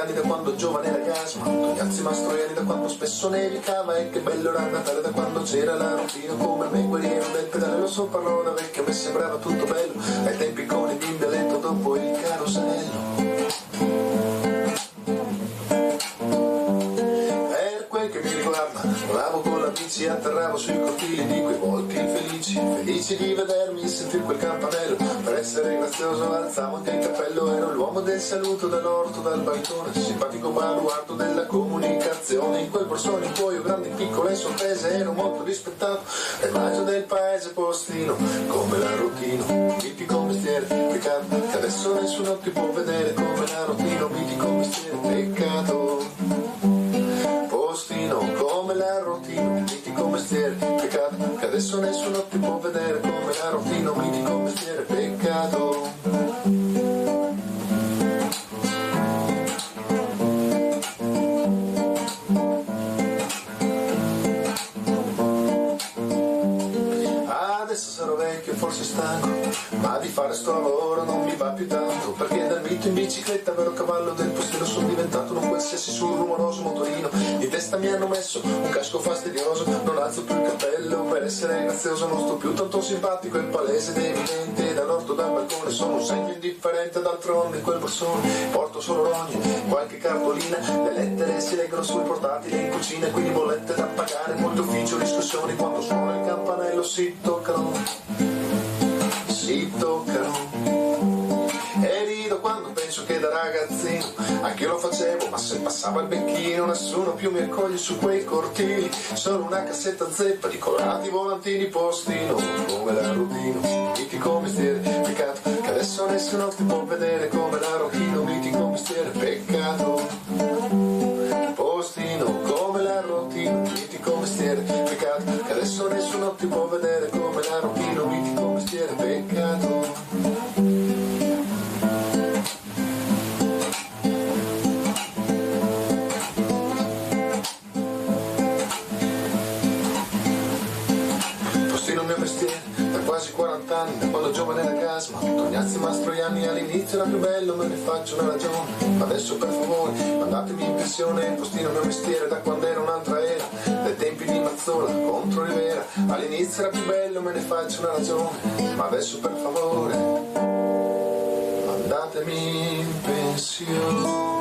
anni da quando giovane era gasma, Tognazzi Mastroianni da quando spesso nevicava, e che bello era Natale da quando c'era la routine, come me guerriero del pedale. Lo so, parlo da vecchio, a me sembrava tutto bello, ai tempi con i bimbi a letto dopo il carosello. Per quel che mi riguarda, volavo con la bici, atterravo sui cortili di quei volti infelici, felici di vedermi e sentir quel campanello. Per essere grazioso alzavo anche il cappello, ero l'uomo del saluto, dall'orto, dal balcone, simpatico baluardo della comunicazione. In quel borsone in cuoio, grandi, piccole sorprese, ero molto rispettato, è il maggio del paese postino, come la routine, mitico mestiere, peccato che adesso nessuno ti può vedere, come la routine, mitico mestiere, peccato. Postino, come la routine, mitico mestiere, peccato che adesso nessuno ti può vedere, come la routine, mitico mestiere, peccato. Adesso sarò vecchio e forse stanco, ma di fare sto lavoro non mi va più tanto, perché dal mito in bicicletta, vero cavallo del postino, sono diventato un qualsiasi sul rumoroso motorino. In testa mi hanno messo un casco fastidioso, non alzo più il cappello per essere grazioso, non sto più tanto simpatico, è palese ed evidente, dall'orto, dal balcone sono un segno indifferente, d'altronde in quel borsone porto solo rogne, qualche cartolina, le lettere si leggono sul portatile in cucina, quindi bollette da pagare, molto ufficio, discussioni, quando suona il campanello si toccano, e rido quando penso che da ragazzino anche io lo facevo, ma se passava il becchino nessuno più mi accoglie su quei cortili, solo una cassetta zeppa di colorati volantini, postino, come la routine, mitico mestiere, peccato che adesso nessuno ti può vedere, come la routine, mitico mestiere, peccato. Postino, come la routine, mitico mestiere, peccato che adesso nessuno ti può vedere, come la routine, mitico mestiere, peccato. Postino il mio mestiere, da quasi 40 anni, da quando giovane era gasma, Tognazzi Mastroianni all'inizio era più bello, me ne faccio una ragione, ma adesso per favore mandatemi in pensione. Postino il mio mestiere da quando era un'altra era, dai tempi di Mazzola contro Rivera, all'inizio era più bello, me ne faccio una ragione, ma adesso per favore mandatemi in pensione.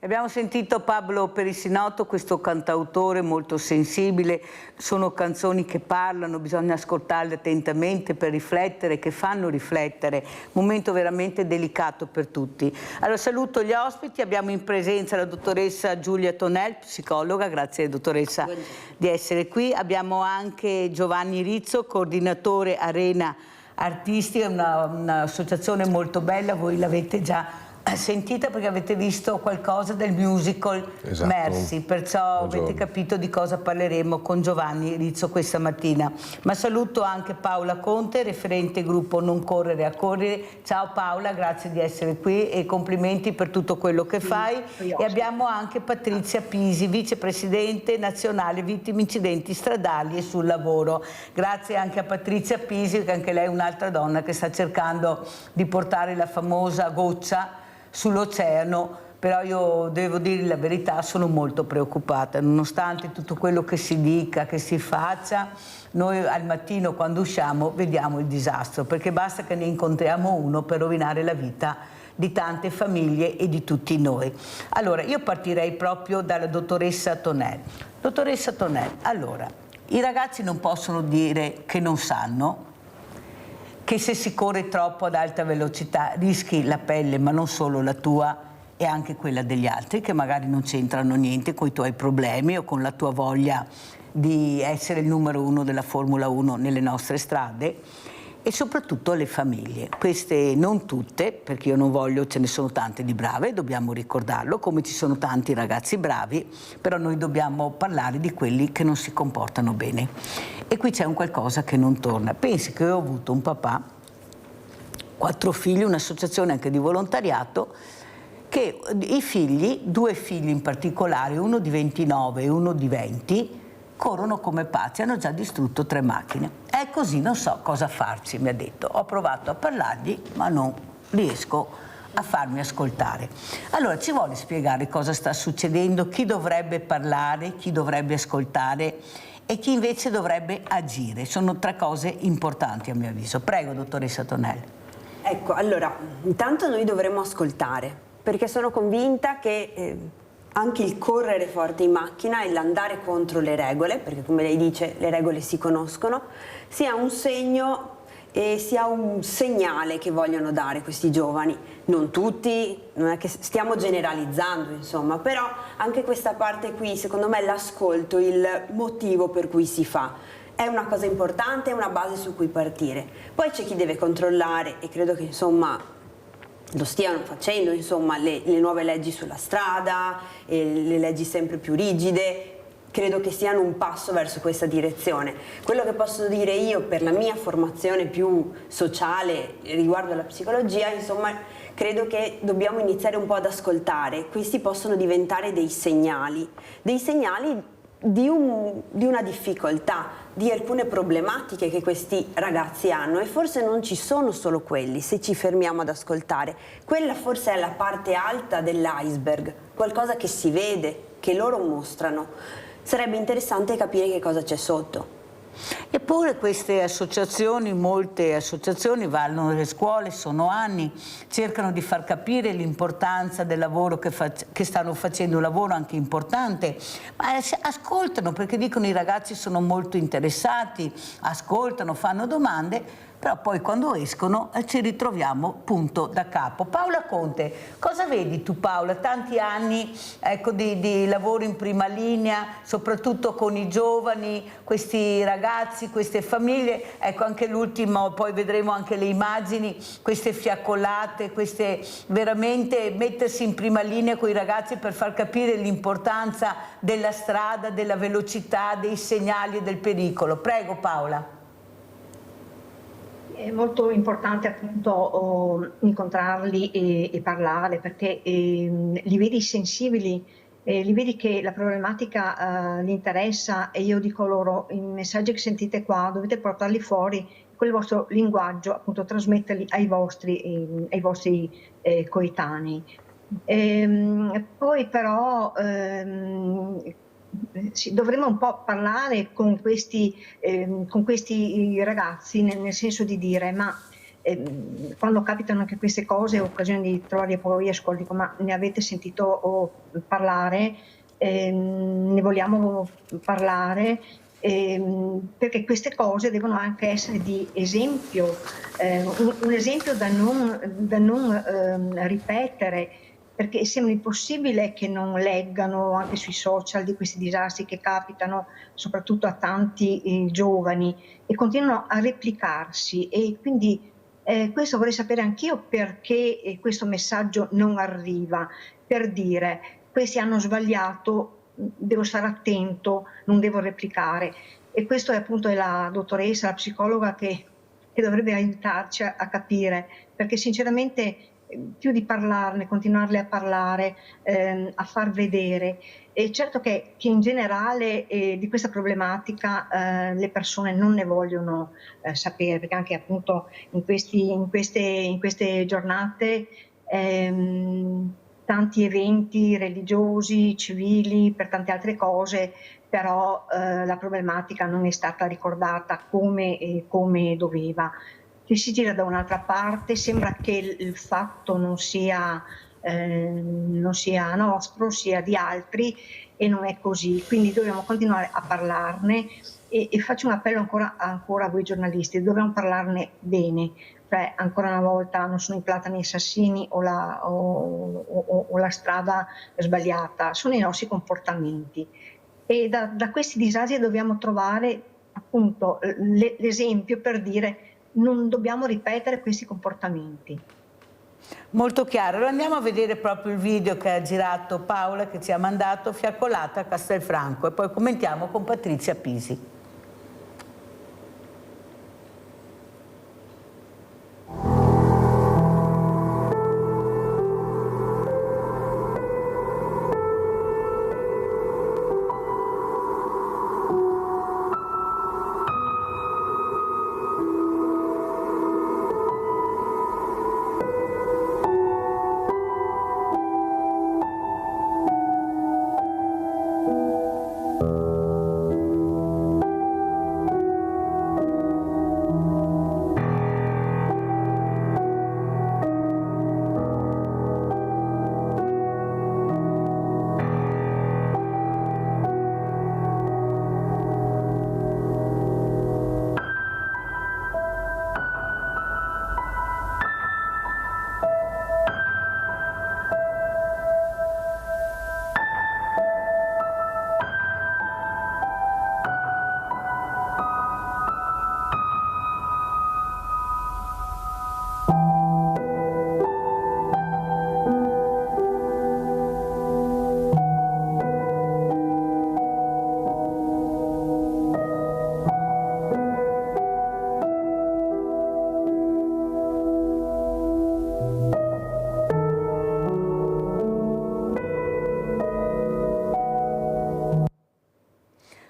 Abbiamo sentito Pablo Perissinotto, questo cantautore molto sensibile, sono canzoni che parlano, bisogna ascoltarle attentamente per riflettere, che fanno riflettere, momento veramente delicato per tutti. Allora saluto gli ospiti, abbiamo in presenza la dottoressa Giulia Tonel, psicologa, grazie dottoressa Buongiorno. Di essere qui, abbiamo anche Giovanni Rizzo, coordinatore Arena Artistica, un'associazione molto bella, voi l'avete già sentita perché avete visto qualcosa del musical Mercy, perciò avete capito di cosa parleremo con Giovanni Rizzo questa mattina. Ma saluto anche Paola Conte, referente gruppo Non Correre a Correre. Ciao Paola, grazie di essere qui e complimenti per tutto quello che fai. E abbiamo anche Patrizia Pisi, vicepresidente nazionale vittime incidenti stradali e sul lavoro. Grazie anche a Patrizia Pisi, che anche lei è un'altra donna che sta cercando di portare la famosa goccia sull'oceano, però io devo dire la verità, sono molto preoccupata, nonostante tutto quello che si dica, che si faccia, noi al mattino quando usciamo vediamo il disastro, perché basta che ne incontriamo uno per rovinare la vita di tante famiglie e di tutti noi. Allora, io partirei proprio dalla dottoressa Tonel. Dottoressa Tonel, allora, i ragazzi non possono dire che non sanno, che se si corre troppo ad alta velocità rischi la pelle, ma non solo la tua e anche quella degli altri, che magari non c'entrano niente con i tuoi problemi o con la tua voglia di essere il numero uno della Formula 1 nelle nostre strade, e soprattutto le famiglie. Queste non tutte, perché io non voglio, ce ne sono tante di brave, dobbiamo ricordarlo, come ci sono tanti ragazzi bravi, però noi dobbiamo parlare di quelli che non si comportano bene. E qui c'è un qualcosa che non torna. Pensi che ho avuto un papà, 4 figli, un'associazione anche di volontariato, che i figli, 2 figli in particolare, uno di 29 e uno di 20, corrono come pazzi, hanno già distrutto 3 macchine. È così, non so cosa farci, mi ha detto. Ho provato a parlargli, ma non riesco a farmi ascoltare. Allora, ci vuole spiegare cosa sta succedendo, chi dovrebbe parlare, chi dovrebbe ascoltare e chi invece dovrebbe agire? Sono tre cose importanti a mio avviso. Prego, dottoressa Tonelli. Ecco, allora, intanto noi dovremmo ascoltare, perché sono convinta che anche il correre forte in macchina e l'andare contro le regole, perché come lei dice le regole si conoscono, sia un segno e sia un segnale che vogliono dare questi giovani. Non tutti, non è che stiamo generalizzando, insomma, però anche questa parte qui, secondo me, l'ascolto, il motivo per cui si fa, è una cosa importante, è una base su cui partire. Poi c'è chi deve controllare e credo che, insomma, lo stiano facendo, insomma, le nuove leggi sulla strada, le leggi sempre più rigide. Credo che siano un passo verso questa direzione. Quello che posso dire io per la mia formazione più sociale riguardo alla psicologia, insomma, credo che dobbiamo iniziare un po' ad ascoltare. Questi possono diventare dei segnali di una difficoltà, di alcune problematiche che questi ragazzi hanno, e forse non ci sono solo quelli, se ci fermiamo ad ascoltare. Quella forse è la parte alta dell'iceberg, qualcosa che si vede, che loro mostrano. Sarebbe interessante capire che cosa c'è sotto. Eppure queste associazioni, molte associazioni vanno nelle scuole, sono anni, cercano di far capire l'importanza del lavoro che stanno facendo, un lavoro anche importante, ma ascoltano, perché dicono i ragazzi sono molto interessati, ascoltano, fanno domande, però poi quando escono ci ritroviamo punto da capo. Paola Conte, cosa vedi tu, Paola? Tanti anni, ecco, di lavoro in prima linea, soprattutto con i giovani, questi ragazzi, queste famiglie, ecco anche l'ultimo, poi vedremo anche le immagini, queste fiaccolate, queste veramente mettersi in prima linea con i ragazzi per far capire l'importanza della strada, della velocità, dei segnali e del pericolo. Prego Paola. È molto importante appunto incontrarli e parlare, perché li vedi sensibili, li vedi che la problematica li interessa, e io dico loro: i messaggi che sentite qua dovete portarli fuori con il vostro linguaggio, appunto trasmetterli ai vostri coetanei. Poi però dovremmo un po' parlare con questi ragazzi, nel senso di dire: ma quando capitano anche queste cose, occasioni di trovare poi ascolti, dico: ma ne avete sentito parlare? Ne vogliamo parlare? Perché queste cose devono anche essere di esempio, un esempio da non ripetere, perché sembra impossibile che non leggano anche sui social di questi disastri che capitano soprattutto a tanti giovani, e continuano a replicarsi. E quindi questo vorrei sapere anch'io, perché questo messaggio non arriva, per dire: questi hanno sbagliato, devo stare attento, non devo replicare. E questo è appunto la dottoressa, la psicologa che dovrebbe aiutarci a capire, perché sinceramente più di parlarne, continuarle a parlare, a far vedere. E certo che in generale di questa problematica le persone non ne vogliono sapere, perché anche appunto in queste giornate tanti eventi religiosi, civili, per tante altre cose, però la problematica non è stata ricordata come doveva. Che si gira da un'altra parte, sembra che il fatto non sia nostro, sia di altri, e non è così. Quindi dobbiamo continuare a parlarne, e faccio un appello ancora a voi giornalisti: dobbiamo parlarne bene. Cioè, ancora una volta, non sono i platani assassini o la strada sbagliata, sono i nostri comportamenti, e da questi disastri dobbiamo trovare appunto l'esempio per dire: non dobbiamo ripetere questi comportamenti. Molto chiaro. Allora andiamo a vedere proprio il video che ha girato Paola, che ci ha mandato, fiaccolata a Castelfranco, e poi commentiamo con Patrizia Pisi.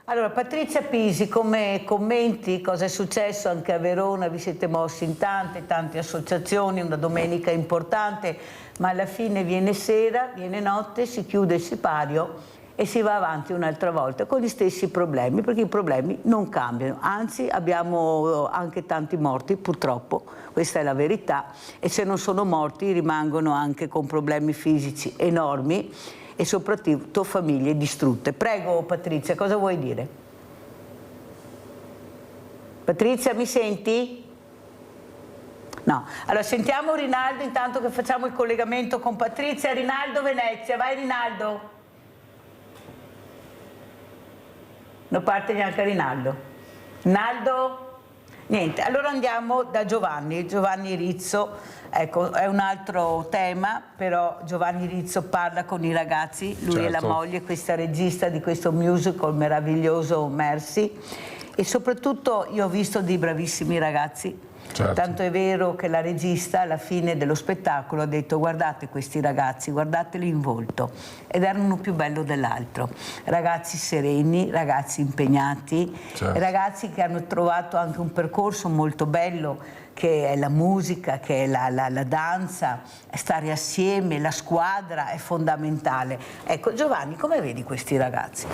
Allora, Patrizia Pisi, come commenti cosa è successo anche a Verona? Vi siete mossi in tante associazioni, una domenica importante, ma alla fine viene sera, viene notte, si chiude il sipario e si va avanti un'altra volta con gli stessi problemi, perché i problemi non cambiano, anzi abbiamo anche tanti morti purtroppo, questa è la verità, e se non sono morti rimangono anche con problemi fisici enormi e soprattutto famiglie distrutte. Prego Patrizia, cosa vuoi dire? Patrizia, mi senti? No. Allora sentiamo Rinaldo intanto che facciamo il collegamento con Patrizia. Rinaldo Venezia, vai Rinaldo. Non parte neanche Rinaldo. Rinaldo? Niente, allora andiamo da Giovanni Rizzo. Ecco, è un altro tema, però Giovanni Rizzo parla con i ragazzi, lui e la moglie, questa regista di questo musical meraviglioso Mercy, e soprattutto io ho visto dei bravissimi ragazzi. Tanto è vero che la regista alla fine dello spettacolo ha detto: guardate questi ragazzi, guardateli in volto, ed erano uno più bello dell'altro, ragazzi sereni, ragazzi impegnati, ragazzi che hanno trovato anche un percorso molto bello che è la musica, che è la danza, stare assieme, la squadra è fondamentale. Ecco Giovanni, come vedi questi ragazzi?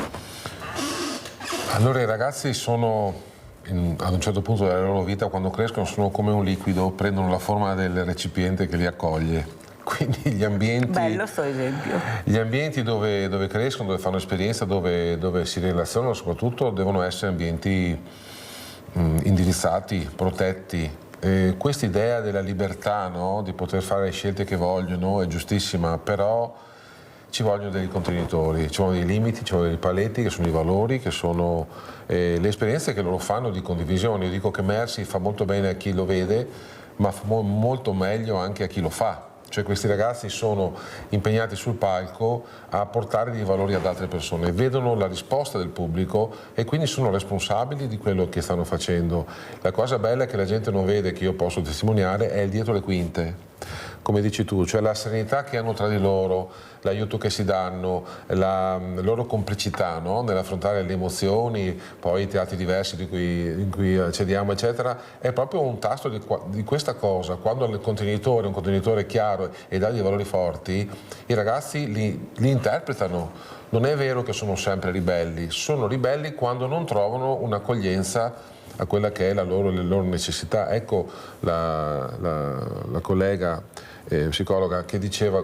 Allora i ragazzi sono ad un certo punto della loro vita, quando crescono, sono come un liquido, prendono la forma del recipiente che li accoglie. Quindi gli ambienti, bello sto esempio. Gli ambienti dove crescono, dove fanno esperienza, dove si relazionano, soprattutto devono essere ambienti indirizzati, protetti. Questa idea della libertà, no? Di poter fare le scelte che vogliono è giustissima, però ci vogliono dei contenitori, ci vogliono dei limiti, ci vogliono dei paletti che sono i valori, che sono le esperienze che loro fanno di condivisione. Io dico che Mercy fa molto bene a chi lo vede, ma fa molto meglio anche a chi lo fa. Cioè questi ragazzi sono impegnati sul palco a portare dei valori ad altre persone, vedono la risposta del pubblico e quindi sono responsabili di quello che stanno facendo. La cosa bella che la gente non vede, che io posso testimoniare, è il dietro le quinte. Come dici tu, cioè la serenità che hanno tra di loro, l'aiuto che si danno, la loro complicità, no? Nell'affrontare le emozioni, poi i teatri diversi in cui cediamo, eccetera, è proprio un tasto di questa cosa. Quando il contenitore è un contenitore chiaro e dà dei valori forti, i ragazzi li interpretano. Non è vero che sono sempre ribelli, sono ribelli quando non trovano un'accoglienza a quella che è le loro necessità. Ecco la collega psicologa che diceva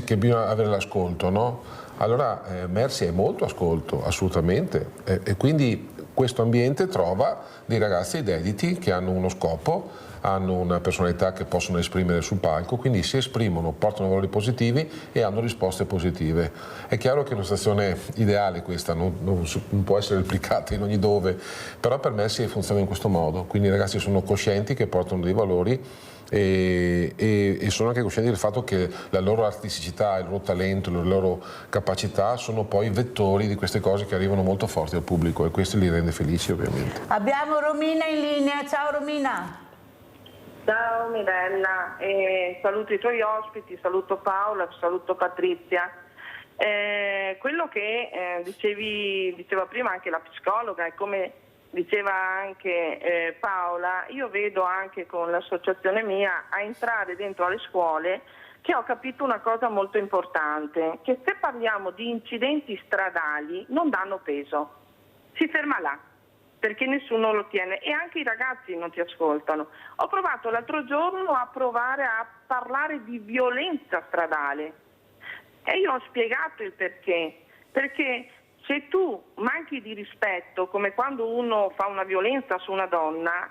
che bisogna avere l'ascolto, no? Allora Mercy è molto ascolto, assolutamente, e quindi questo ambiente trova dei ragazzi dediti che hanno uno scopo, hanno una personalità che possono esprimere sul palco, quindi si esprimono, portano valori positivi e hanno risposte positive. È chiaro che è una situazione ideale questa, non può essere replicata in ogni dove, però per me funziona in questo modo, quindi i ragazzi sono coscienti che portano dei valori e sono anche coscienti del fatto che la loro artisticità, il loro talento, le loro capacità sono poi vettori di queste cose che arrivano molto forti al pubblico e questo li rende felici ovviamente. Abbiamo Romina in linea, ciao Romina. Ciao Mirella, saluto i tuoi ospiti, saluto Paola, saluto Patrizia. Quello che diceva prima anche la psicologa e come diceva anche Paola, io vedo anche con l'associazione mia a entrare dentro alle scuole che ho capito una cosa molto importante, che se parliamo di incidenti stradali non danno peso, si ferma là, perché nessuno lo tiene e anche i ragazzi non ti ascoltano. Ho provato l'altro giorno a provare a parlare di violenza stradale e io ho spiegato il perché se tu manchi di rispetto, come quando uno fa una violenza su una donna,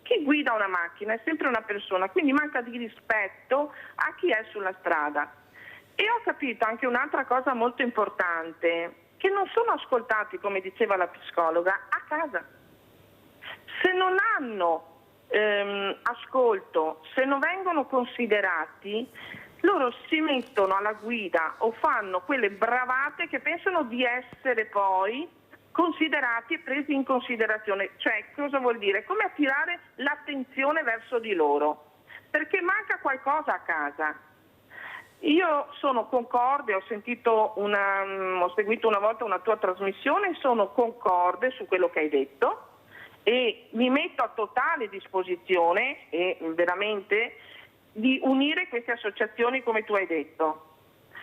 chi guida una macchina è sempre una persona, quindi manca di rispetto a chi è sulla strada. E ho capito anche un'altra cosa molto importante, che non sono ascoltati, come diceva la psicologa, a casa. Se non hanno ascolto, se non vengono considerati, loro si mettono alla guida o fanno quelle bravate che pensano di essere poi considerati e presi in considerazione. Cioè, cosa vuol dire? Come attirare l'attenzione verso di loro, perché manca qualcosa a casa. Io sono concorde, ho seguito una volta una tua trasmissione, sono concorde su quello che hai detto e mi metto a totale disposizione e veramente di unire queste associazioni come tu hai detto,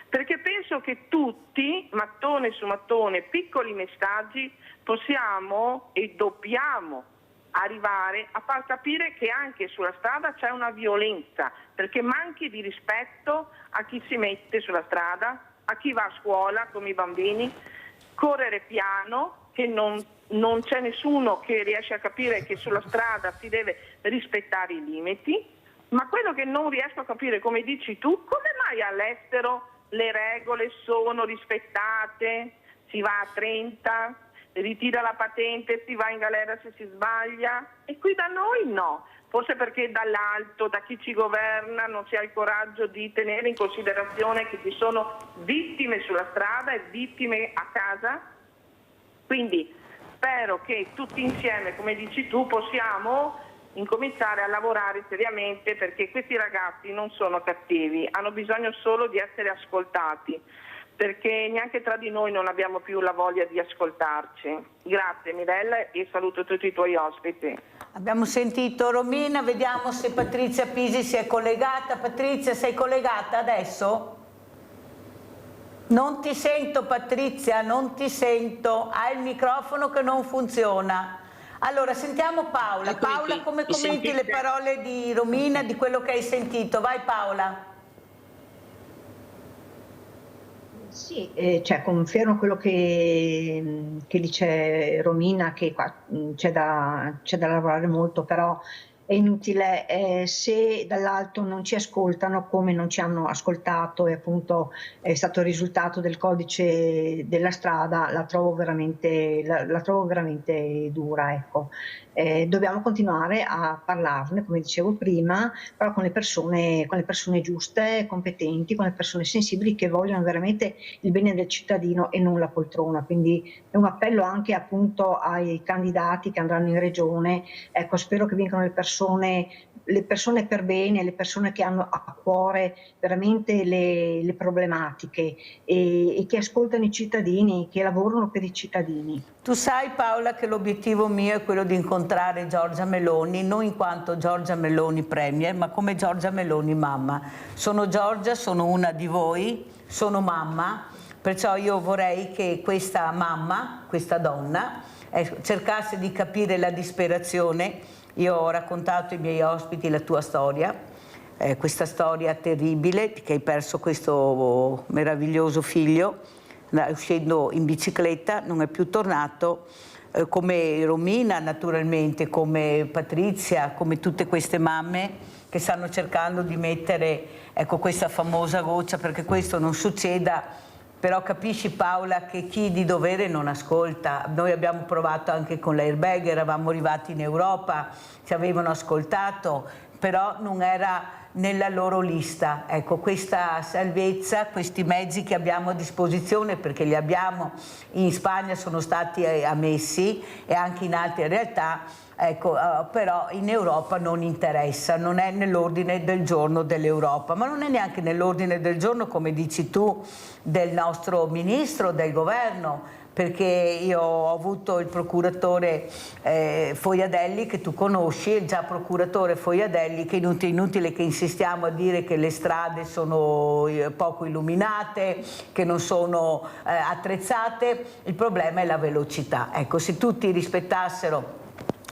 perché penso che tutti, mattone su mattone, piccoli messaggi, possiamo e dobbiamo arrivare a far capire che anche sulla strada c'è una violenza, perché manchi di rispetto a chi si mette sulla strada, a chi va a scuola come i bambini, correre piano, che non c'è nessuno che riesce a capire che sulla strada si deve rispettare i limiti, ma quello che non riesco a capire, come dici tu, come mai all'estero le regole sono rispettate, si va a 30, ritira la patente, si va in galera se si sbaglia, e qui da noi no, forse perché dall'alto, da chi ci governa, non si ha il coraggio di tenere in considerazione che ci sono vittime sulla strada e vittime a casa. Quindi spero che tutti insieme, come dici tu, possiamo incominciare a lavorare seriamente, perché questi ragazzi non sono cattivi, hanno bisogno solo di essere ascoltati, perché neanche tra di noi non abbiamo più la voglia di ascoltarci. Grazie Mirella e saluto tutti i tuoi ospiti. Abbiamo sentito Romina, vediamo se Patrizia Pisi si è collegata. Patrizia, sei collegata adesso? Non ti sento Patrizia, non ti sento, hai il microfono che non funziona. Allora sentiamo Paola. Paola, come commenti le parole di Romina, di quello che hai sentito? Vai Paola. Sì, cioè, confermo quello che dice Romina, che qua c'è da lavorare molto, però è inutile se dall'alto non ci ascoltano come non ci hanno ascoltato, e appunto è stato il risultato del codice della strada, la trovo veramente dura, ecco. Dobbiamo continuare a parlarne, come dicevo prima, però con le persone giuste, competenti, con le persone sensibili che vogliono veramente il bene del cittadino e non la poltrona. Quindi è un appello anche appunto ai candidati che andranno in regione. Ecco, spero che vincano le persone per bene, le persone che hanno a cuore veramente le problematiche e che ascoltano i cittadini, che lavorano per i cittadini. Tu sai Paola che l'obiettivo mio è quello di incontrare Giorgia Meloni, non in quanto Giorgia Meloni Premier, ma come Giorgia Meloni mamma. Sono Giorgia, sono una di voi, sono mamma, perciò io vorrei che questa mamma, questa donna, cercasse di capire la disperazione. Io ho raccontato ai miei ospiti la tua storia, questa storia terribile che hai perso questo meraviglioso figlio, uscendo in bicicletta, non è più tornato, come Romina naturalmente, come Patrizia, come tutte queste mamme che stanno cercando di mettere, ecco, questa famosa goccia perché questo non succeda. Però capisci Paola che chi di dovere non ascolta. Noi abbiamo provato anche con l'airbag, eravamo arrivati in Europa, ci avevano ascoltato, però non era nella loro lista. Ecco, questa salvezza, questi mezzi che abbiamo a disposizione, perché li abbiamo, in Spagna sono stati ammessi e anche in altre realtà, ecco, però in Europa non interessa, non è nell'ordine del giorno dell'Europa, ma non è neanche nell'ordine del giorno, come dici tu, del nostro ministro, del governo, perché io ho avuto il procuratore Foiadelli, che tu conosci, il già procuratore Foiadelli, che è inutile che insistiamo a dire che le strade sono poco illuminate, che non sono attrezzate, il problema è la velocità. Ecco, se tutti rispettassero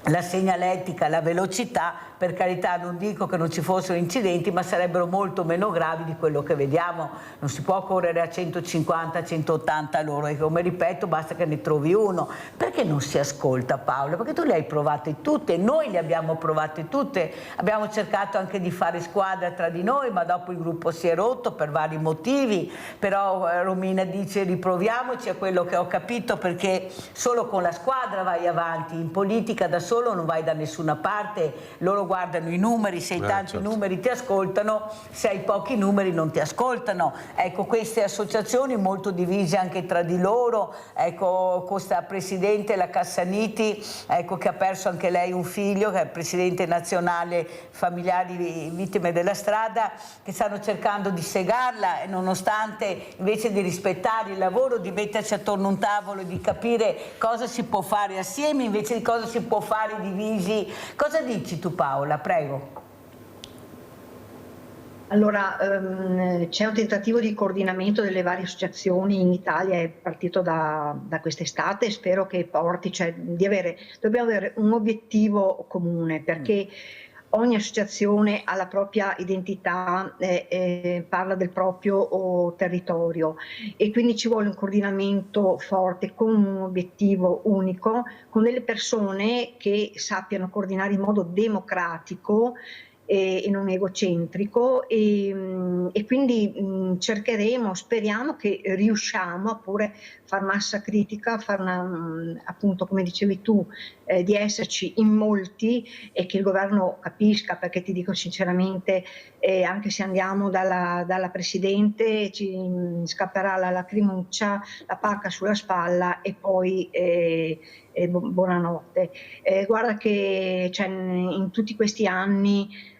la segnaletica, la velocità, per carità non dico che non ci fossero incidenti, ma sarebbero molto meno gravi di quello che vediamo. Non si può correre a 150, 180 all'ora, e come ripeto basta che ne trovi uno. Perché non si ascolta Paola? Perché tu le hai provate tutte, noi le abbiamo provate tutte, abbiamo cercato anche di fare squadra tra di noi, ma dopo il gruppo si è rotto per vari motivi, però Romina dice riproviamoci, è quello che ho capito, perché solo con la squadra vai avanti, in politica da solo non vai da nessuna parte, loro guardano i numeri, se hai tanti certo. numeri ti ascoltano, se hai pochi numeri non ti ascoltano. Ecco, queste associazioni molto divise anche tra di loro, ecco, questa presidente, la Cassaniti, ecco, che ha perso anche lei un figlio, che è il presidente nazionale familiari vittime della strada, che stanno cercando di segarla, e nonostante, invece di rispettare il lavoro, di metterci attorno a un tavolo e di capire cosa si può fare assieme invece di cosa si può fare divisi. Cosa dici tu, Paola? Prego. Allora, c'è un tentativo di coordinamento delle varie associazioni in Italia, è partito da quest'estate, e spero che porti, cioè, dobbiamo avere un obiettivo comune, perché ogni associazione ha la propria identità, parla del proprio territorio, e quindi ci vuole un coordinamento forte con un obiettivo unico, con delle persone che sappiano coordinare in modo democratico e non egocentrico, e quindi cercheremo, speriamo che riusciamo a pure far massa critica, appunto, come dicevi tu, di esserci in molti, e che il governo capisca, perché ti dico sinceramente, anche se andiamo dalla Presidente ci scapperà la lacrimuccia, la pacca sulla spalla e poi buonanotte. Guarda che, cioè, in tutti questi anni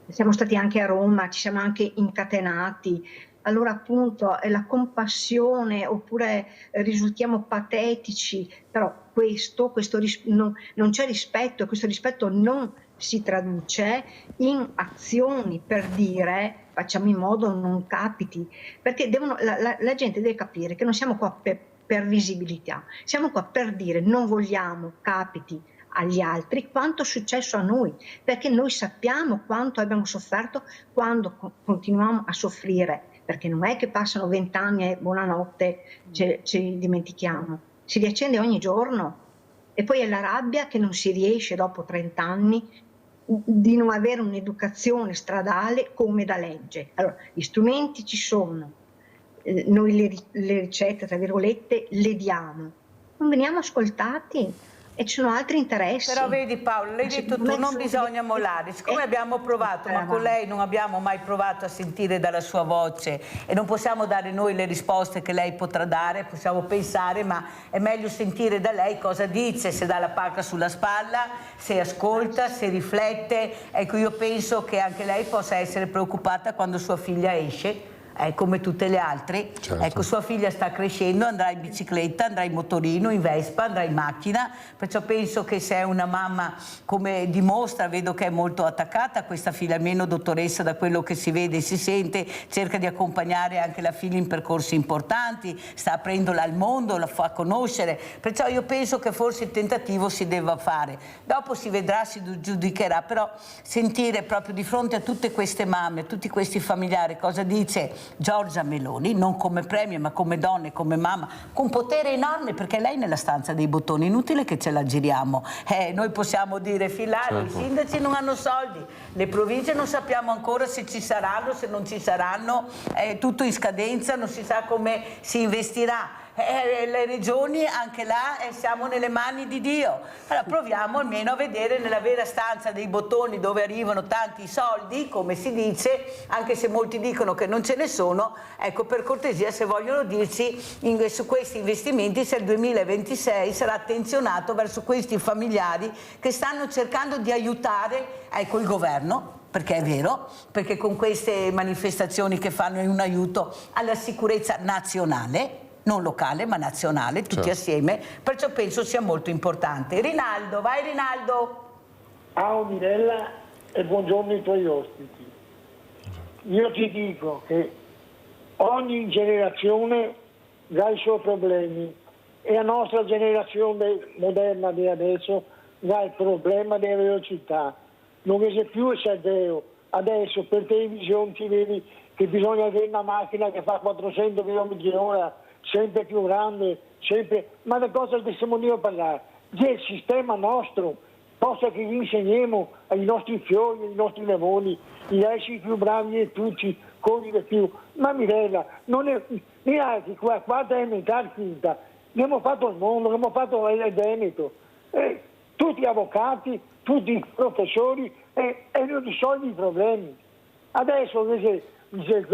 siamo stati anche a Roma, ci siamo anche incatenati, allora appunto la compassione, oppure risultiamo patetici, però non c'è rispetto, questo rispetto non si traduce in azioni per dire facciamo in modo non capiti, perché la gente deve capire che non siamo qua per visibilità, siamo qua per dire non vogliamo capiti agli altri quanto è successo a noi, perché noi sappiamo quanto abbiamo sofferto quando continuiamo a soffrire, perché non è che passano 20 anni e buonanotte ci dimentichiamo, si riaccende ogni giorno, e poi è la rabbia che non si riesce dopo 30 anni di non avere un'educazione stradale come da legge. Allora, gli strumenti ci sono, noi le ricette, tra virgolette, le diamo, non veniamo ascoltati. E ci sono altri interessi. Però vedi, Paola, l'hai detto tu, non bisogna mollare. Siccome abbiamo provato, ma con lei non abbiamo mai provato a sentire dalla sua voce, e non possiamo dare noi le risposte che lei potrà dare, possiamo pensare, ma è meglio sentire da lei cosa dice, se dà la pacca sulla spalla, se ascolta, se riflette. Ecco, io penso che anche lei possa essere preoccupata quando sua figlia esce, come tutte le altre. Certo. Ecco, sua figlia sta crescendo, andrà in bicicletta, andrà in motorino, in Vespa, andrà in macchina, perciò penso che se è una mamma, come dimostra, vedo che è molto attaccata a questa figlia, almeno dottoressa, da quello che si vede e si sente, cerca di accompagnare anche la figlia in percorsi importanti, sta aprendola al mondo, la fa conoscere, perciò io penso che forse il tentativo si debba fare, dopo si vedrà, si giudicherà, però sentire proprio di fronte a tutte queste mamme, a tutti questi familiari, cosa dice Giorgia Meloni, non come premier ma come donna e come mamma, con potere enorme, perché lei nella stanza dei bottoni, inutile che ce la giriamo, noi possiamo dire filare, certo. I sindaci non hanno soldi, le province non sappiamo ancora se ci saranno, se non ci saranno, è tutto in scadenza, non si sa come si investirà. Le regioni, anche là siamo nelle mani di Dio. Allora proviamo almeno a vedere nella vera stanza dei bottoni, dove arrivano tanti soldi, come si dice, anche se molti dicono che non ce ne sono. Ecco, per cortesia, se vogliono dirci su questi investimenti, se il 2026 sarà attenzionato verso questi familiari che stanno cercando di aiutare, ecco, il governo, perché è vero, perché con queste manifestazioni che fanno è un aiuto alla sicurezza nazionale, non locale ma nazionale, tutti certo. Assieme, perciò penso sia molto importante. Rinaldo, vai Rinaldo. Ciao Mirella e buongiorno ai tuoi ospiti. Io ti dico che ogni generazione ha i suoi problemi, e la nostra generazione moderna di adesso ha il problema della velocità. Non esiste più il cervello. Adesso per televisione ti vedi che bisogna avere una macchina che fa 400 km/h, sempre più grande, sempre, ma da cosa stiamo a parlare? Del sistema nostro, cosa che gli insegniamo ai nostri figli, ai nostri nipoti, di essere più bravi di tutti, con di più. Ma Mirella, non è neanche qua, quarta elementare, quinta, abbiamo fatto il mondo, abbiamo fatto il Veneto, tutti avvocati, tutti professori e non risolvi i problemi. Adesso invece dice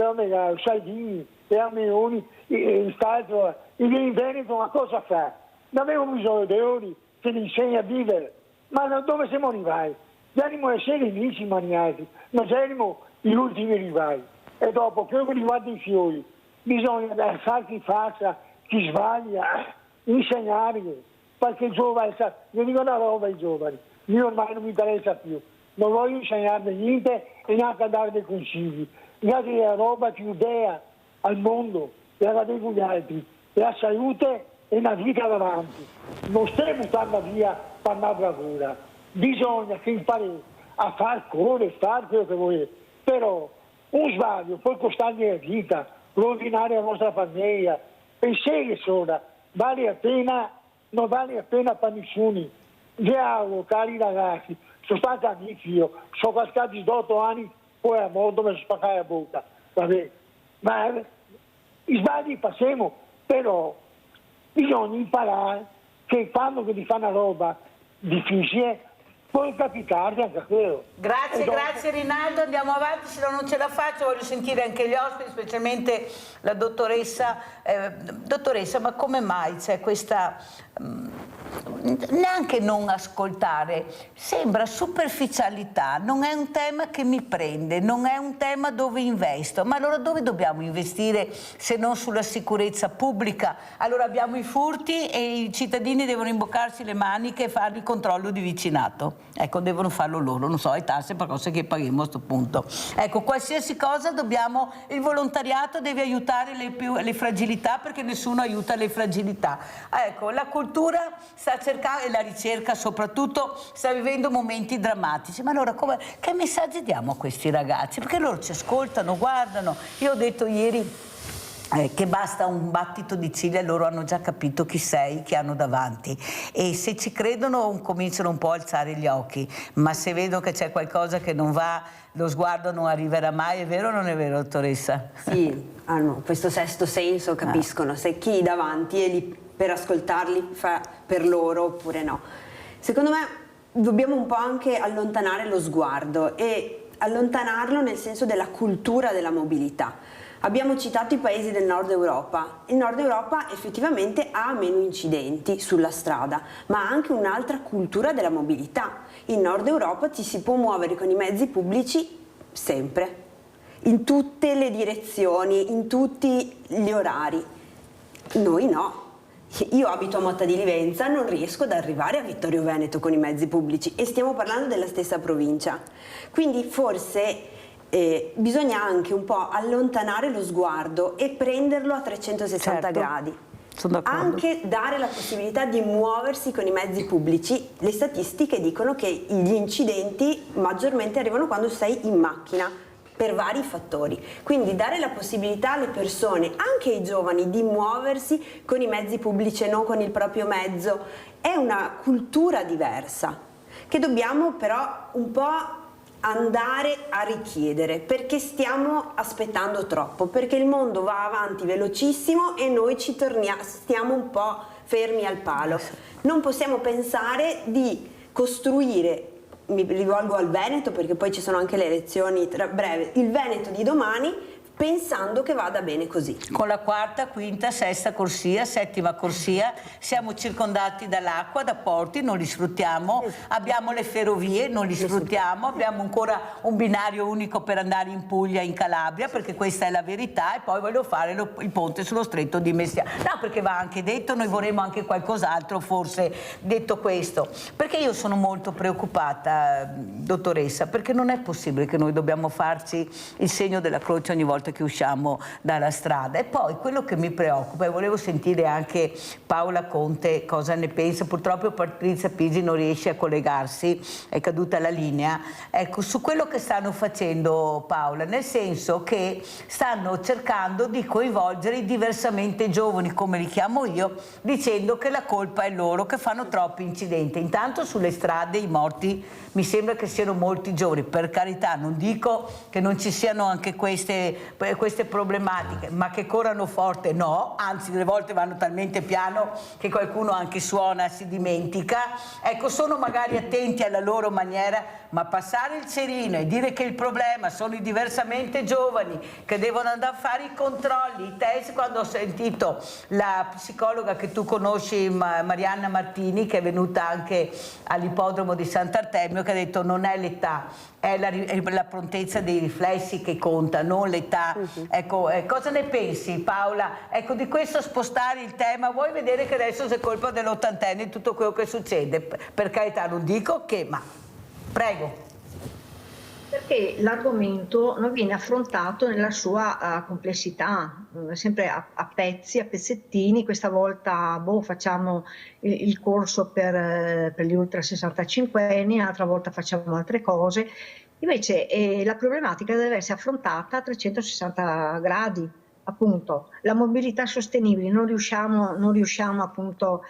Salvini e Almeoni, in Veneto ma cosa fa? Non abbiamo bisogno di euro che mi insegna a vivere, ma dove siamo arrivati? Siamo essere amici maniati, ma siamo gli ultimi arrivati. E dopo, quello che riguarda i fiori, bisogna far chi faccia, chi sbaglia, insegnargli, perché il giovane, io dico una roba ai giovani, io ormai non mi interessa più, non voglio insegnarmi niente e neanche a dare dei consigli. Guardate la roba più bella al mondo, e la devo gli altri, la salute e una vita davanti. Non stai buttando via per una bravura, bisogna che impari a far cuore, fare quello che volete, però un sbaglio può costargli la vita, rovinare la nostra famiglia, pensate solo, vale la pena, non vale la pena per nessuno. Vi auguro, cari ragazzi, sono stati amici io, sono cascati 8 anni, poi a morto mi sono spaccato la bocca, vabbè. Ma i sbagli passiamo, però bisogna imparare che quando ti fa una roba difficile può capitarti anche quello. Grazie, grazie Rinaldo, andiamo avanti, se no non ce la faccio, voglio sentire anche gli ospiti, specialmente la dottoressa. Dottoressa, ma come mai c'è questa neanche non ascoltare, sembra superficialità, non è un tema che mi prende, non è un tema dove investo, ma allora dove dobbiamo investire se non sulla sicurezza pubblica? Allora abbiamo i furti e i cittadini devono imboccarsi le maniche e fare il controllo di vicinato, ecco, devono farlo loro, non so, le tasse per cose che paghiamo a questo punto, ecco, qualsiasi cosa dobbiamo, il volontariato deve aiutare le fragilità perché nessuno aiuta le fragilità, ecco, la cultura sta cercando, e la ricerca soprattutto, sta vivendo momenti drammatici, ma allora che messaggi diamo a questi ragazzi? Perché loro ci ascoltano, guardano, io ho detto ieri che basta un battito di ciglia e loro hanno già capito chi sei, chi hanno davanti, e se ci credono cominciano un po' a alzare gli occhi, ma se vedono che c'è qualcosa che non va, lo sguardo non arriverà mai, è vero o non è vero, dottoressa? Sì, hanno questo sesto senso, capiscono se chi davanti è lì per ascoltarli fa per loro oppure no. Secondo me dobbiamo un po' anche allontanare lo sguardo e allontanarlo nel senso della cultura della mobilità. Abbiamo citato i paesi del nord Europa. Il nord Europa effettivamente ha meno incidenti sulla strada, ma ha anche un'altra cultura della mobilità. In nord Europa ci si può muovere con i mezzi pubblici sempre, in tutte le direzioni, in tutti gli orari. Noi no. Io abito a Motta di Livenza, non riesco ad arrivare a Vittorio Veneto con i mezzi pubblici e stiamo parlando della stessa provincia. Quindi forse bisogna anche un po' allontanare lo sguardo e prenderlo a 360 gradi. Anche dare la possibilità di muoversi con i mezzi pubblici. Le statistiche dicono che gli incidenti maggiormente arrivano quando sei in macchina, per vari fattori. Quindi dare la possibilità alle persone, anche ai giovani, di muoversi con i mezzi pubblici e non con il proprio mezzo è una cultura diversa che dobbiamo però un po' andare a richiedere, perché stiamo aspettando troppo, perché il mondo va avanti velocissimo e noi stiamo un po' fermi al palo. Non possiamo pensare di costruire, mi rivolgo al Veneto perché poi ci sono anche le elezioni tra breve, il Veneto di domani pensando che vada bene così. Con la quarta, quinta, sesta corsia, settima corsia, siamo circondati dall'acqua, da porti, non li sfruttiamo, abbiamo le ferrovie, non li sfruttiamo, abbiamo ancora un binario unico per andare in Puglia, in Calabria, perché questa è la verità, e poi voglio fare il ponte sullo stretto di Messina. No, perché va anche detto, noi vorremmo anche qualcos'altro, forse, detto questo. Perché io sono molto preoccupata, dottoressa, perché non è possibile che noi dobbiamo farci il segno della croce ogni volta che usciamo dalla strada. E poi quello che mi preoccupa, e volevo sentire anche Paola Conte cosa ne pensa, purtroppo Patrizia Pisi non riesce a collegarsi, è caduta la linea, ecco, su quello che stanno facendo, Paola, nel senso che stanno cercando di coinvolgere i diversamente giovani, come li chiamo io, dicendo che la colpa è loro, che fanno troppi incidenti. Intanto sulle strade i morti mi sembra che siano molti giovani, per carità, non dico che non ci siano anche queste queste problematiche, ma che corrano forte no, anzi delle volte vanno talmente piano che qualcuno anche suona, si dimentica. Ecco, sono magari attenti alla loro maniera, ma passare il cerino e dire che il problema sono i diversamente giovani che devono andare a fare i controlli, i test. Quando ho sentito la psicologa che tu conosci, Marianna Martini, che è venuta anche all'ippodromo di Sant'Artemio, che ha detto non è l'età, è la prontezza dei riflessi che conta, non l'età. Ecco, cosa ne pensi, Paola? Ecco, di questo spostare il tema, vuoi vedere che adesso è colpa dell'ottantenne tutto quello che succede? Per carità, non dico che, ma prego. Perché l'argomento non viene affrontato nella sua complessità, sempre a pezzi, a pezzettini. Questa volta facciamo il corso per gli ultra 65enni, l'altra volta facciamo altre cose. Invece la problematica deve essere affrontata a 360 gradi. Appunto, la mobilità sostenibile non riusciamo appunto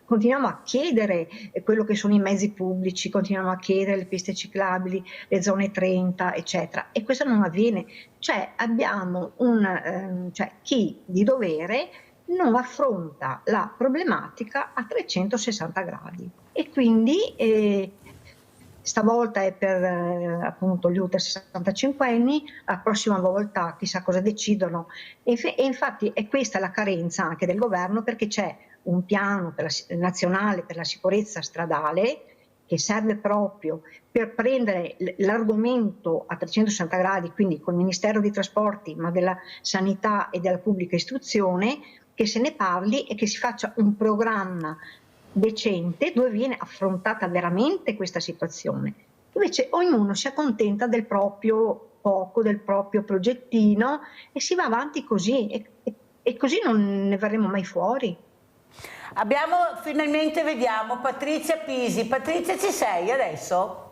continuiamo a chiedere quello che sono i mezzi pubblici, continuiamo a chiedere le piste ciclabili, le zone 30, eccetera, e questo non avviene. Cioè abbiamo chi di dovere non affronta la problematica a 360 gradi e quindi stavolta è per appunto gli ultra 65enni, la prossima volta chissà cosa decidono e infatti è questa la carenza anche del governo, perché c'è un piano nazionale per la sicurezza stradale che serve proprio per prendere l'argomento a 360 gradi, quindi col Ministero dei Trasporti, ma della Sanità e della Pubblica Istruzione, che se ne parli e che si faccia un programma decente dove viene affrontata veramente questa situazione. Invece ognuno si accontenta del proprio poco, del proprio progettino e si va avanti così e così non ne verremo mai fuori. Finalmente vediamo Patrizia Pisi. Patrizia, ci sei adesso?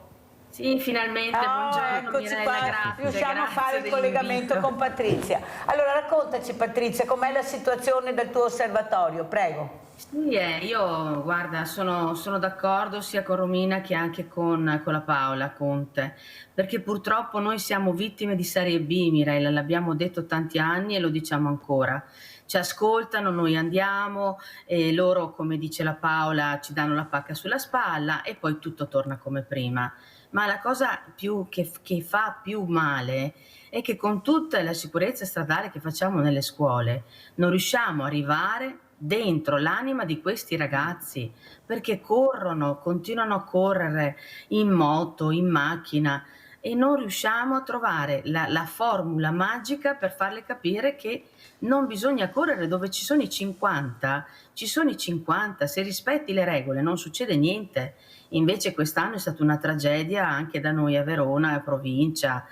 Sì, finalmente, buongiorno Eccoci qua, riusciamo a fare il collegamento con Patrizia. Allora raccontaci Patrizia, com'è la situazione del tuo osservatorio, prego. Sì, io guarda, sono d'accordo sia con Romina che anche con la Paola Conte, perché purtroppo noi siamo vittime di serie B, Mirella, l'abbiamo detto tanti anni e lo diciamo ancora. Ci ascoltano, noi andiamo e loro, come dice la Paola, ci danno la pacca sulla spalla e poi tutto torna come prima. Ma la cosa che fa più male è che con tutta la sicurezza stradale che facciamo nelle scuole non riusciamo a arrivare dentro l'anima di questi ragazzi, perché continuano a correre in moto, in macchina e non riusciamo a trovare la formula magica per farle capire che non bisogna correre dove ci sono i 50, ci sono i 50, se rispetti le regole non succede niente. Invece quest'anno è stata una tragedia anche da noi a Verona, provincia,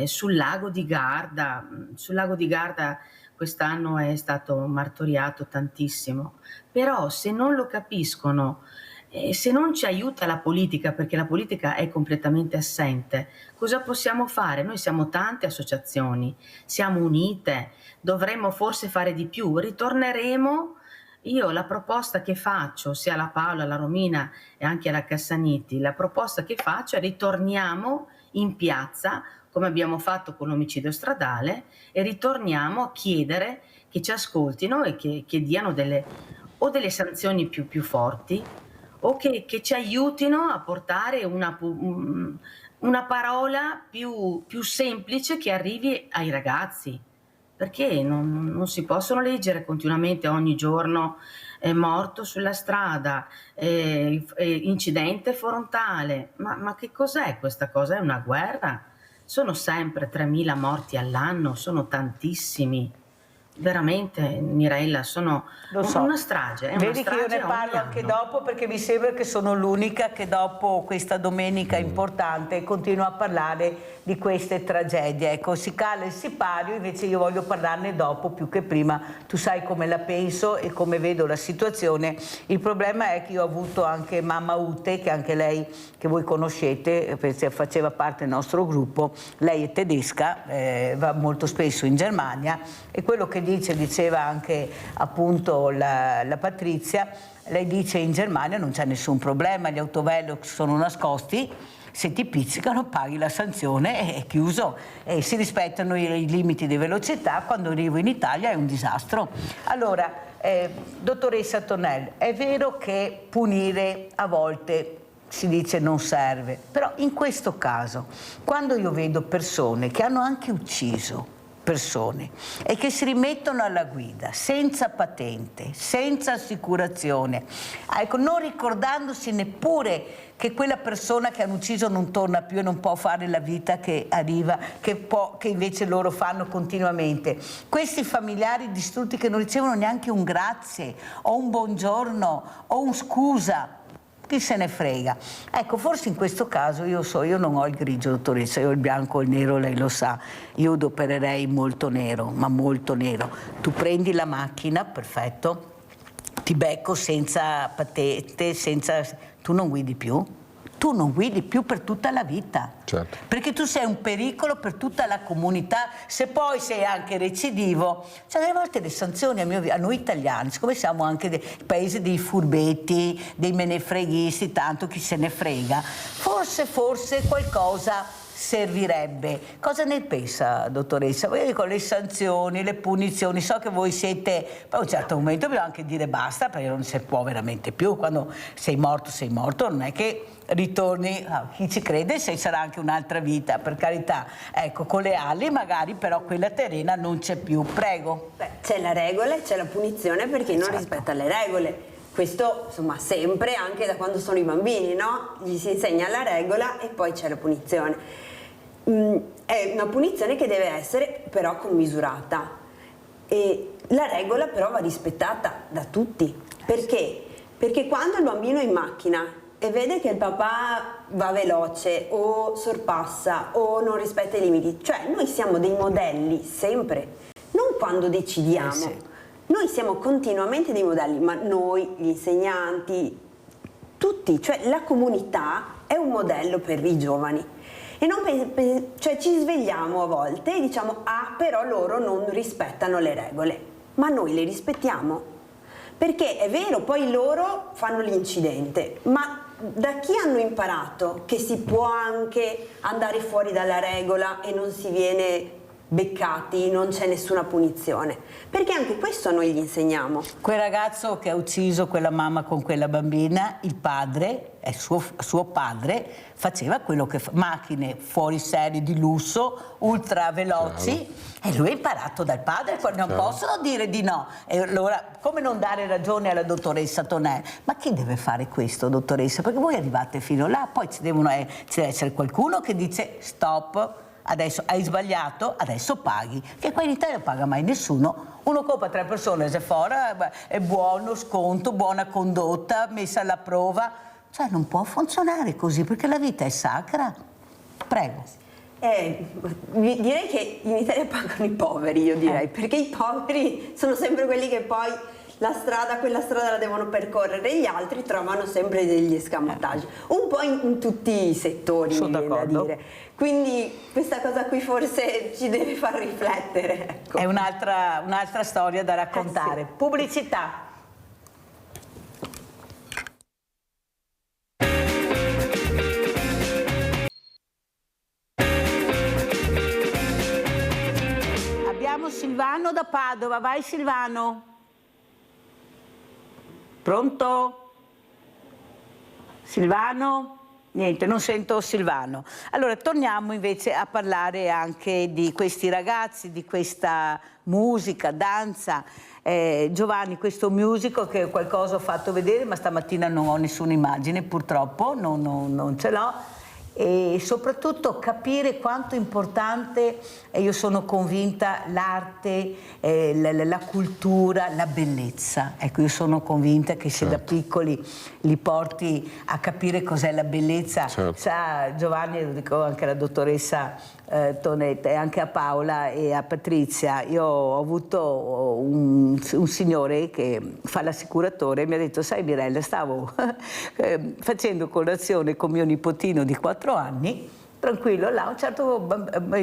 sul lago di Garda. Sul lago di Garda quest'anno è stato martoriato tantissimo, però se non lo capiscono, se non ci aiuta la politica, perché la politica è completamente assente, cosa possiamo fare? Noi siamo tante associazioni, siamo unite, dovremmo forse fare di più, ritorneremo. Io la proposta che faccio, sia alla Paola, alla Romina e anche alla Cassaniti, la proposta che faccio è ritorniamo in piazza, come abbiamo fatto con l'omicidio stradale, e ritorniamo a chiedere che ci ascoltino e che diano delle sanzioni più forti, o che ci aiutino a portare una parola più semplice che arrivi ai ragazzi, perché non si possono leggere continuamente ogni giorno morto sulla strada, incidente frontale, ma che cos'è questa cosa? È una guerra? Sono sempre 3.000 morti all'anno, sono tantissimi. Veramente, Mirella, sono una strage. Vedi che io ne parlo anche dopo, perché mi sembra che sono l'unica che dopo questa domenica importante continua a parlare di queste tragedie. Ecco, si cala il sipario, invece io voglio parlarne dopo più che prima. Tu sai come la penso e come vedo la situazione. Il problema è che io ho avuto anche mamma Ute, che anche lei, che voi conoscete, faceva parte del nostro gruppo. Lei è tedesca, va molto spesso in Germania, e quello che diceva anche appunto la Patrizia, lei dice in Germania non c'è nessun problema, gli autovelox sono nascosti, se ti pizzicano paghi la sanzione e è chiuso, e si rispettano i limiti di velocità. Quando arrivo in Italia è un disastro. Allora, dottoressa Tonel, è vero che punire a volte si dice non serve, però in questo caso, quando io vedo persone che hanno anche ucciso persone e che si rimettono alla guida senza patente, senza assicurazione, ecco, non ricordandosi neppure che quella persona che hanno ucciso non torna più e non può fare la vita che arriva, che invece loro fanno continuamente. Questi familiari distrutti che non ricevono neanche un grazie o un buongiorno o un scusa, chi se ne frega? Ecco, forse in questo caso io non ho il grigio, dottoressa, io ho il bianco o il nero, lei lo sa, io adopererei molto nero, ma molto nero. Tu prendi la macchina, perfetto, ti becco senza patente, tu non guidi più. Tu non guidi più per tutta la vita, certo, perché tu sei un pericolo per tutta la comunità. Se poi sei anche recidivo, cioè delle volte le sanzioni a noi italiani, siccome siamo anche il paese dei furbetti, dei menefreghisti, tanto chi se ne frega, forse qualcosa servirebbe. Cosa ne pensa, dottoressa? Voi dico, le sanzioni, le punizioni, so che voi siete, poi a un certo momento bisogna anche dire basta, perché non si può veramente più. Quando sei morto, non è che ritorni, chi ci crede, se sarà anche un'altra vita, per carità, ecco, con le ali magari, però quella terrena non c'è più. Prego. Beh, c'è la regola e c'è la punizione per chi non rispetta le regole. Questo, insomma, sempre, anche da quando sono i bambini, no? Gli si insegna la regola e poi c'è la punizione. È una punizione che deve essere però commisurata, e la regola però va rispettata da tutti. Perché? Perché quando il bambino è in macchina e vede che il papà va veloce o sorpassa o non rispetta i limiti, cioè noi siamo dei modelli sempre, non quando decidiamo. Sì. Noi siamo continuamente dei modelli, ma noi, gli insegnanti, tutti, cioè la comunità è un modello per i giovani. E non cioè ci svegliamo a volte e diciamo, però loro non rispettano le regole, ma noi le rispettiamo. Perché è vero, poi loro fanno l'incidente, ma da chi hanno imparato che si può anche andare fuori dalla regola e non si viene beccati, non c'è nessuna punizione? Perché anche questo noi gli insegniamo. Quel ragazzo che ha ucciso quella mamma con quella bambina, il padre, suo padre, faceva quello che macchine fuori serie di lusso, ultra veloci, e lui ha imparato dal padre, non possono dire di no. E allora come non dare ragione alla dottoressa Tonel? Ma chi deve fare questo, dottoressa? Perché voi arrivate fino là, poi ci deve essere qualcuno che dice stop, adesso hai sbagliato, adesso paghi. Che qua in Italia non paga mai nessuno. Uno compra 3 persone, se fuori è buono, sconto, buona condotta, messa alla prova. Cioè non può funzionare così, perché la vita è sacra. Prego. Direi che in Italia pagano i poveri, io direi, perché i poveri sono sempre quelli che poi quella strada la devono percorrere, gli altri trovano sempre degli escamotage, un po' in tutti i settori, mi viene da dire. Quindi questa cosa qui forse ci deve far riflettere. Ecco. È un'altra storia da raccontare. Sì. Pubblicità. Abbiamo Silvano da Padova, vai Silvano. Pronto? Silvano? Niente, non sento Silvano. Allora, torniamo invece a parlare anche di questi ragazzi, di questa musica, danza. Giovanni, questo musical che qualcosa ho fatto vedere, ma stamattina non ho nessuna immagine, purtroppo, non ce l'ho. E soprattutto capire quanto è importante, e io sono convinta, l'arte, la cultura, la bellezza. Ecco, io sono convinta che se da piccoli li porti a capire cos'è la bellezza, sa Giovanni, lo dico anche alla dottoressa Tonetta e anche a Paola e a Patrizia, io ho avuto un signore che fa l'assicuratore e mi ha detto, sai Mirella, stavo facendo colazione con mio nipotino di 4 anni, tranquillo, là a un certo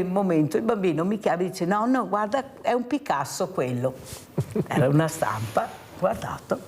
momento il bambino mi chiama e dice, no, guarda, è un Picasso quello. Era una stampa, guardato.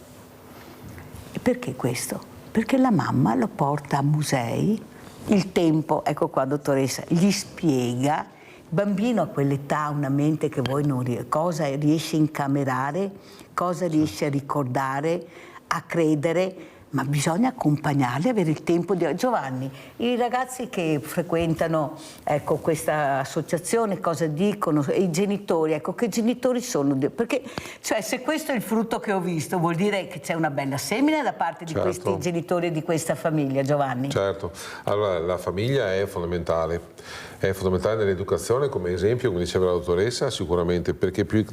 E perché questo? Perché la mamma lo porta a musei il tempo, ecco qua dottoressa, gli spiega, il bambino a quell'età ha una mente che voi non cosa riesce a incamerare, cosa riesce a ricordare, a credere, ma bisogna accompagnarli, avere il tempo di... Giovanni, i ragazzi che frequentano, ecco, questa associazione cosa dicono? E i genitori, ecco, che genitori sono? Perché, cioè, se questo è il frutto che ho visto, vuol dire che c'è una bella semina da parte di questi genitori e di questa famiglia, Giovanni? Certo, allora la famiglia è fondamentale nell'educazione come esempio, come diceva la dottoressa, sicuramente, perché più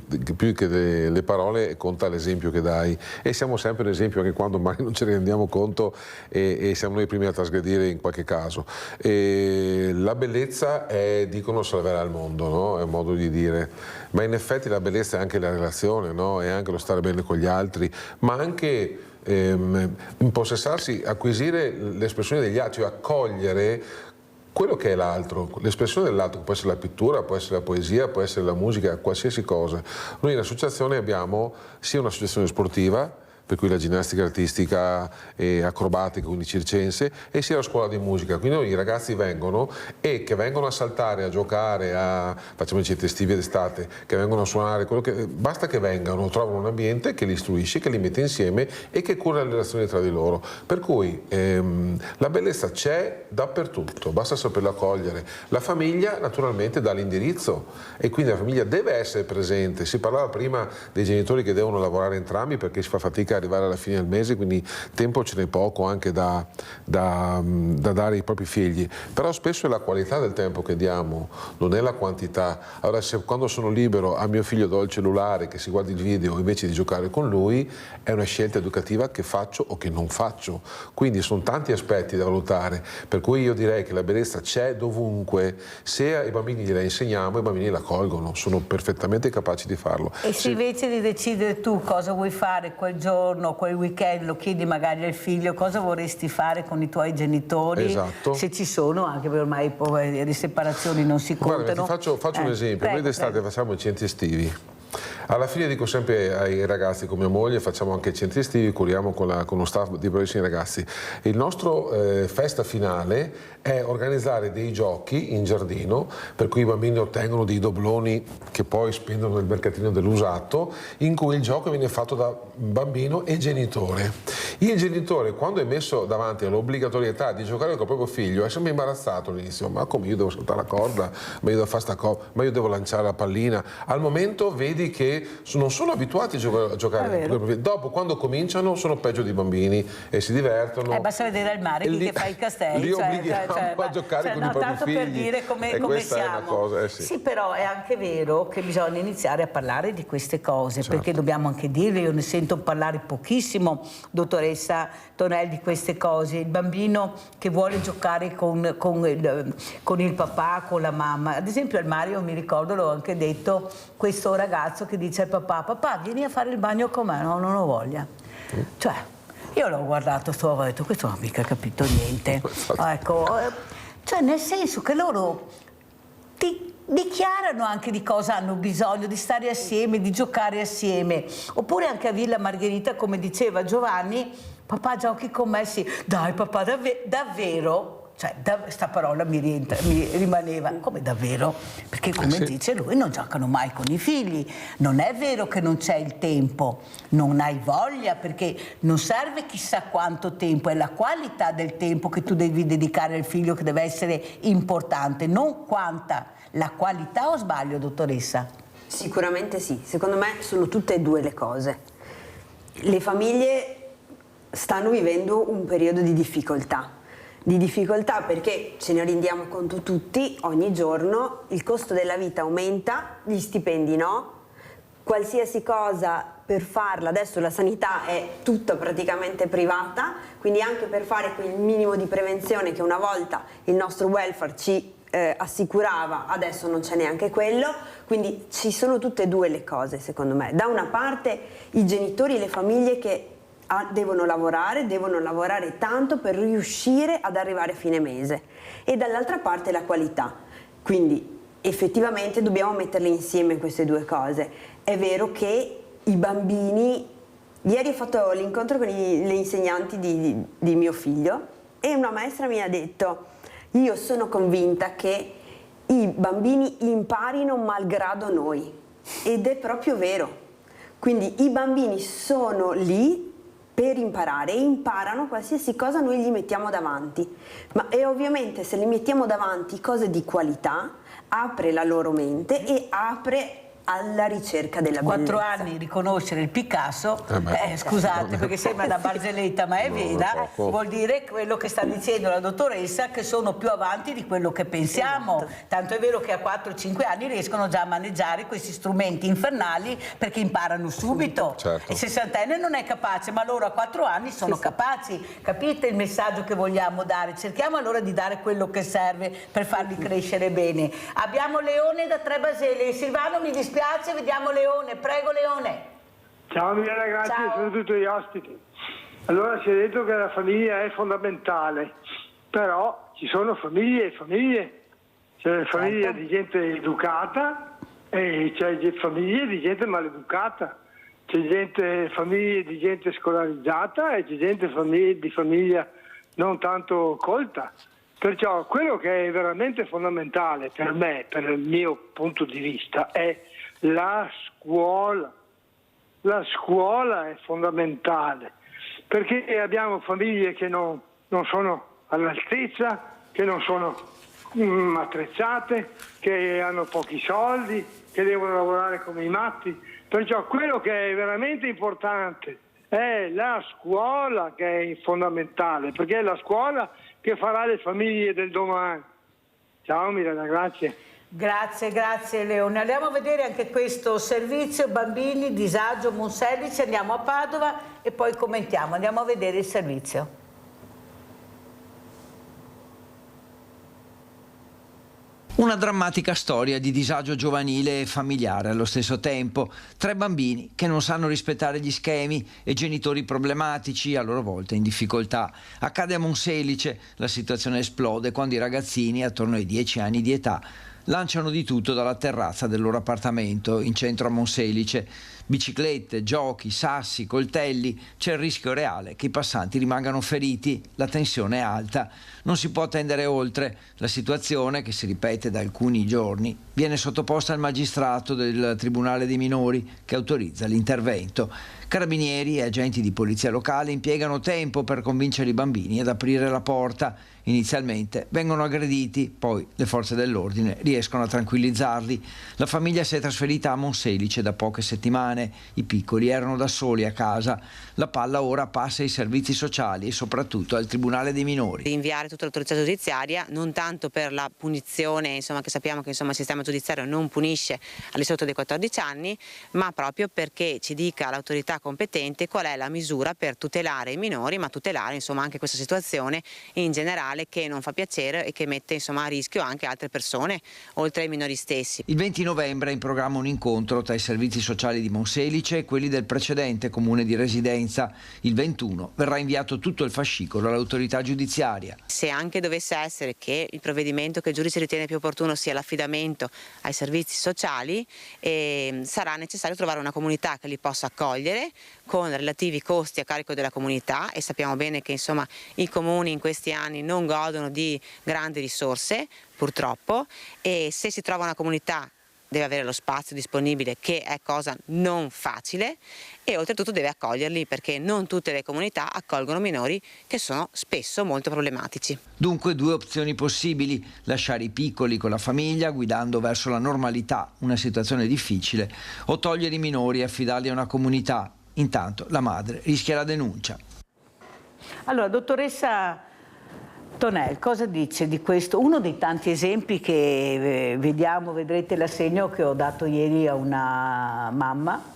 che le parole conta l'esempio che dai, e siamo sempre un esempio anche quando magari non ce ne rendiamo conto e siamo noi i primi a trasgredire in qualche caso. La bellezza è, dicono, salverà il mondo, no? È un modo di dire, ma in effetti la bellezza è anche la relazione, no? È anche lo stare bene con gli altri, ma anche impossessarsi, acquisire l'espressione degli altri, cioè accogliere quello che è l'altro, l'espressione dell'altro, può essere la pittura, può essere la poesia, può essere la musica, qualsiasi cosa. Noi in associazione abbiamo sia un'associazione sportiva, per cui la ginnastica artistica e acrobatica, quindi circense, e sia la scuola di musica. Quindi noi i ragazzi vengono e che vengono a saltare, a giocare, facciamo i centri estivi d'estate, che vengono a suonare, basta che vengano, trovano un ambiente che li istruisce, che li mette insieme e che cura le relazioni tra di loro. Per cui la bellezza c'è dappertutto, basta saperla cogliere. La famiglia naturalmente dà l'indirizzo e quindi la famiglia deve essere presente. Si parlava prima dei genitori che devono lavorare entrambi perché si fa fatica arrivare alla fine del mese, quindi tempo ce n'è poco anche da dare ai propri figli, però spesso è la qualità del tempo che diamo, non è la quantità. Allora se quando sono libero a mio figlio do il cellulare che si guardi il video invece di giocare con lui, è una scelta educativa che faccio o che non faccio, quindi sono tanti aspetti da valutare, per cui io direi che la bellezza c'è dovunque, se ai bambini gliela insegniamo i bambini la colgono, sono perfettamente capaci di farlo. E se invece di decidere tu cosa vuoi fare quel giorno, quel weekend, lo chiedi magari al figlio cosa vorresti fare con i tuoi genitori, esatto. Se ci sono, anche per ormai le separazioni non si contano. Guarda, ti faccio un esempio, noi d'estate facciamo i centri estivi. Alla fine dico sempre ai ragazzi con mia moglie, facciamo anche centri estivi, curiamo con uno staff di bravissimi ragazzi. Il nostro festa finale è organizzare dei giochi in giardino, per cui i bambini ottengono dei dobloni che poi spendono nel mercatino dell'usato, in cui il gioco viene fatto da bambino e genitore. Il genitore, quando è messo davanti all'obbligatorietà di giocare con il proprio figlio, è sempre imbarazzato all'inizio, ma come, io devo saltare la corda, ma io devo fare sta cosa, ma io devo lanciare la pallina. Al momento vedi che non sono abituati a giocare, dopo quando cominciano sono peggio dei bambini e si divertono. Basta vedere al mare chi che fa i castelli, li obblighiamo a giocare con i propri tanto figli, per dire come siamo. È una cosa, sì, però è anche vero che bisogna iniziare a parlare di queste cose, certo. Perché dobbiamo anche dirle, io ne sento parlare pochissimo, dottoressa Tonelli, di queste cose. Il bambino che vuole giocare con il papà, con la mamma, ad esempio al Mario mi ricordo, l'ho anche detto, questo ragazzo che dice al papà vieni a fare il bagno con me, no, non ho voglia. Cioè, io l'ho guardato, ho detto, questo non ha mica capito niente. Ecco, cioè nel senso che loro ti dichiarano anche di cosa hanno bisogno, di stare assieme, di giocare assieme. Oppure anche a Villa Margherita, come diceva Giovanni, papà giochi con me, sì. Dai papà, davvero? Cioè, sta parola mi rimaneva, come davvero? Perché come dice lui, non giocano mai con i figli. Non è vero che non c'è il tempo, non hai voglia, perché non serve chissà quanto tempo, è la qualità del tempo che tu devi dedicare al figlio che deve essere importante, non quanta, la qualità, o sbaglio, dottoressa? Sicuramente sì, secondo me sono tutte e due le cose. Le famiglie stanno vivendo un periodo di difficoltà perché ce ne rendiamo conto tutti, ogni giorno il costo della vita aumenta, gli stipendi no, qualsiasi cosa per farla, adesso la sanità è tutta praticamente privata, quindi anche per fare quel minimo di prevenzione che una volta il nostro welfare ci assicurava, adesso non c'è neanche quello, quindi ci sono tutte e due le cose secondo me. Da una parte i genitori e le famiglie che devono lavorare tanto per riuscire ad arrivare a fine mese, e dall'altra parte la qualità, quindi effettivamente dobbiamo metterle insieme queste due cose. È vero che i bambini, ieri ho fatto l'incontro con le insegnanti di mio figlio e una maestra mi ha detto Io sono convinta che i bambini imparino malgrado noi, ed è proprio vero. Quindi i bambini sono lì per imparare e imparano qualsiasi cosa noi gli mettiamo davanti. E ovviamente se gli mettiamo davanti cose di qualità, apre la loro mente e apre alla ricerca della bellezza. 4 anni riconoscere il Picasso, scusate perché sembra una barzelletta ma è vera, vuol dire quello che sta dicendo la dottoressa, che sono più avanti di quello che pensiamo. Tanto è vero che a 4-5 anni riescono già a maneggiare questi strumenti infernali perché imparano subito. Certo. Il 60enne non è capace, ma loro a 4 anni sono capaci. Capite il messaggio che vogliamo dare? Cerchiamo allora di dare quello che serve per farli crescere bene. Abbiamo Leone da Trebasele. Silvano, mi dispiace, vediamo Leone. Prego Leone. Ciao mia ragazzi, saluto tutti gli ospiti. Allora si è detto che la famiglia è fondamentale, però ci sono famiglie e famiglie. C'è famiglia di gente educata e c'è famiglie di gente maleducata. C'è famiglie di gente scolarizzata e c'è gente di famiglia non tanto colta. Perciò quello che è veramente fondamentale per me, per il mio punto di vista, è la scuola. La scuola è fondamentale, perché abbiamo famiglie che non sono all'altezza, che non sono attrezzate, che hanno pochi soldi, che devono lavorare come i matti. Perciò quello che è veramente importante è la scuola, che è fondamentale, perché è la scuola che farà le famiglie del domani. Ciao Mirella, grazie. Grazie Leone. Andiamo a vedere anche questo servizio bambini, disagio, Monselice, andiamo a Padova e poi commentiamo. Andiamo a vedere il servizio. Una drammatica storia di disagio giovanile e familiare allo stesso tempo. 3 bambini che non sanno rispettare gli schemi e genitori problematici, a loro volta in difficoltà. Accade a Monselice, la situazione esplode quando i ragazzini, attorno ai 10 anni di età, lanciano di tutto dalla terrazza del loro appartamento in centro a Monselice. Biciclette, giochi, sassi, coltelli, c'è il rischio reale che i passanti rimangano feriti, la tensione è alta, non si può attendere oltre. La situazione, che si ripete da alcuni giorni, viene sottoposta al magistrato del Tribunale dei Minori che autorizza l'intervento. Carabinieri e agenti di polizia locale impiegano tempo per convincere i bambini ad aprire la porta. Inizialmente vengono aggrediti, poi le forze dell'ordine riescono a tranquillizzarli. La famiglia si è trasferita a Monselice da poche settimane. I piccoli erano da soli a casa. La palla ora passa ai servizi sociali e soprattutto al Tribunale dei Minori. Di inviare tutta l'autorità giudiziaria, non tanto per la punizione, che sappiamo che il sistema giudiziario non punisce al di sotto dei 14 anni, ma proprio perché ci dica l'autorità competente qual è la misura per tutelare i minori, ma tutelare anche questa situazione in generale, che non fa piacere e che mette a rischio anche altre persone, oltre ai minori stessi. Il 20 novembre è in programma un incontro tra i servizi sociali di Monselice e quelli del precedente comune di residenza. Il 21 verrà inviato tutto il fascicolo all'autorità giudiziaria. Se anche dovesse essere che il provvedimento che il giudice ritiene più opportuno sia l'affidamento ai servizi sociali, sarà necessario trovare una comunità che li possa accogliere con relativi costi a carico della comunità, e sappiamo bene che i comuni in questi anni non godono di grandi risorse, purtroppo, e se si trova una comunità deve avere lo spazio disponibile, che è cosa non facile, e oltretutto deve accoglierli, perché non tutte le comunità accolgono minori che sono spesso molto problematici. Dunque 2 opzioni possibili: lasciare i piccoli con la famiglia guidando verso la normalità, una situazione difficile, o togliere i minori e affidarli a una comunità. Intanto la madre rischia la denuncia. Allora, dottoressa Tonel, cosa dice di questo? Uno dei tanti esempi che vedrete l'assegno che ho dato ieri a una mamma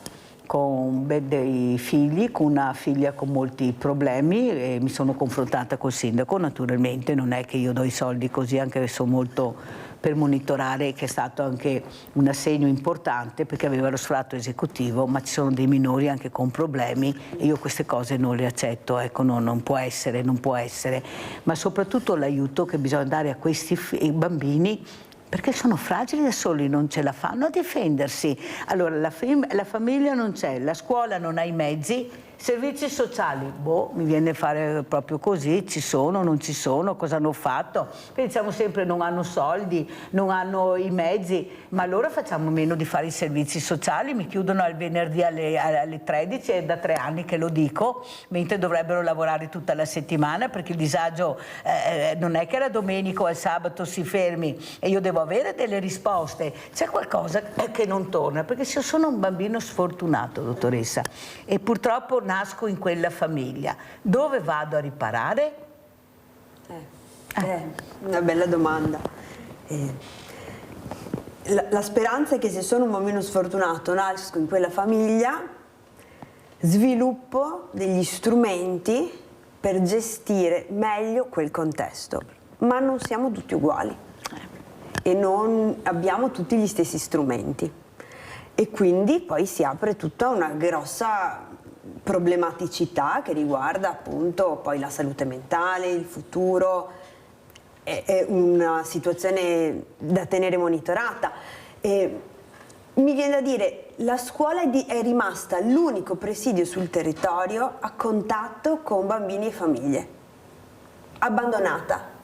con dei figli, con una figlia con molti problemi, e mi sono confrontata col sindaco. Naturalmente non è che io do i soldi così, anche se sono molto per monitorare, che è stato anche un assegno importante perché aveva lo sfratto esecutivo, ma ci sono dei minori anche con problemi e io queste cose non le accetto, ecco, non può essere, ma soprattutto l'aiuto che bisogna dare a questi bambini Perché sono fragili da soli, non ce la fanno a difendersi. Allora la famiglia non c'è, la scuola non ha i mezzi, servizi sociali, mi viene a fare proprio così, ci sono, non ci sono, cosa hanno fatto? Pensiamo sempre non hanno soldi, non hanno i mezzi, ma allora facciamo meno di fare i servizi sociali, mi chiudono al venerdì alle 13, è da 3 anni che lo dico, mentre dovrebbero lavorare tutta la settimana, perché il disagio non è che la domenica o al sabato si fermi e io devo avere delle risposte, c'è qualcosa che non torna, perché se io sono un bambino sfortunato, dottoressa, e purtroppo nasco in quella famiglia, dove vado a riparare? Una bella domanda. La speranza è che se sono un bambino sfortunato, nasco in quella famiglia, sviluppo degli strumenti per gestire meglio quel contesto, ma non siamo tutti uguali e non abbiamo tutti gli stessi strumenti e quindi poi si apre tutta una grossa problematicità che riguarda appunto poi la salute mentale, il futuro, è una situazione da tenere monitorata. E mi viene da dire, la scuola è rimasta l'unico presidio sul territorio a contatto con bambini e famiglie, abbandonata.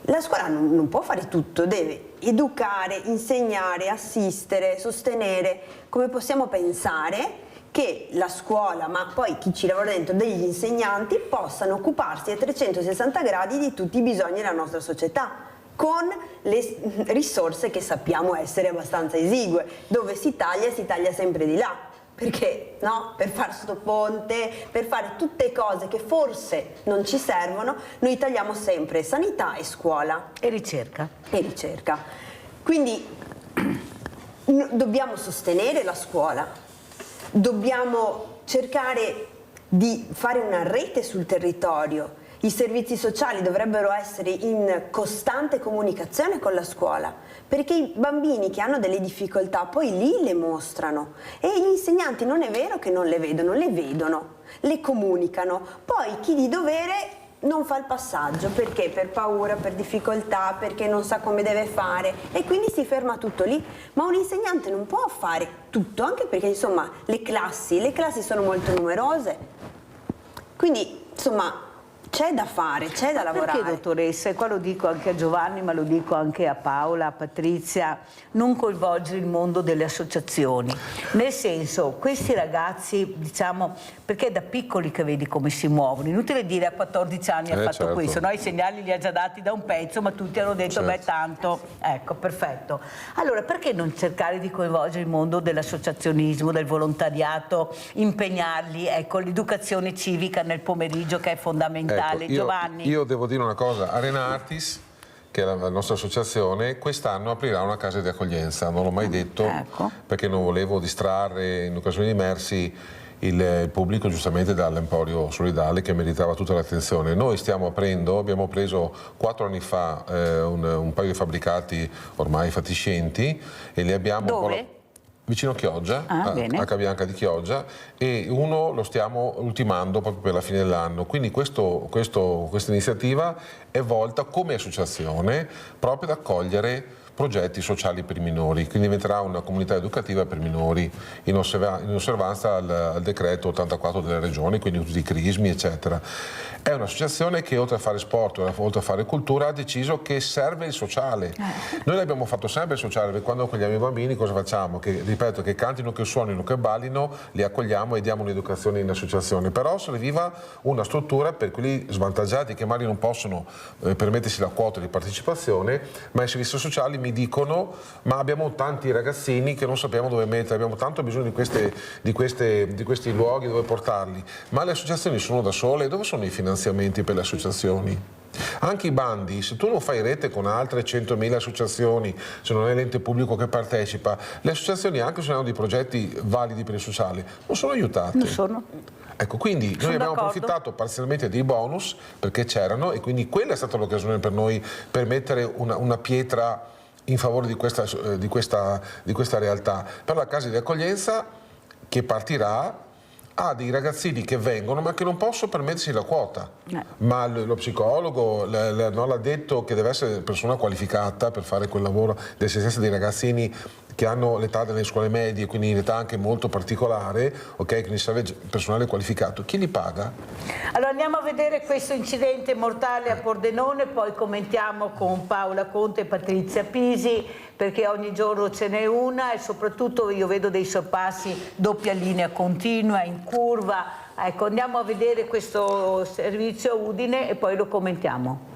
La scuola non può fare tutto, deve educare, insegnare, assistere, sostenere. Come possiamo pensare che la scuola, ma poi chi ci lavora dentro, degli insegnanti, possano occuparsi a 360 gradi di tutti i bisogni della nostra società, con le risorse che sappiamo essere abbastanza esigue. Dove si taglia sempre di là, perché no? Per fare sto ponte, per fare tutte cose che forse non ci servono, noi tagliamo sempre sanità e scuola. E ricerca. E ricerca. Quindi dobbiamo sostenere la scuola. Dobbiamo cercare di fare una rete sul territorio. I servizi sociali dovrebbero essere in costante comunicazione con la scuola, perché i bambini che hanno delle difficoltà poi lì le mostrano e gli insegnanti non è vero che non le vedono, le comunicano. Poi chi di dovere non fa il passaggio, perché? Per paura, per difficoltà, perché non sa come deve fare e quindi si ferma tutto lì. Ma un insegnante non può fare tutto, anche perché insomma le classi sono molto numerose, quindi insomma c'è da fare, c'è da lavorare. Perché, dottoressa, e qua lo dico anche a Giovanni, ma lo dico anche a Paola, a Patrizia, non coinvolgere il mondo delle associazioni? Nel senso, questi ragazzi, diciamo, perché è da piccoli che vedi come si muovono, inutile dire a 14 anni ha fatto certo. questo, no? I segnali li ha già dati da un pezzo, ma tutti hanno detto, certo. beh tanto, ecco, perfetto. Allora, perché non cercare di coinvolgere il mondo dell'associazionismo, del volontariato, impegnarli, ecco, l'educazione civica nel pomeriggio che è fondamentale? Giovanni. Io devo dire una cosa, Arena Artis, che è la nostra associazione, quest'anno aprirà una casa di accoglienza, non l'ho mai detto, perché non volevo distrarre in occasioni di Mersi il pubblico giustamente dall'Emporio Solidale che meritava tutta l'attenzione. Noi stiamo aprendo, abbiamo preso 4 anni fa un paio di fabbricati ormai fatiscenti e li abbiamo... Dove? Vicino Chioggia, a Cabianca di Chioggia, e uno lo stiamo ultimando proprio per la fine dell'anno. Quindi questa iniziativa è volta come associazione proprio ad accogliere progetti sociali per i minori, quindi diventerà una comunità educativa per minori in osservanza al decreto 84 delle regioni, quindi tutti i crismi eccetera. È un'associazione che oltre a fare sport, oltre a fare cultura, ha deciso che serve il sociale. Noi l'abbiamo fatto sempre il sociale, perché quando accogliamo i bambini cosa facciamo? Che, ripeto, che cantino, che suonino, che ballino, li accogliamo e diamo un'educazione in associazione. Però se ne viva una struttura per quelli svantaggiati che magari non possono permettersi la quota di partecipazione, ma i servizi sociali mi dicono ma abbiamo tanti ragazzini che non sappiamo dove mettere, abbiamo tanto bisogno di questi luoghi dove portarli, ma le associazioni sono da sole, dove sono i finanziamenti per le associazioni? Anche i bandi, se tu non fai rete con altre 100.000 associazioni, se non è l'ente pubblico che partecipa, le associazioni anche se hanno dei progetti validi per il sociale non sono aiutate. Non sono. Ecco, quindi noi abbiamo approfittato parzialmente dei bonus perché c'erano e quindi quella è stata l'occasione per noi per mettere una pietra in favore di questa realtà. Per la casa di accoglienza che partirà ha dei ragazzini che vengono ma che non possono permettersi la quota, ma lo psicologo non l'ha detto che deve essere persona qualificata per fare quel lavoro di assistenza dei ragazzini che hanno l'età delle scuole medie, quindi un'età anche molto particolare, ok, quindi serve personale qualificato. Chi li paga? Allora andiamo a vedere questo incidente mortale a Pordenone, poi commentiamo con Paola Conte e Patrizia Pisi, perché ogni giorno ce n'è una e soprattutto io vedo dei sorpassi doppia linea continua, in curva. Ecco, andiamo a vedere questo servizio a Udine e poi lo commentiamo.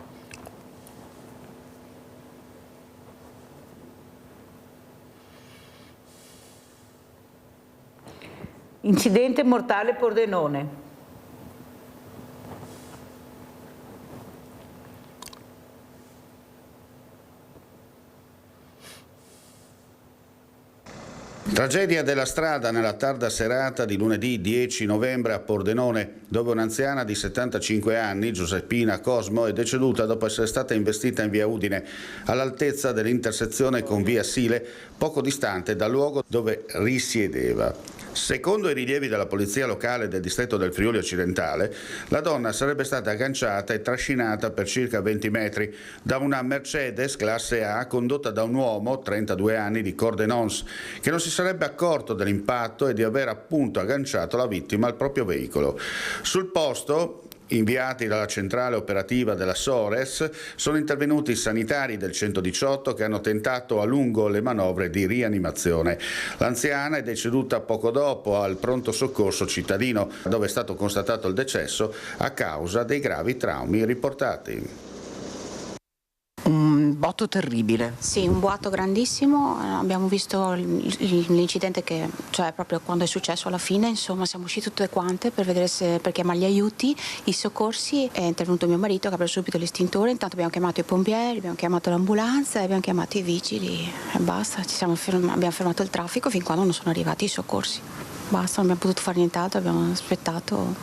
Incidente mortale Pordenone. Tragedia della strada nella tarda serata di lunedì 10 novembre a Pordenone, dove un'anziana di 75 anni, Giuseppina Cosmo, è deceduta dopo essere stata investita in via Udine, all'altezza dell'intersezione con via Sile, poco distante dal luogo dove risiedeva. Secondo i rilievi della polizia locale del distretto del Friuli Occidentale, la donna sarebbe stata agganciata e trascinata per circa 20 metri da una Mercedes classe A condotta da un uomo, 32 anni, di Cordenons, che non si sarebbe accorto dell'impatto e di aver appunto agganciato la vittima al proprio veicolo. Sul posto, inviati dalla centrale operativa della Sores, sono intervenuti i sanitari del 118 che hanno tentato a lungo le manovre di rianimazione. L'anziana è deceduta poco dopo al pronto soccorso cittadino, dove è stato constatato il decesso a causa dei gravi traumi riportati. Un botto terribile. Sì, un boato grandissimo, abbiamo visto l'incidente che, cioè proprio quando è successo alla fine, insomma siamo usciti tutte quante per vedere per chiamare gli aiuti, i soccorsi, è intervenuto mio marito che ha preso subito l'estintore, intanto abbiamo chiamato i pompieri, abbiamo chiamato l'ambulanza e abbiamo chiamato i vigili e basta, abbiamo fermato il traffico fin quando non sono arrivati i soccorsi, basta, non abbiamo potuto fare nient'altro, abbiamo aspettato,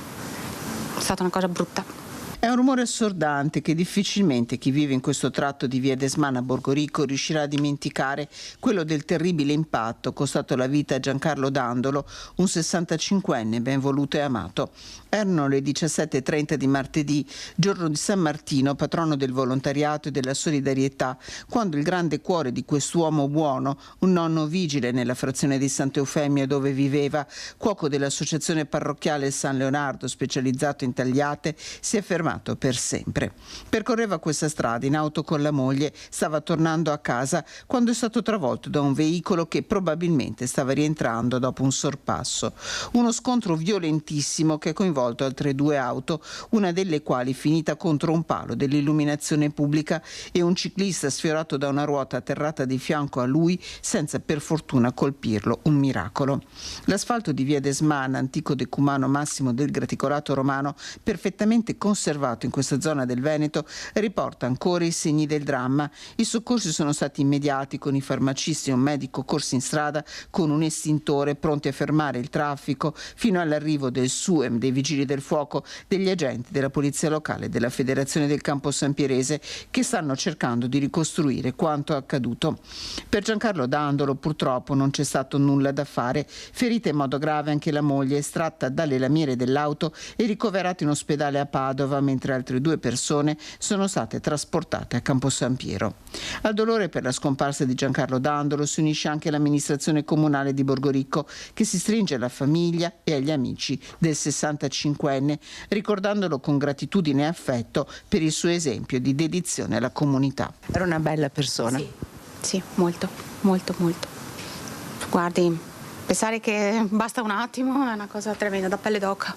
è stata una cosa brutta. È un rumore assordante che difficilmente chi vive in questo tratto di via Desmana a Borgorico riuscirà a dimenticare, quello del terribile impatto costato la vita a Giancarlo Dandolo, un 65enne ben voluto e amato. Erano le 17:30 di martedì, giorno di San Martino, patrono del volontariato e della solidarietà, quando il grande cuore di quest'uomo buono, un nonno vigile nella frazione di Santa Eufemia dove viveva, cuoco dell'associazione parrocchiale San Leonardo specializzato in tagliate, si è fermato per sempre. Percorreva questa strada in auto con la moglie, stava tornando a casa quando è stato travolto da un veicolo che probabilmente stava rientrando dopo un sorpasso. Uno scontro violentissimo che ha coinvolto altre due auto, una delle quali finita contro un palo dell'illuminazione pubblica e un ciclista sfiorato da una ruota atterrata di fianco a lui senza per fortuna colpirlo, un miracolo. L'asfalto di via Desmana, antico decumano massimo del graticolato romano, perfettamente conservato in questa zona del Veneto, riporta ancora i segni del dramma. I soccorsi sono stati immediati con i farmacisti e un medico corsi in strada con un estintore pronti a fermare il traffico fino all'arrivo del SUEM, dei vigili del fuoco, degli agenti della polizia locale e della Federazione del Campo Sampierese che stanno cercando di ricostruire quanto accaduto. Per Giancarlo Dandolo purtroppo non c'è stato nulla da fare. Ferita in modo grave anche la moglie, estratta dalle lamiere dell'auto e ricoverata in ospedale a Padova, mentre altre due persone sono state trasportate a Campo San Piero. Al dolore per la scomparsa di Giancarlo Dandolo si unisce anche l'amministrazione comunale di Borgorico, che si stringe alla famiglia e agli amici del 65enne, ricordandolo con gratitudine e affetto per il suo esempio di dedizione alla comunità. Era una bella persona. Sì, molto, molto, molto. Guardi, pensare che basta un attimo è una cosa tremenda, da pelle d'oca.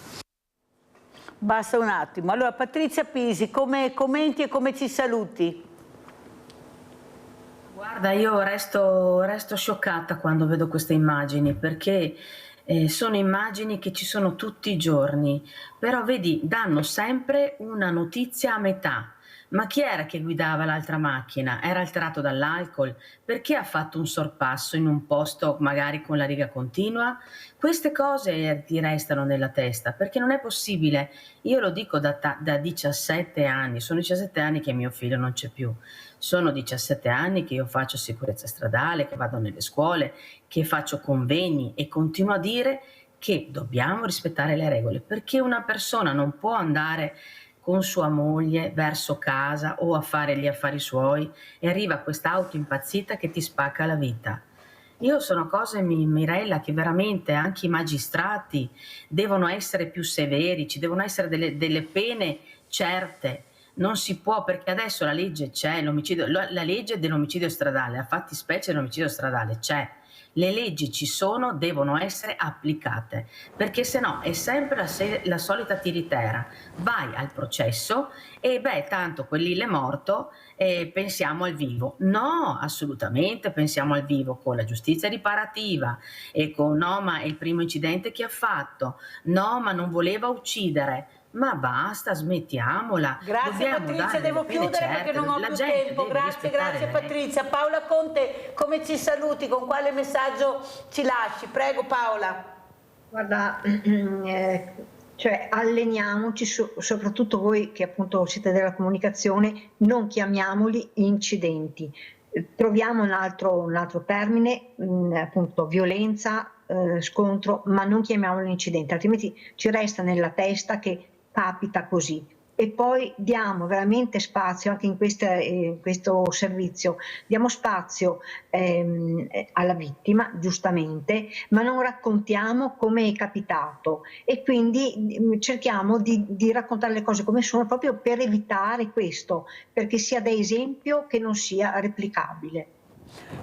Basta un attimo. Allora, Patrizia Pisi, come commenti e come ci saluti? Guarda, io resto scioccata quando vedo queste immagini, perché sono immagini che ci sono tutti i giorni, però vedi, danno sempre una notizia a metà. Ma chi era che guidava l'altra macchina? Era alterato dall'alcol? Perché ha fatto un sorpasso in un posto magari con la riga continua? Queste cose ti restano nella testa, perché non è possibile. Io lo dico da 17 anni, sono 17 anni che mio figlio non c'è più. Sono 17 anni che io faccio sicurezza stradale, che vado nelle scuole, che faccio convegni e continuo a dire che dobbiamo rispettare le regole, perché una persona non può andare con sua moglie verso casa o a fare gli affari suoi e arriva questa auto impazzita che ti spacca la vita. Io sono cose, Mirella, che veramente anche i magistrati devono essere più severi, ci devono essere delle pene certe. Non si può, perché adesso la legge c'è, la legge dell'omicidio stradale, la fattispecie dell'omicidio stradale c'è. Le leggi ci sono, devono essere applicate, perché se no è sempre la solita tiritera. Vai al processo e tanto quel lì è morto e pensiamo al vivo. No, assolutamente pensiamo al vivo, con la giustizia riparativa e con no, ma è il primo incidente che ha fatto, no, ma non voleva uccidere. Ma basta, smettiamola. Grazie Patrizia, devo chiudere perché non ho più tempo. Grazie Patrizia. Paola Conte, come ci saluti? Con quale messaggio ci lasci? Prego Paola. Guarda, cioè alleniamoci, soprattutto voi che appunto siete della comunicazione, non chiamiamoli incidenti. Troviamo un altro termine, appunto violenza, scontro, ma non chiamiamolo incidente, altrimenti ci resta nella testa che capita così. E poi diamo veramente spazio anche in questo servizio, diamo spazio alla vittima, giustamente, ma non raccontiamo come è capitato e quindi cerchiamo di raccontare le cose come sono proprio per evitare questo, perché sia da esempio che non sia replicabile.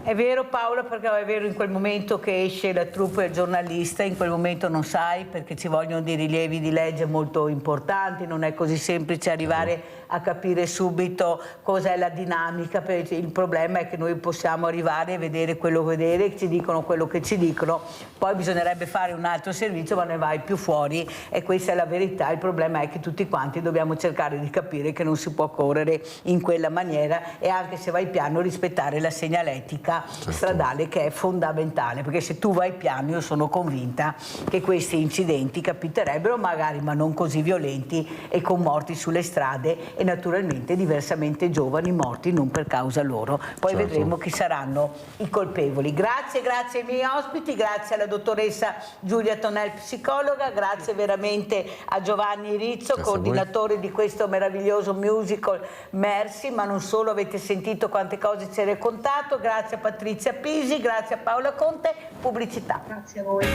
È vero Paola, perché è vero, in quel momento che esce la troupe del giornalista, in quel momento non sai, perché ci vogliono dei rilievi di legge molto importanti, non è così semplice arrivare a capire subito cos'è la dinamica, perché il problema è che noi possiamo arrivare a vedere quello che vedere, ci dicono quello che ci dicono, poi bisognerebbe fare un altro servizio ma ne vai più fuori e questa è la verità. Il problema è che tutti quanti dobbiamo cercare di capire che non si può correre in quella maniera e anche se vai piano rispettare la segnaletica stradale, che è fondamentale, perché se tu vai piano io sono convinta che questi incidenti capiterebbero magari, ma non così violenti e con morti sulle strade e naturalmente diversamente giovani morti non per causa loro. Poi vedremo chi saranno i colpevoli. Grazie ai miei ospiti, grazie alla dottoressa Giulia Tonel, psicologa, grazie veramente a Giovanni Rizzo, coordinatore di questo meraviglioso musical Mercy, ma non solo, avete sentito quante cose ci ha raccontato. Grazie a Patrizia Pisi, grazie a Paola Conte. Pubblicità. Grazie a voi.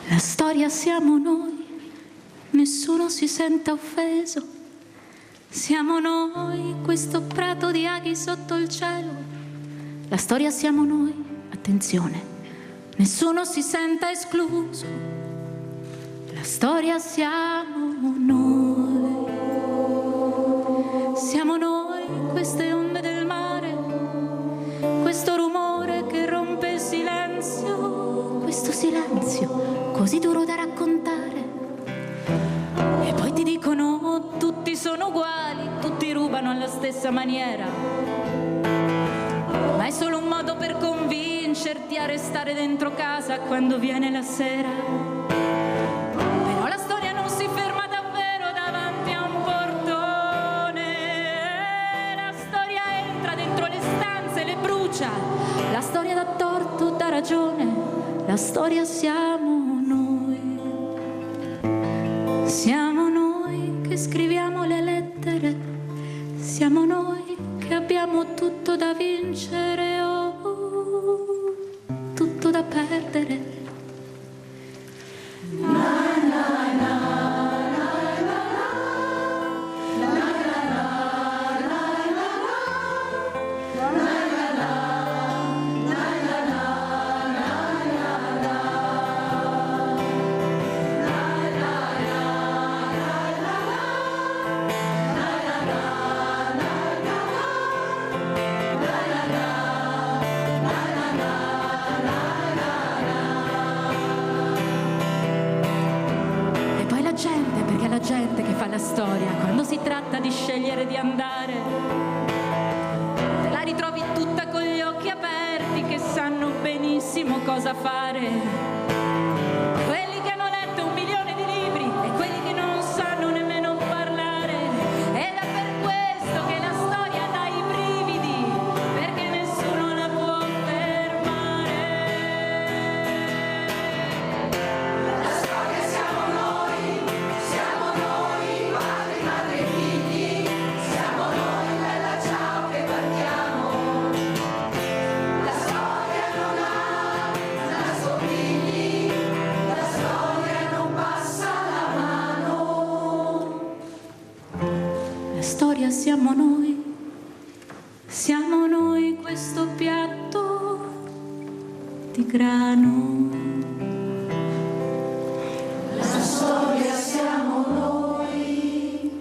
La storia siamo noi, nessuno si senta offeso. Siamo noi, questo prato di aghi sotto il cielo. La storia siamo noi, attenzione, nessuno si senta escluso. La storia siamo noi. Siamo noi, queste onde del mare, questo rumore che rompe il silenzio, questo silenzio così duro da raccontare. E poi ti dicono tutti sono uguali, tutti rubano alla stessa maniera, ma è solo un modo per convincerti a restare dentro casa quando viene la sera. Però la storia non si ferma davvero davanti a un portone, la storia entra dentro le stanze, le brucia, la storia dà torto, dà ragione. La storia siamo noi. Siamo noi che scriviamo le lettere, siamo noi che abbiamo tutto da vincere o tutto da perdere. Gente che fa la storia, quando si tratta di scegliere di andare, sapessimo cosa fare. Quelli che hanno letto 1 milione di libri e quelli che non sanno nemmeno parlare. Ed è per questo che la storia dà i brividi, perché nessuno la può fermare. La storia siamo noi, padri, madri e figli, siamo noi, bella ciao che partiamo. La storia non ha nascondigli, la storia non passa la mano. La storia siamo noi questo piatto di grano. La storia siamo noi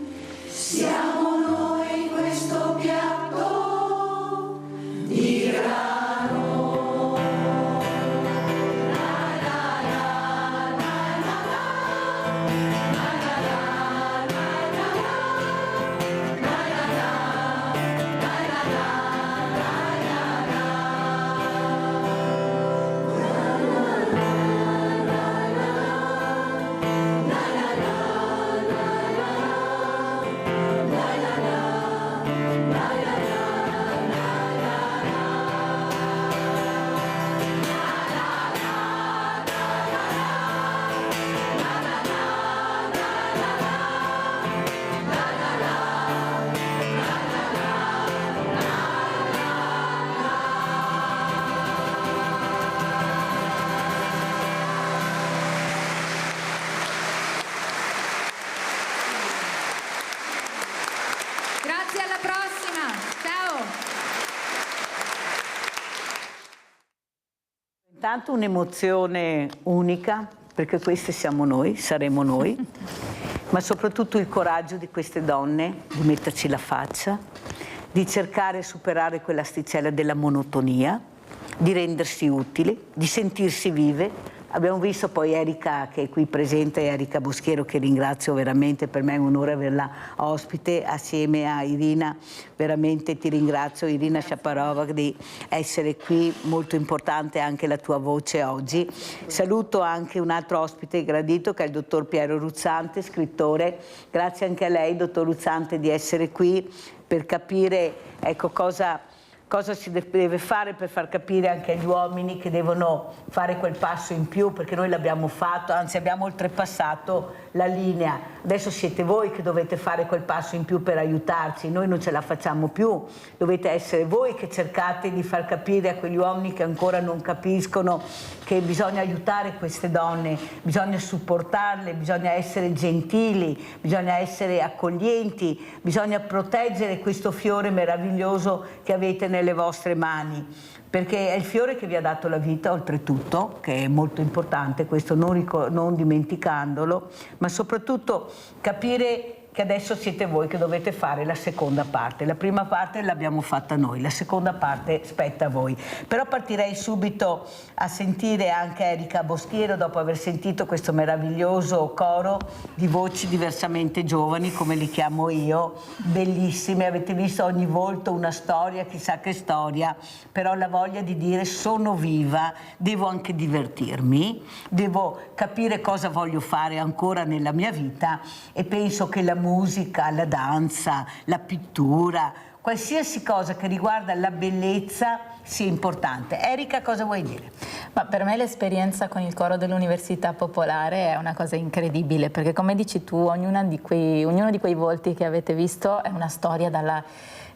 questo piatto di grano. Grazie, alla prossima. Ciao. Intanto un'emozione unica, perché queste siamo noi, saremo noi, ma soprattutto il coraggio di queste donne di metterci la faccia, di cercare di superare quell'asticella della monotonia, di rendersi utili, di sentirsi vive. Abbiamo visto poi Erika che è qui presente, Erika Boschiero, che ringrazio veramente, per me è un onore averla ospite assieme a Irina, veramente ti ringrazio Irina Shaparova di essere qui, molto importante anche la tua voce oggi. Saluto anche un altro ospite gradito che è il dottor Piero Ruzzante, scrittore, grazie anche a lei dottor Ruzzante di essere qui per capire ecco cosa si deve fare per far capire anche agli uomini che devono fare quel passo in più, perché noi l'abbiamo fatto, anzi abbiamo oltrepassato la linea. Adesso siete voi che dovete fare quel passo in più per aiutarci, noi non ce la facciamo più, dovete essere voi che cercate di far capire a quegli uomini che ancora non capiscono che bisogna aiutare queste donne, bisogna supportarle, bisogna essere gentili, bisogna essere accoglienti, bisogna proteggere questo fiore meraviglioso che avete nelle vostre mani, perché è il fiore che vi ha dato la vita oltretutto, che è molto importante questo, non dimenticandolo, ma soprattutto capire che adesso siete voi che dovete fare la seconda parte. La prima parte l'abbiamo fatta noi, la seconda parte spetta a voi. Però partirei subito a sentire anche Erika Boschiero, dopo aver sentito questo meraviglioso coro di voci diversamente giovani, come li chiamo io, bellissime. Avete visto ogni volto una storia, chissà che storia, però la voglia di dire sono viva, devo anche divertirmi, devo capire cosa voglio fare ancora nella mia vita e penso che la musica, la danza, la pittura, qualsiasi cosa che riguarda la bellezza sia importante. Erika, cosa vuoi dire? Ma per me l'esperienza con il coro dell'Università Popolare è una cosa incredibile, perché come dici tu, ognuno di quei volti che avete visto è una storia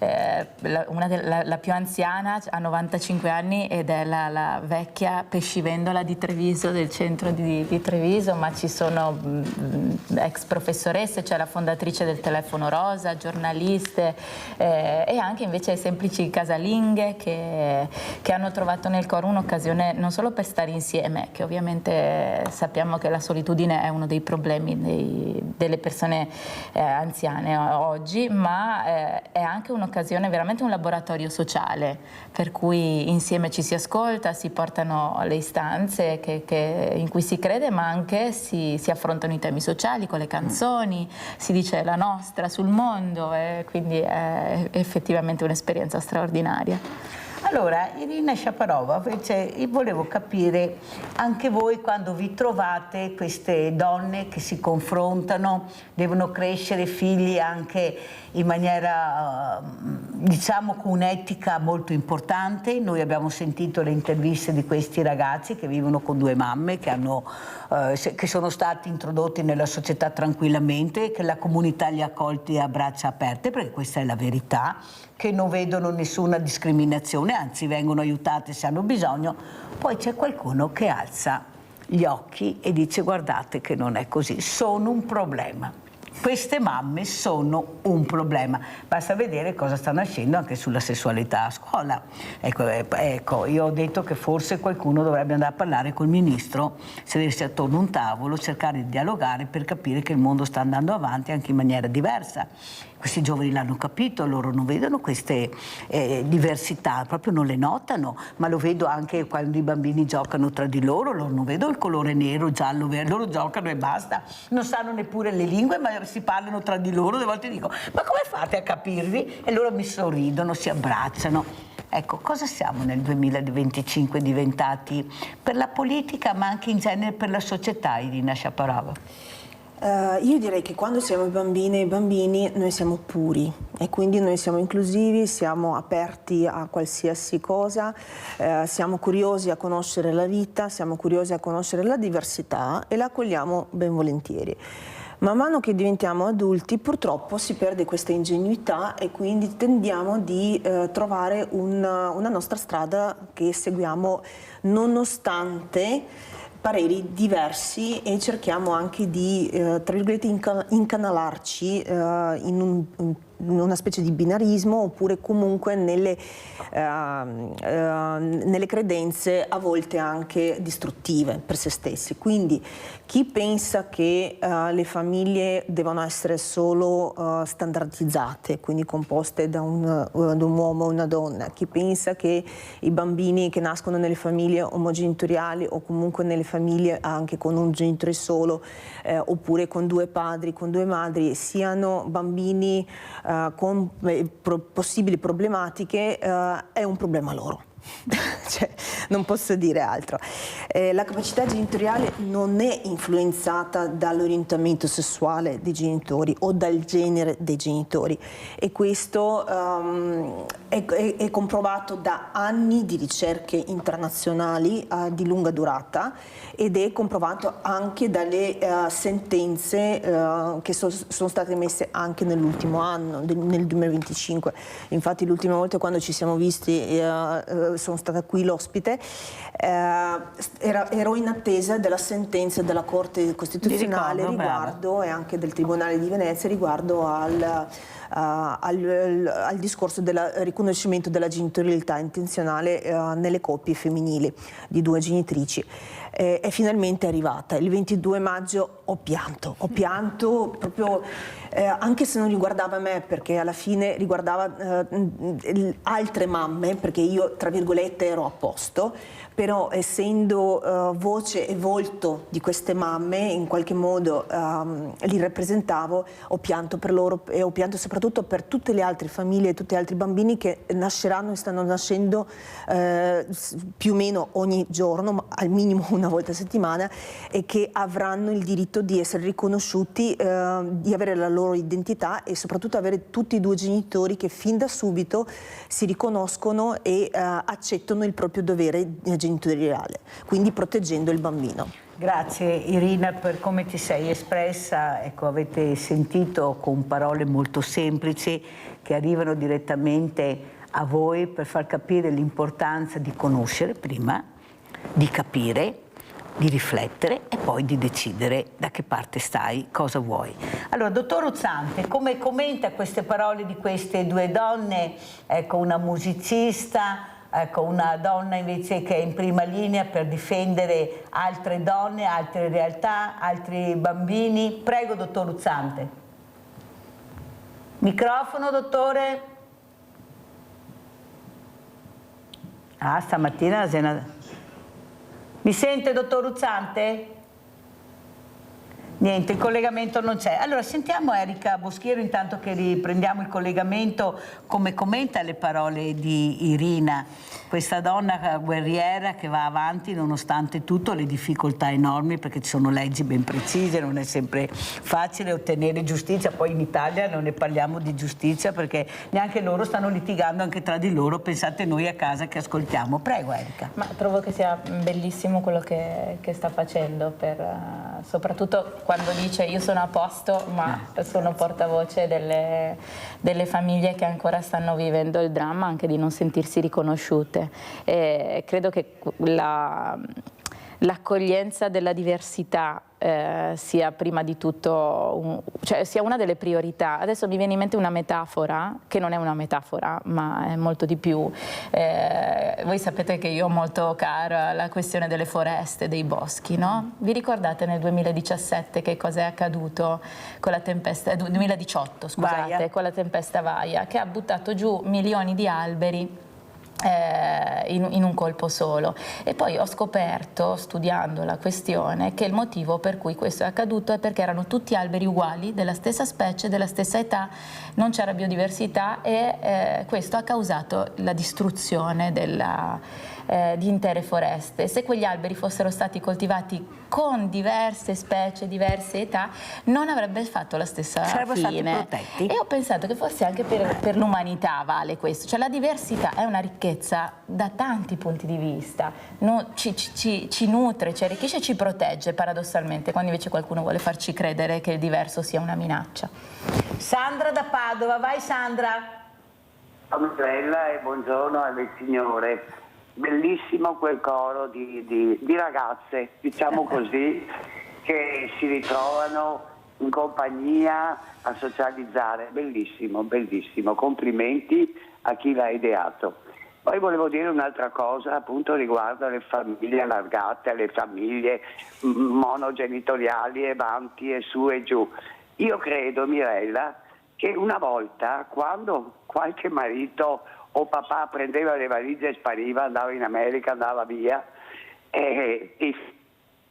la più anziana ha 95 anni ed è la vecchia pescivendola di Treviso, del centro di Treviso, ma ci sono ex professoresse, c'è la fondatrice del Telefono Rosa, giornaliste e anche invece semplici casalinghe che hanno trovato nel coro un'occasione non solo per stare insieme, che ovviamente sappiamo che la solitudine è uno dei problemi delle persone anziane oggi, ma è anche un'occasione, veramente un laboratorio sociale, per cui insieme ci si ascolta, si portano le istanze in cui si crede, ma anche si affrontano i temi sociali con le canzoni, si dice la nostra sul mondo, e quindi è effettivamente un'esperienza straordinaria. Allora, Irina Shaparova, invece, volevo capire anche voi quando vi trovate queste donne che si confrontano, devono crescere figli anche in maniera, diciamo, con un'etica molto importante. Noi abbiamo sentito le interviste di questi ragazzi che vivono con due mamme, che sono stati introdotti nella società tranquillamente, che la comunità li ha accolti a braccia aperte, perché questa è la verità, che non vedono nessuna discriminazione, anzi vengono aiutate se hanno bisogno. Poi c'è qualcuno che alza gli occhi e dice: guardate che non è così, sono un problema. Queste mamme sono un problema, basta vedere cosa sta nascendo anche sulla sessualità a scuola. Ecco, io ho detto che forse qualcuno dovrebbe andare a parlare col ministro, sedersi attorno a un tavolo, cercare di dialogare per capire che il mondo sta andando avanti anche in maniera diversa. Questi giovani l'hanno capito, loro non vedono queste diversità, proprio non le notano, ma lo vedo anche quando i bambini giocano tra di loro non vedo il colore nero, giallo, verde, loro giocano e basta, non sanno neppure le lingue, ma si parlano tra di loro. Delle volte dico: ma come fate a capirvi? E loro mi sorridono, si abbracciano. Ecco, cosa siamo nel 2025 diventati per la politica, ma anche in genere per la società, Irina Shaparova? Io direi che quando siamo bambine e bambini noi siamo puri e quindi noi siamo inclusivi, siamo aperti a qualsiasi cosa, siamo curiosi a conoscere la vita, siamo curiosi a conoscere la diversità e la accogliamo ben volentieri. Man mano che diventiamo adulti purtroppo si perde questa ingenuità e quindi tendiamo di trovare una nostra strada che seguiamo nonostante pareri diversi e cerchiamo anche di, tra virgolette, incanalarci in una specie di binarismo oppure comunque nelle credenze a volte anche distruttive per se stessi. Quindi chi pensa che le famiglie devono essere solo standardizzate, quindi composte da un uomo e una donna, chi pensa che i bambini che nascono nelle famiglie omogenitoriali o comunque nelle famiglie anche con un genitore solo oppure con due padri, con due madri, siano bambini con possibili problematiche, è un problema loro. Cioè, non posso dire altro. La capacità genitoriale non è influenzata dall'orientamento sessuale dei genitori o dal genere dei genitori e questo è comprovato da anni di ricerche internazionali di lunga durata ed è comprovato anche dalle sentenze che sono state emesse anche nell'ultimo anno, nel 2025. Infatti l'ultima volta quando ci siamo visti sono stata qui l'ospite, ero in attesa della sentenza della Corte Costituzionale riguardo e anche del Tribunale di Venezia riguardo al discorso del riconoscimento della genitorialità intenzionale nelle coppie femminili di due genitrici. È finalmente arrivata. Il 22 maggio ho pianto proprio, anche se non riguardava me, perché alla fine riguardava altre mamme, perché io tra virgolette ero a posto, però essendo voce e volto di queste mamme in qualche modo li rappresentavo, ho pianto per loro e ho pianto soprattutto per tutte le altre famiglie e tutti gli altri bambini che nasceranno e stanno nascendo più o meno ogni giorno, ma al minimo una volta a settimana, e che avranno il diritto di essere riconosciuti, di avere la loro identità e soprattutto avere tutti e due genitori che fin da subito si riconoscono e accettano il proprio dovere genitoriale, quindi proteggendo il bambino. Grazie Irina per come ti sei espressa. Ecco, avete sentito con parole molto semplici che arrivano direttamente a voi per far capire l'importanza di conoscere prima, di capire, di riflettere e poi di decidere da che parte stai, cosa vuoi. Allora, dottor Ruzzante, come commenta queste parole di queste due donne? Ecco, una musicista, ecco, una donna invece che è in prima linea per difendere altre donne, altre realtà, altri bambini. Prego, dottor Ruzzante. Microfono, dottore. Stamattina mi sente, dottor Ruzzante? Niente, il collegamento non c'è. Allora sentiamo Erika Boschiero intanto che riprendiamo il collegamento, come commenta le parole di Irina, questa donna guerriera che va avanti nonostante tutto, le difficoltà enormi, perché ci sono leggi ben precise, non è sempre facile ottenere giustizia, poi in Italia non ne parliamo di giustizia perché neanche loro stanno litigando anche tra di loro, pensate noi a casa che ascoltiamo. Prego Erika. Ma trovo che sia bellissimo quello che sta facendo, soprattutto quando dice io sono a posto ma sono portavoce delle famiglie che ancora stanno vivendo il dramma anche di non sentirsi riconosciute. E credo che l'accoglienza della diversità sia prima di tutto sia una delle priorità. Adesso mi viene in mente una metafora che non è una metafora ma è molto di più. Voi sapete che io ho molto cara la questione delle foreste, dei boschi, no? Vi ricordate nel 2017 che cosa è accaduto con la tempesta 2018, scusate, Vaia. Con la tempesta Vaia, che ha buttato giù milioni di alberi in un colpo solo. E poi ho scoperto, studiando la questione, che il motivo per cui questo è accaduto è perché erano tutti alberi uguali, della stessa specie, della stessa età, non c'era biodiversità e questo ha causato la distruzione di intere foreste. Se quegli alberi fossero stati coltivati con diverse specie, diverse età, non avrebbe fatto la stessa fine. E ho pensato che forse anche per l'umanità vale questo, cioè la diversità è una ricchezza da tanti punti di vista, ci nutre, ci arricchisce e ci protegge paradossalmente, quando invece qualcuno vuole farci credere che il diverso sia una minaccia. Sandra da Padova, vai Sandra. Ciao bella e buongiorno alle signore. Bellissimo quel coro di ragazze, diciamo così, che si ritrovano in compagnia a socializzare. Bellissimo, bellissimo. Complimenti a chi l'ha ideato. Poi volevo dire un'altra cosa appunto riguardo alle famiglie allargate, alle famiglie monogenitoriali e avanti e su e giù. Io credo, Mirella, che una volta quando qualche marito o papà prendeva le valigie e spariva, andava in America, andava via e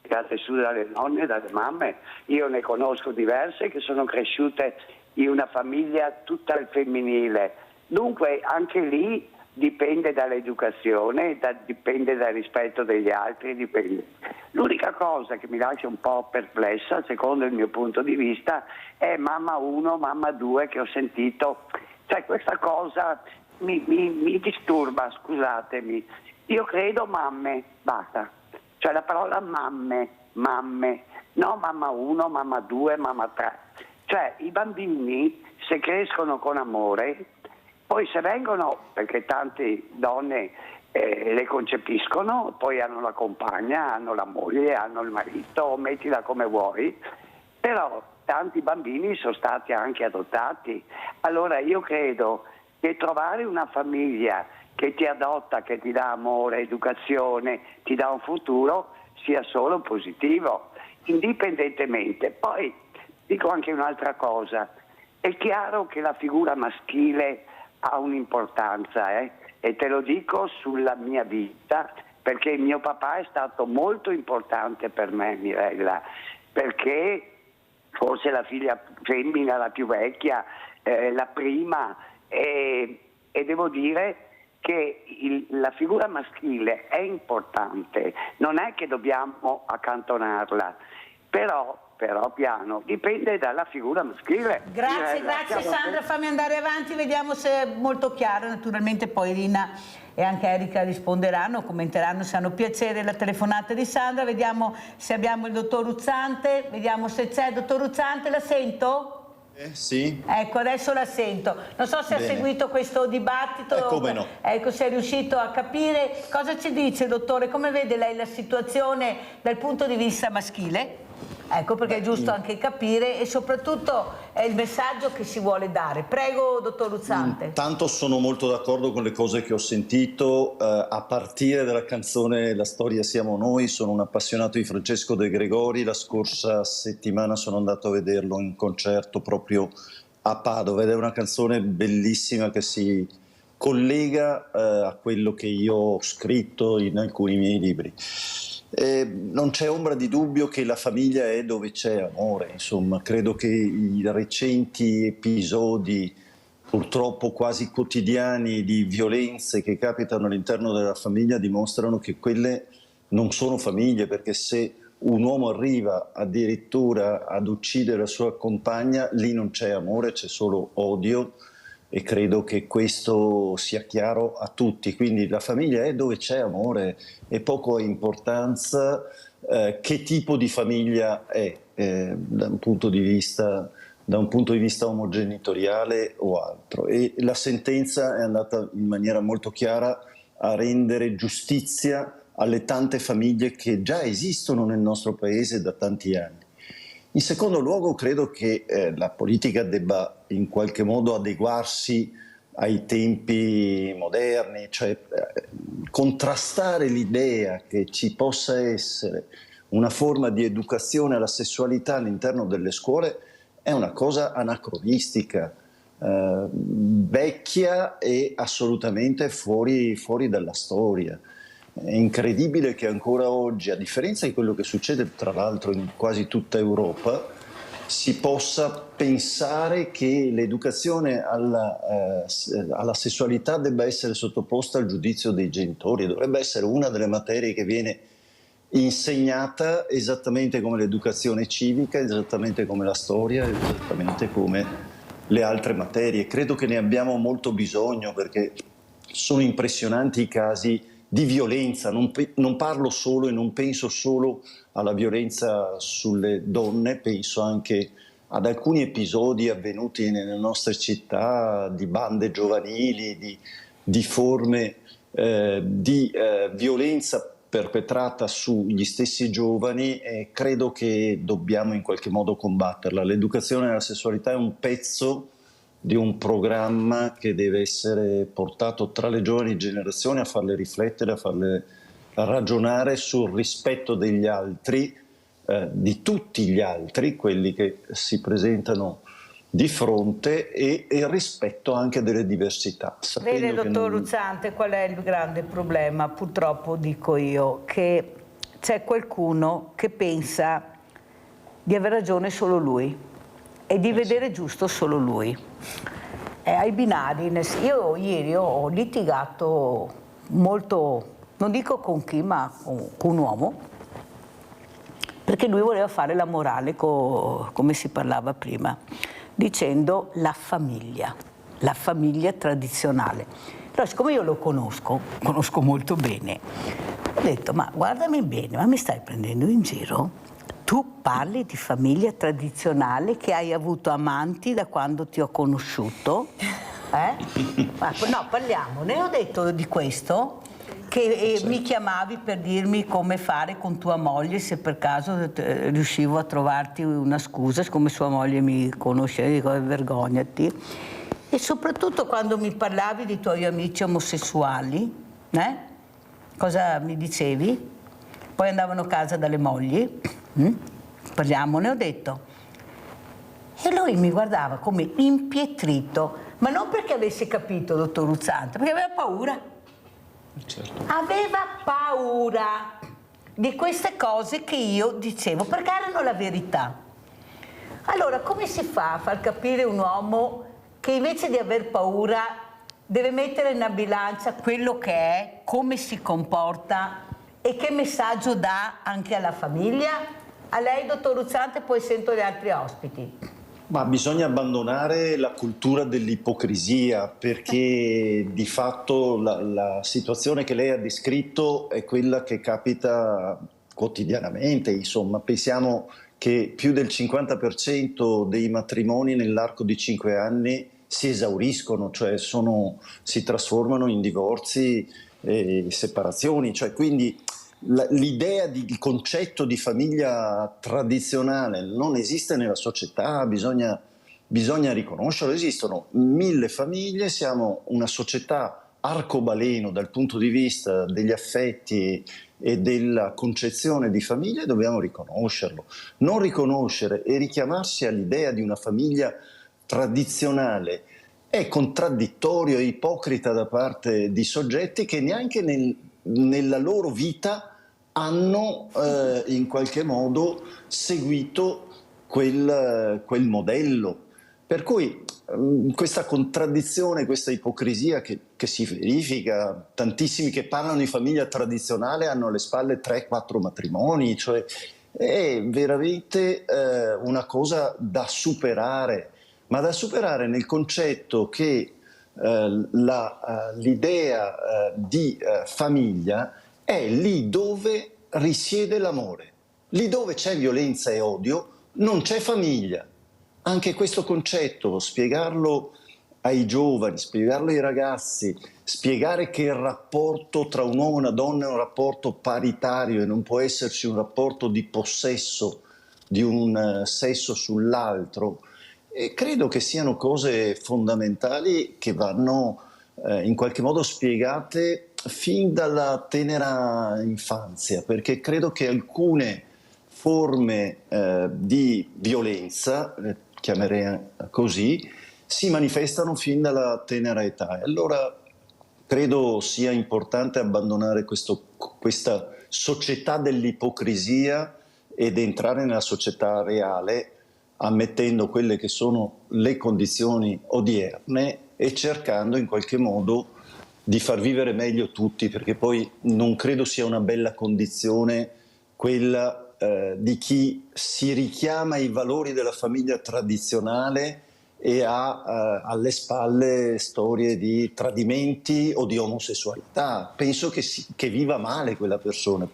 tirate su dalle nonne, dalle mamme. Io ne conosco diverse che sono cresciute in una famiglia tutta al femminile. Dunque anche lì dipende dall'educazione, dipende dal rispetto degli altri, dipende. L'unica cosa che mi lascia un po' perplessa, secondo il mio punto di vista, è mamma 1, mamma 2 che ho sentito. Cioè questa cosa mi disturba, scusatemi. Io credo mamme, basta. Cioè la parola mamme, no mamma 1, mamma 2, mamma 3. Cioè i bambini se crescono con amore, poi se vengono, perché tante donne le concepiscono, poi hanno la compagna, hanno la moglie, hanno il marito, mettila come vuoi, però tanti bambini sono stati anche adottati. Allora io credo che trovare una famiglia che ti adotta, che ti dà amore, educazione, ti dà un futuro, sia solo positivo, indipendentemente. Poi dico anche un'altra cosa, è chiaro che la figura maschile ha un'importanza, e te lo dico sulla mia vita, perché mio papà è stato molto importante per me, Mirella, perché forse la figlia femmina, la più vecchia, la prima, e devo dire che la figura maschile è importante, non è che dobbiamo accantonarla, però piano, dipende dalla figura maschile. Grazie Sandra, fammi andare avanti, vediamo se è molto chiaro. Naturalmente poi Rina e anche Erika risponderanno, commenteranno se hanno piacere la telefonata di Sandra. Vediamo se abbiamo il dottor Ruzzante, vediamo se c'è. Dottor Ruzzante, la sento? Sì. Ecco, adesso la sento. Non so se ha seguito questo dibattito. Come no. Ecco, se è riuscito a capire. Cosa ci dice, dottore? Come vede lei la situazione dal punto di vista maschile? Ecco, perché è giusto anche capire e soprattutto è il messaggio che si vuole dare. Prego, dottor Ruzzante. Tanto sono molto d'accordo con le cose che ho sentito, a partire dalla canzone La storia siamo noi. Sono un appassionato di Francesco De Gregori, la scorsa settimana sono andato a vederlo in concerto proprio a Padova ed è una canzone bellissima che si collega a quello che io ho scritto in alcuni miei libri. Non c'è ombra di dubbio che la famiglia è dove c'è amore, insomma, credo che i recenti episodi purtroppo quasi quotidiani di violenze che capitano all'interno della famiglia dimostrano che quelle non sono famiglie, perché se un uomo arriva addirittura ad uccidere la sua compagna, lì non c'è amore, c'è solo odio, e credo che questo sia chiaro a tutti. Quindi la famiglia è dove c'è amore e poco ha importanza che tipo di famiglia è da un punto di vista omogenitoriale o altro. E la sentenza è andata in maniera molto chiara a rendere giustizia alle tante famiglie che già esistono nel nostro paese da tanti anni. In secondo luogo, credo che la politica debba in qualche modo adeguarsi ai tempi moderni, cioè contrastare l'idea che ci possa essere una forma di educazione alla sessualità all'interno delle scuole è una cosa anacronistica, vecchia e assolutamente fuori dalla storia. È incredibile che ancora oggi, a differenza di quello che succede tra l'altro in quasi tutta Europa, si possa pensare che l'educazione alla sessualità debba essere sottoposta al giudizio dei genitori. Dovrebbe essere una delle materie che viene insegnata esattamente come l'educazione civica, esattamente come la storia, esattamente come le altre materie. Credo che ne abbiamo molto bisogno, perché sono impressionanti i casi di violenza. Non parlo solo e non penso solo alla violenza sulle donne, penso anche ad alcuni episodi avvenuti nelle nostre città di bande giovanili, di forme di violenza perpetrata sugli stessi giovani, e credo che dobbiamo in qualche modo combatterla. L'educazione alla sessualità è un pezzo di un programma che deve essere portato tra le giovani generazioni, a farle riflettere, a farle ragionare sul rispetto degli altri, di tutti gli altri, quelli che si presentano di fronte, e il rispetto anche delle diversità. Vede, dottor Ruzzante, qual è il grande problema? Purtroppo dico io che c'è qualcuno che pensa di aver ragione solo lui e di vedere giusto solo lui. È ai binari. Io ieri ho litigato molto, non dico con chi, ma con un uomo, perché lui voleva fare la morale, come si parlava prima, dicendo la famiglia tradizionale. Però siccome io lo conosco molto bene, ho detto: ma guardami bene, ma mi stai prendendo in giro? Tu parli di famiglia tradizionale, che hai avuto amanti da quando ti ho conosciuto? No, parliamone. Ho detto di questo, che mi chiamavi per dirmi come fare con tua moglie, se per caso riuscivo a trovarti una scusa, siccome sua moglie mi conosceva, dico: vergognati. E soprattutto quando mi parlavi di tuoi amici omosessuali, cosa mi dicevi? Poi andavano a casa dalle mogli. Parliamone, ho detto. E lui mi guardava come impietrito, ma non perché avesse capito, dottor Ruzzante, perché aveva paura. Certo. Aveva paura di queste cose che io dicevo, perché erano la verità. Allora, come si fa a far capire un uomo che invece di aver paura deve mettere nella bilancia quello che è, come si comporta e che messaggio dà anche alla famiglia? A lei, dottor Ruzzante, poi sento gli altri ospiti. Ma bisogna abbandonare la cultura dell'ipocrisia, perché di fatto la situazione che lei ha descritto è quella che capita quotidianamente. Insomma, pensiamo che più del 50% dei matrimoni nell'arco di 5 anni si esauriscono, cioè si trasformano in divorzi e separazioni. Cioè, quindi l'idea il concetto di famiglia tradizionale non esiste nella società, bisogna riconoscerlo. Esistono 1000 famiglie, siamo una società arcobaleno dal punto di vista degli affetti e della concezione di famiglia, e dobbiamo riconoscerlo. Non riconoscere e richiamarsi all'idea di una famiglia tradizionale è contraddittorio e ipocrita da parte di soggetti che neanche nella loro vita hanno in qualche modo seguito quel modello. Per cui questa contraddizione, questa ipocrisia che si verifica, tantissimi che parlano di famiglia tradizionale hanno alle spalle 3-4 matrimoni, cioè è veramente una cosa da superare, ma da superare nel concetto che l'idea di famiglia è lì dove risiede l'amore, lì dove c'è violenza e odio non c'è famiglia. Anche questo concetto, spiegarlo ai giovani, spiegarlo ai ragazzi, spiegare che il rapporto tra un uomo e una donna è un rapporto paritario e non può esserci un rapporto di possesso di un sesso sull'altro, e credo che siano cose fondamentali che vanno in qualche modo spiegate fin dalla tenera infanzia, perché credo che alcune forme di violenza, chiamerei così, si manifestano fin dalla tenera età. E allora credo sia importante abbandonare questa società dell'ipocrisia ed entrare nella società reale, ammettendo quelle che sono le condizioni odierne e cercando in qualche modo di far vivere meglio tutti, perché poi non credo sia una bella condizione quella di chi si richiama ai valori della famiglia tradizionale e ha alle spalle storie di tradimenti o di omosessualità. Penso che viva male quella persona.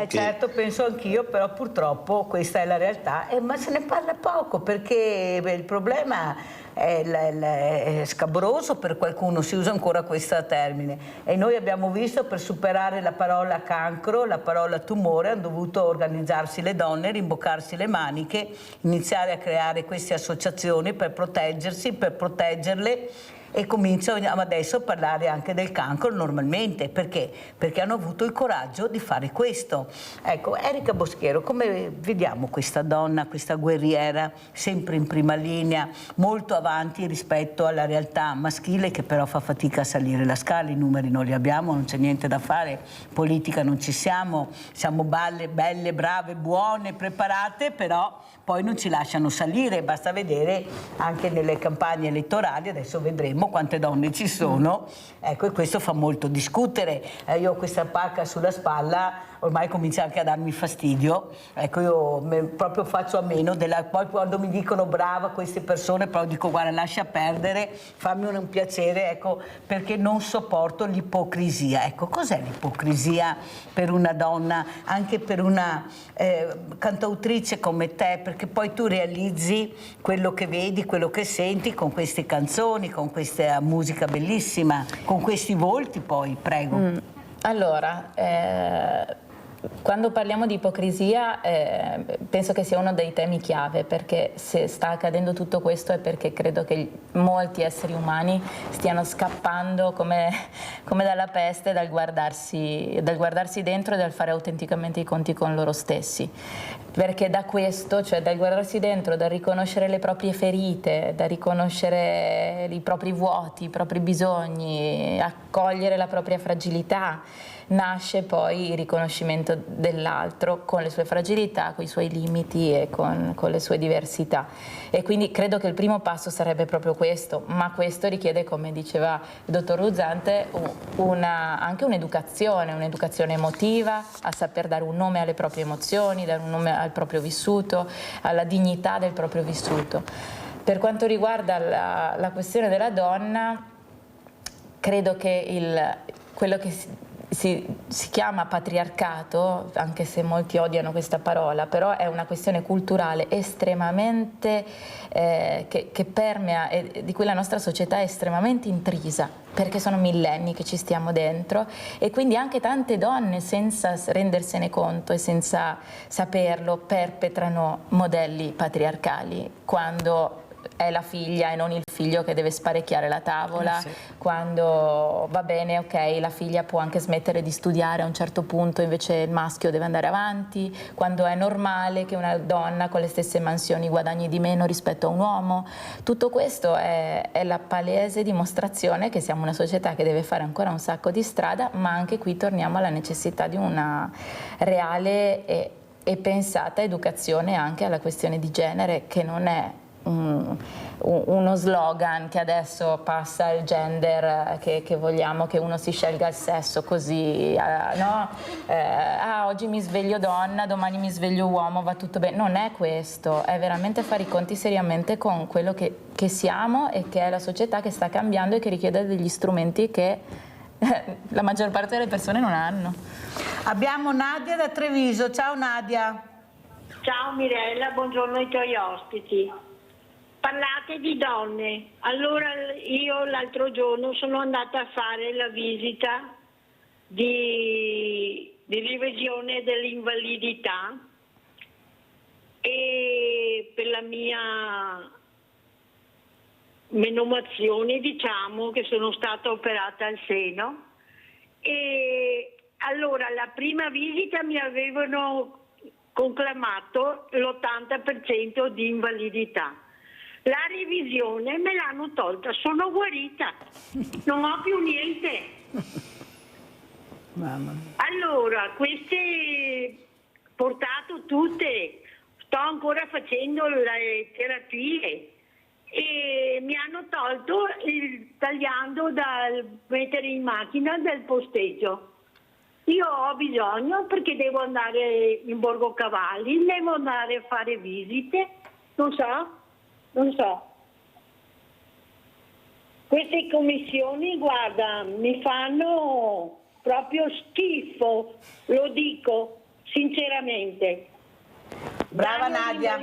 Certo, penso anch'io, però purtroppo questa è la realtà, ma se ne parla poco, perché il problema è scabroso per qualcuno, si usa ancora questo termine, e noi abbiamo visto, per superare la parola cancro, la parola tumore, hanno dovuto organizzarsi le donne, rimboccarsi le maniche, iniziare a creare queste associazioni per proteggersi, per proteggerle, e cominciano adesso a parlare anche del cancro normalmente. Perché? Perché hanno avuto il coraggio di fare questo. Ecco, Erika Boschiero, come vediamo questa donna, questa guerriera, sempre in prima linea, molto avanti rispetto alla realtà maschile, che però fa fatica a salire la scala, i numeri non li abbiamo, non c'è niente da fare, politica non ci siamo belle, brave, buone, preparate, però poi non ci lasciano salire, basta vedere anche nelle campagne elettorali, adesso vedremo quante donne ci sono, ecco, e questo fa molto discutere. Io ho questa pacca sulla spalla, ormai comincia anche a darmi fastidio, ecco, io proprio faccio a meno poi quando mi dicono brava queste persone, però dico guarda, lascia perdere, fammi un piacere, ecco, perché non sopporto l'ipocrisia. Ecco, cos'è l'ipocrisia per una donna, anche per una cantautrice come te, perché poi tu realizzi quello che vedi, quello che senti con queste canzoni, con questa musica bellissima, con questi volti poi, prego. Allora, quando parliamo di ipocrisia penso che sia uno dei temi chiave, perché se sta accadendo tutto questo è perché credo che molti esseri umani stiano scappando come dalla peste dal guardarsi dentro e dal fare autenticamente i conti con loro stessi. Perché da questo, cioè dal guardarsi dentro, dal riconoscere le proprie ferite, da riconoscere i propri vuoti, i propri bisogni, accogliere la propria fragilità, nasce poi il riconoscimento dell'altro con le sue fragilità, con i suoi limiti e con le sue diversità. E quindi credo che il primo passo sarebbe proprio questo, ma questo richiede, come diceva il dottor Ruzzante, anche un'educazione emotiva, a saper dare un nome alle proprie emozioni, dare un nome al proprio vissuto, alla dignità del proprio vissuto. Per quanto riguarda la questione della donna, credo che quello che si chiama patriarcato, anche se molti odiano questa parola, però è una questione culturale estremamente che permea e di cui la nostra società è estremamente intrisa, perché sono millenni che ci stiamo dentro, e quindi anche tante donne, senza rendersene conto e senza saperlo, perpetrano modelli patriarcali quando è la figlia e non il figlio che deve sparecchiare la tavola, quando va bene, ok, la figlia può anche smettere di studiare a un certo punto, invece il maschio deve andare avanti, quando è normale che una donna con le stesse mansioni guadagni di meno rispetto a un uomo. Tutto questo è la palese dimostrazione che siamo una società che deve fare ancora un sacco di strada, ma anche qui torniamo alla necessità di una reale e pensata educazione anche alla questione di genere, che non è uno slogan che adesso passa il gender, che vogliamo che uno si scelga il sesso così, no? Oggi mi sveglio donna, domani mi sveglio uomo, va tutto bene. Non è questo, è veramente fare i conti seriamente con quello che siamo e che è la società che sta cambiando e che richiede degli strumenti che la maggior parte delle persone non hanno. Abbiamo Nadia da Treviso. Ciao Nadia. Ciao Mirella, buongiorno ai tuoi ospiti. Parlate di donne. Allora io l'altro giorno sono andata a fare la visita di revisione dell'invalidità e per la mia menomazione, diciamo, che sono stata operata al seno. E allora la prima visita mi avevano conclamato l'80% di invalidità. La revisione me l'hanno tolta, sono guarita, non ho più niente. Mamma. Allora, queste portato tutte, sto ancora facendo le terapie e mi hanno tolto tagliando dal mettere in macchina del posteggio. Io ho bisogno, perché devo andare in Borgo Cavalli, devo andare a fare visite, non so. Queste commissioni, guarda, mi fanno proprio schifo, lo dico sinceramente. Brava Nadia.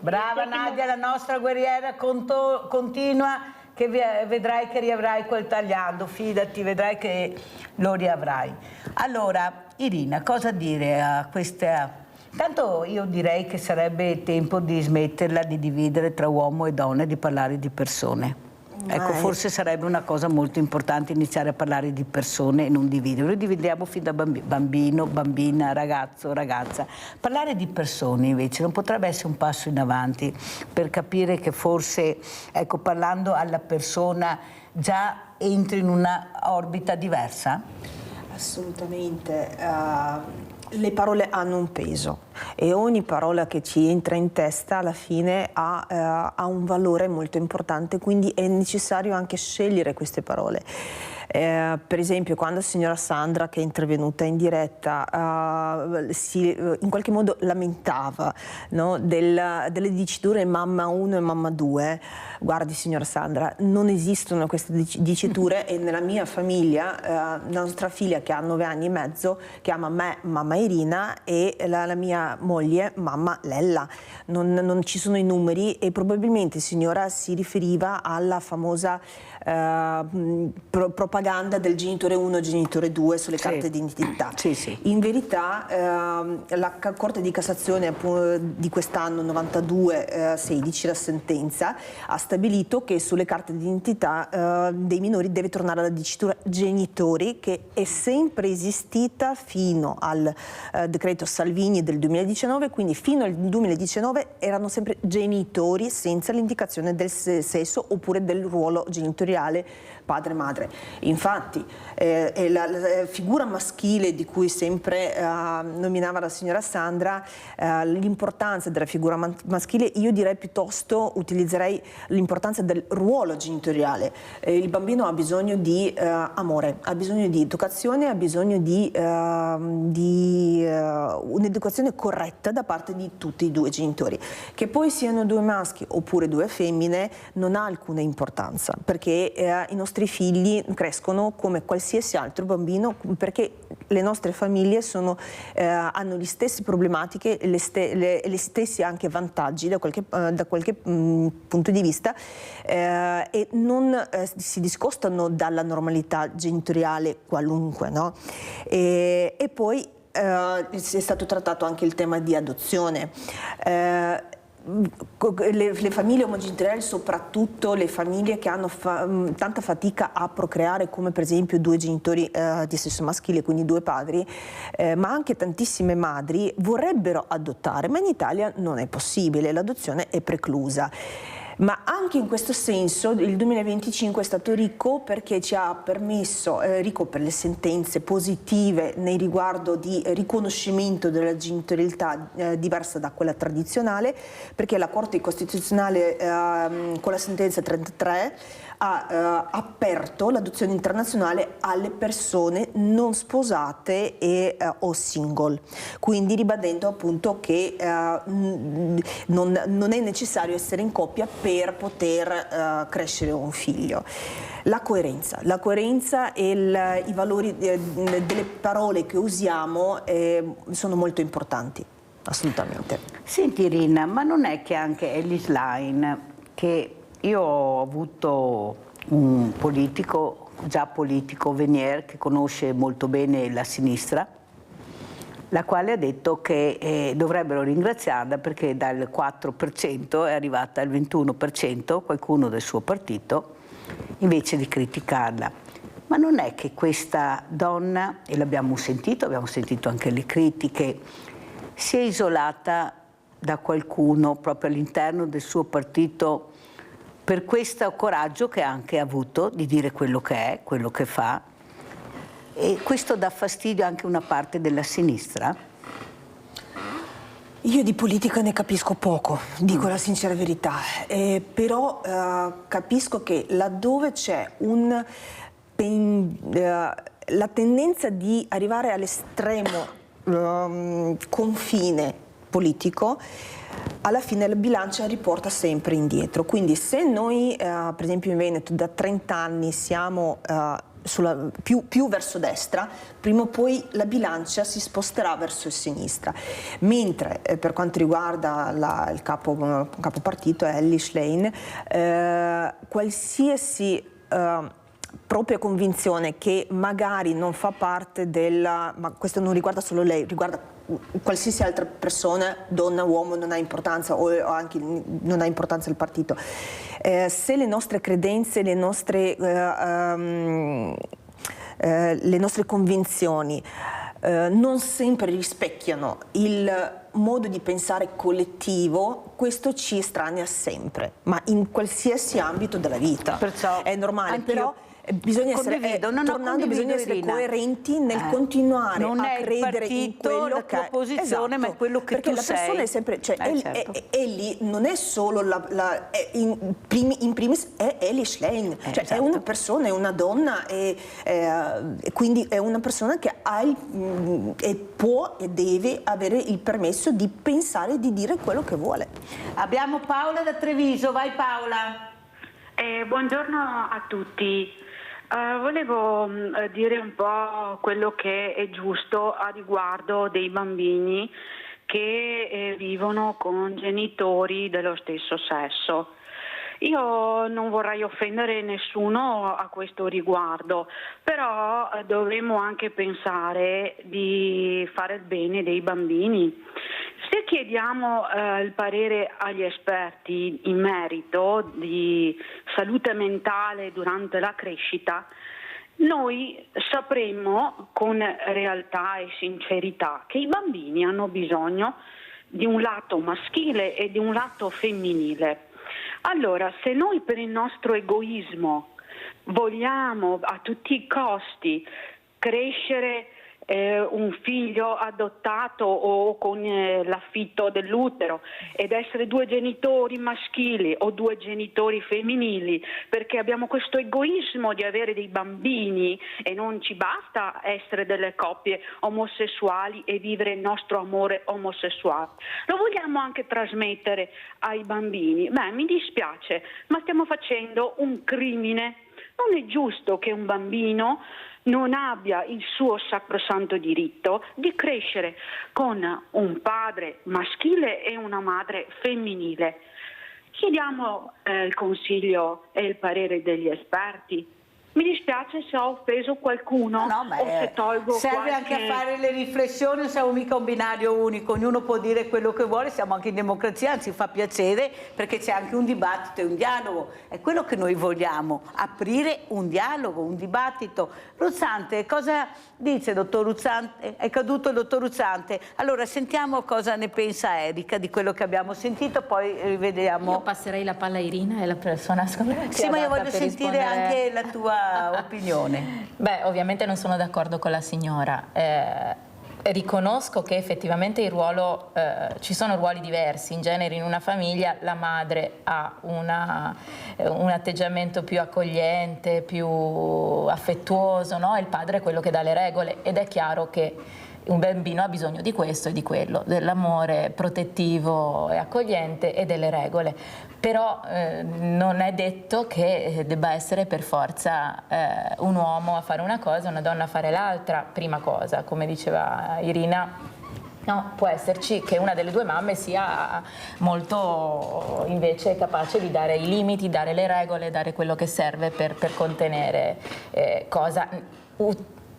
Brava Nadia, la nostra guerriera continua, che vedrai che riavrai quel tagliando, fidati, vedrai che lo riavrai. Allora, Irina, cosa dire a questa... Tanto io direi che sarebbe tempo di smetterla di dividere tra uomo e donna e di parlare di persone. Ecco, forse sarebbe una cosa molto importante iniziare a parlare di persone e non dividere. Noi dividiamo fin da bambino, bambina, ragazzo, ragazza. Parlare di persone invece non potrebbe essere un passo in avanti per capire che forse, ecco, parlando alla persona già entri in una orbita diversa? Assolutamente. Le parole hanno un peso e ogni parola che ci entra in testa alla fine ha un valore molto importante, quindi è necessario anche scegliere queste parole. Per esempio, quando la signora Sandra, che è intervenuta in diretta, in qualche modo lamentava, no, delle diciture mamma 1 e mamma 2, guardi signora Sandra, non esistono queste diciture e nella mia famiglia, la nostra figlia che ha 9 anni e mezzo chiama me mamma Irina e la mia moglie mamma Lella, non ci sono i numeri e probabilmente signora si riferiva alla famosa propaganda del genitore 1 e genitore 2 sulle carte d'identità. In verità la Corte di Cassazione di quest'anno 92-16, la sentenza, ha stabilito che sulle carte d'identità dei minori deve tornare la dicitura genitori, che è sempre esistita fino al decreto Salvini del 2019, quindi fino al 2019 erano sempre genitori senza l'indicazione del sesso oppure del ruolo genitoriale padre-madre. Infatti la figura maschile di cui sempre nominava la signora Sandra, l'importanza della figura maschile, io direi piuttosto, utilizzerei l'importanza del ruolo genitoriale. Il bambino ha bisogno di amore, ha bisogno di educazione, ha bisogno di un'educazione corretta da parte di tutti i due genitori. Che poi siano 2 maschi oppure 2 femmine non ha alcuna importanza, perché i nostri figli crescono come qualsiasi altro bambino, perché le nostre famiglie hanno le stesse problematiche, le stessi anche vantaggi da qualche punto di vista e non si discostano dalla normalità genitoriale qualunque, no? E poi è stato trattato anche il tema di adozione. le famiglie omogenitoriali, soprattutto le famiglie che hanno tanta fatica a procreare, come per esempio 2 genitori di sesso maschile, quindi 2 padri, ma anche tantissime madri vorrebbero adottare, ma in Italia non è possibile, l'adozione è preclusa. Ma anche in questo senso il 2025 è stato ricco perché ci ha permesso, ricco per le sentenze positive nei riguardo di riconoscimento della genitorialità diversa da quella tradizionale, perché la Corte Costituzionale con la sentenza 33 ha aperto l'adozione internazionale alle persone non sposate o single, quindi ribadendo appunto che non è necessario essere in coppia per poter crescere un figlio. La coerenza e i valori delle parole che usiamo sono molto importanti, assolutamente. Senti Irina, ma non è che anche Elly Schlein, che io ho avuto un politico, già politico, Venier, che conosce molto bene la sinistra, la quale ha detto che dovrebbero ringraziarla perché dal 4% è arrivata al 21%, qualcuno del suo partito, invece di criticarla. Ma non è che questa donna, e l'abbiamo sentito anche le critiche, si è isolata da qualcuno proprio all'interno del suo partito per questo coraggio che ha anche avuto di dire quello che è, quello che fa? E questo dà fastidio anche a una parte della sinistra? Io di politica ne capisco poco, dico la sincera verità, però capisco che laddove c'è la tendenza di arrivare all'estremo confine politico, alla fine la bilancia riporta sempre indietro. Quindi se noi, per esempio in Veneto, da 30 anni siamo più verso destra, prima o poi la bilancia si sposterà verso sinistra. Mentre per quanto riguarda il capo partito, Elly Schlein, qualsiasi propria convinzione che magari non fa parte ma questo non riguarda solo lei, riguarda qualsiasi altra persona, donna, uomo, non ha importanza, o anche non ha importanza il partito. Se le nostre credenze, le nostre convinzioni non sempre rispecchiano il modo di pensare collettivo, questo ci estranea sempre, ma in qualsiasi ambito della vita. Perciò è normale, però bisogna essere coerenti nel continuare a credere in quello la tua posizione, ma è quello che perché tu la persona sei. è sempre, cioè Certo. Elly non è solo in primis è Elly Schlein, cioè esatto. è una persona, è una donna e quindi è una persona che può e deve avere il permesso di pensare e di dire quello che vuole. Abbiamo Paola da Treviso, vai Paola. Buongiorno a tutti. Volevo dire un po' quello che è giusto a riguardo dei bambini che vivono con genitori dello stesso sesso. Io non vorrei offendere nessuno a questo riguardo, però dovremmo anche pensare di fare il bene dei bambini. Se chiediamo il parere agli esperti in merito di salute mentale durante la crescita, noi sapremmo con realtà e sincerità che i bambini hanno bisogno di un lato maschile e di un lato femminile. Allora, se noi per il nostro egoismo vogliamo a tutti i costi crescere un figlio adottato o con l'affitto dell'utero ed essere 2 genitori maschili o 2 genitori femminili, perché abbiamo questo egoismo di avere dei bambini e non ci basta essere delle coppie omosessuali e vivere il nostro amore omosessuale, lo vogliamo anche trasmettere ai bambini. Beh, mi dispiace, ma stiamo facendo un crimine. Non è giusto che un bambino non abbia il suo sacrosanto diritto di crescere con un padre maschile e una madre femminile. Chiediamo il consiglio e il parere degli esperti, Mi dispiace se ho offeso qualcuno o se tolgo serve anche a fare le riflessioni, non siamo mica un binario unico, ognuno può dire quello che vuole, siamo anche in democrazia, anzi fa piacere perché c'è anche un dibattito e un dialogo, è quello che noi vogliamo, aprire un dialogo, un dibattito. Ruzzante, cosa dice dottor Ruzzante? È caduto il dottor Ruzzante, allora sentiamo cosa ne pensa Erika di quello che abbiamo sentito, poi rivediamo. Io passerei la palla a Irina, è la persona Sì, ma io voglio sentire anche la tua opinione. Beh, ovviamente non sono d'accordo con la signora. Riconosco che effettivamente ci sono ruoli diversi. In genere in una famiglia la madre ha un atteggiamento più accogliente, più affettuoso, no? E il padre è quello che dà le regole, ed è chiaro che un bambino ha bisogno di questo e di quello, dell'amore protettivo e accogliente e delle regole. Però non è detto che debba essere per forza un uomo a fare una cosa e una donna a fare l'altra, prima cosa, come diceva Irina. No, può esserci che una delle due mamme sia molto invece capace di dare i limiti, dare le regole, dare quello che serve per contenere cosa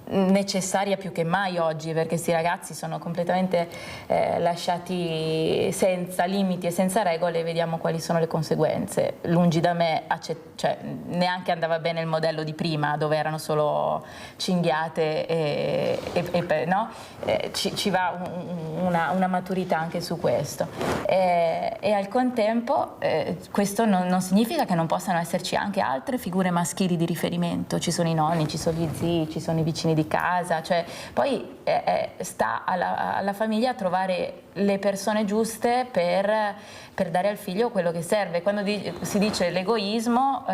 necessaria più che mai oggi, perché questi ragazzi sono completamente lasciati senza limiti e senza regole, vediamo quali sono le conseguenze. Lungi da me, cioè, neanche andava bene il modello di prima, dove erano solo cinghiate no? Ci va una maturità anche su questo. E al contempo questo non significa che non possano esserci anche altre figure maschili di riferimento. Ci sono i nonni, ci sono gli zii, ci sono i vicini di casa, cioè poi sta alla famiglia trovare le persone giuste per dare al figlio quello che serve. Quando si dice l'egoismo,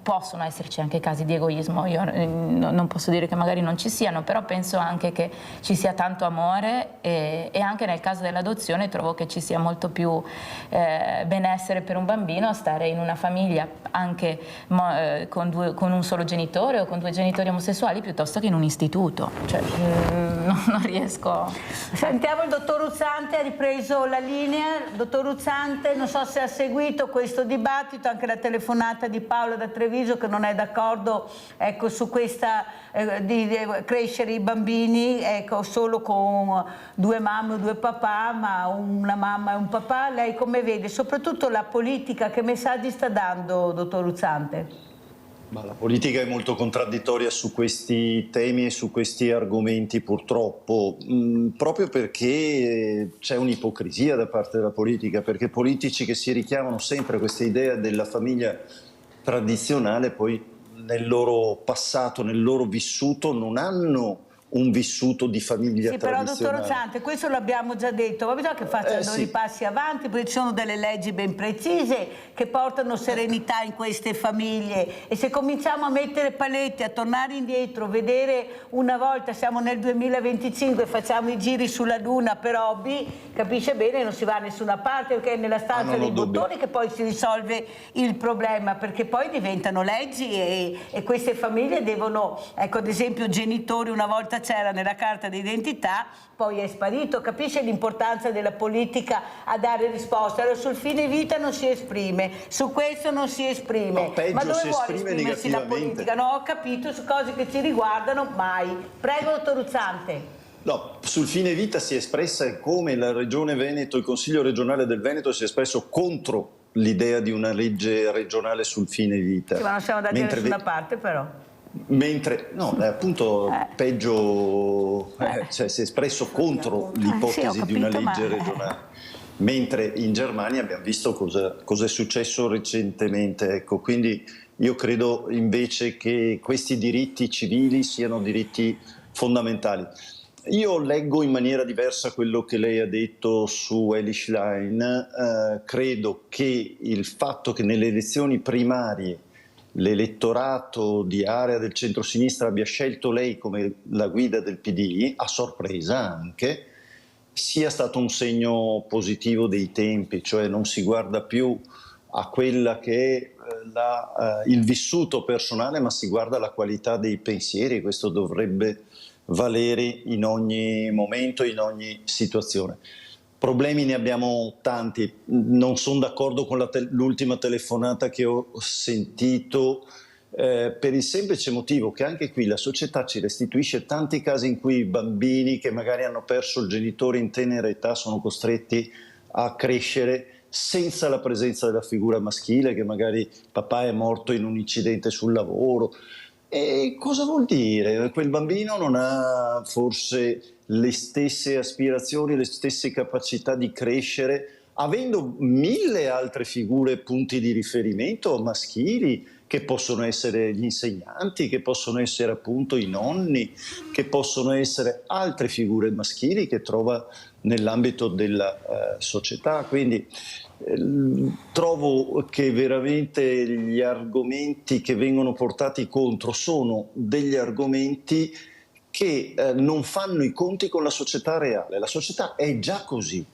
possono esserci anche casi di egoismo, io non posso dire che magari non ci siano, però penso anche che ci sia tanto amore e anche nel caso dell'adozione trovo che ci sia molto più benessere per un bambino stare in una famiglia anche con un solo genitore o con due genitori omosessuali piuttosto che in un istituto, cioè, non riesco. Sentiamo il dottor Ruzzante, ha ripreso la linea. Dottor Ruzzante, non so se ha seguito questo dibattito, anche la telefonata di Paola da Treviso che non è d'accordo, ecco, su questa di crescere i bambini, ecco, solo con due mamme o due papà, ma una mamma e un papà. Lei come vede soprattutto la politica, che messaggi sta dando, dottor Ruzzante? Ma la politica è molto contraddittoria su questi temi e su questi argomenti, purtroppo, proprio perché c'è un'ipocrisia da parte della politica, perché politici che si richiamano sempre a questa idea della famiglia tradizionale poi nel loro passato, nel loro vissuto non hanno un vissuto di famiglia tradizionale. Sì, però dottor Ruzzante, questo l'abbiamo già detto, ma bisogna che facciano dei passi avanti, perché ci sono delle leggi ben precise che portano serenità in queste famiglie, e se cominciamo a mettere paletti, a tornare indietro, vedere una volta, siamo nel 2025, facciamo i giri sulla Luna per hobby, capisce bene, non si va da nessuna parte, perché è nella stanza dei bottoni che poi si risolve il problema, perché poi diventano leggi e queste famiglie devono, ecco, ad esempio genitori una volta c'era nella carta d'identità, poi è sparito, capisce l'importanza della politica a dare risposte. Allora sul fine vita non si esprime, su questo non si esprime, ma dove vuole esprimersi la politica? No, ho capito, su cose che ci riguardano mai. Prego, dottor Ruzzante. No, sul fine vita si è espressa come la Regione Veneto, il Consiglio regionale del Veneto si è espresso contro l'idea di una legge regionale sul fine vita. Sì, ma non siamo andati da nessuna parte però. Mentre, no, appunto, peggio, cioè si è espresso contro l'ipotesi di una legge regionale. Mentre in Germania abbiamo visto cosa è successo recentemente. Ecco, quindi io credo invece che questi diritti civili siano diritti fondamentali. Io leggo in maniera diversa quello che lei ha detto su Elly Schlein. Credo che il fatto che nelle elezioni primarie l'elettorato di area del centrosinistra abbia scelto lei come la guida del PD, a sorpresa anche, sia stato un segno positivo dei tempi, cioè non si guarda più a quella che è il vissuto personale, ma si guarda alla qualità dei pensieri, e questo dovrebbe valere in ogni momento, in ogni situazione. Problemi ne abbiamo tanti, non sono d'accordo con l'ultima telefonata che ho sentito per il semplice motivo che anche qui la società ci restituisce tanti casi in cui i bambini che magari hanno perso il genitore in tenera età sono costretti a crescere senza la presenza della figura maschile, che magari papà è morto in un incidente sul lavoro. E cosa vuol dire? Quel bambino non ha forse le stesse aspirazioni, le stesse capacità di crescere, avendo mille altre figure, punti di riferimento maschili, che possono essere gli insegnanti, che possono essere appunto i nonni, che possono essere altre figure maschili che trova nell'ambito della società. Quindi trovo che veramente gli argomenti che vengono portati contro sono degli argomenti che non fanno i conti con la società reale. La società è già così,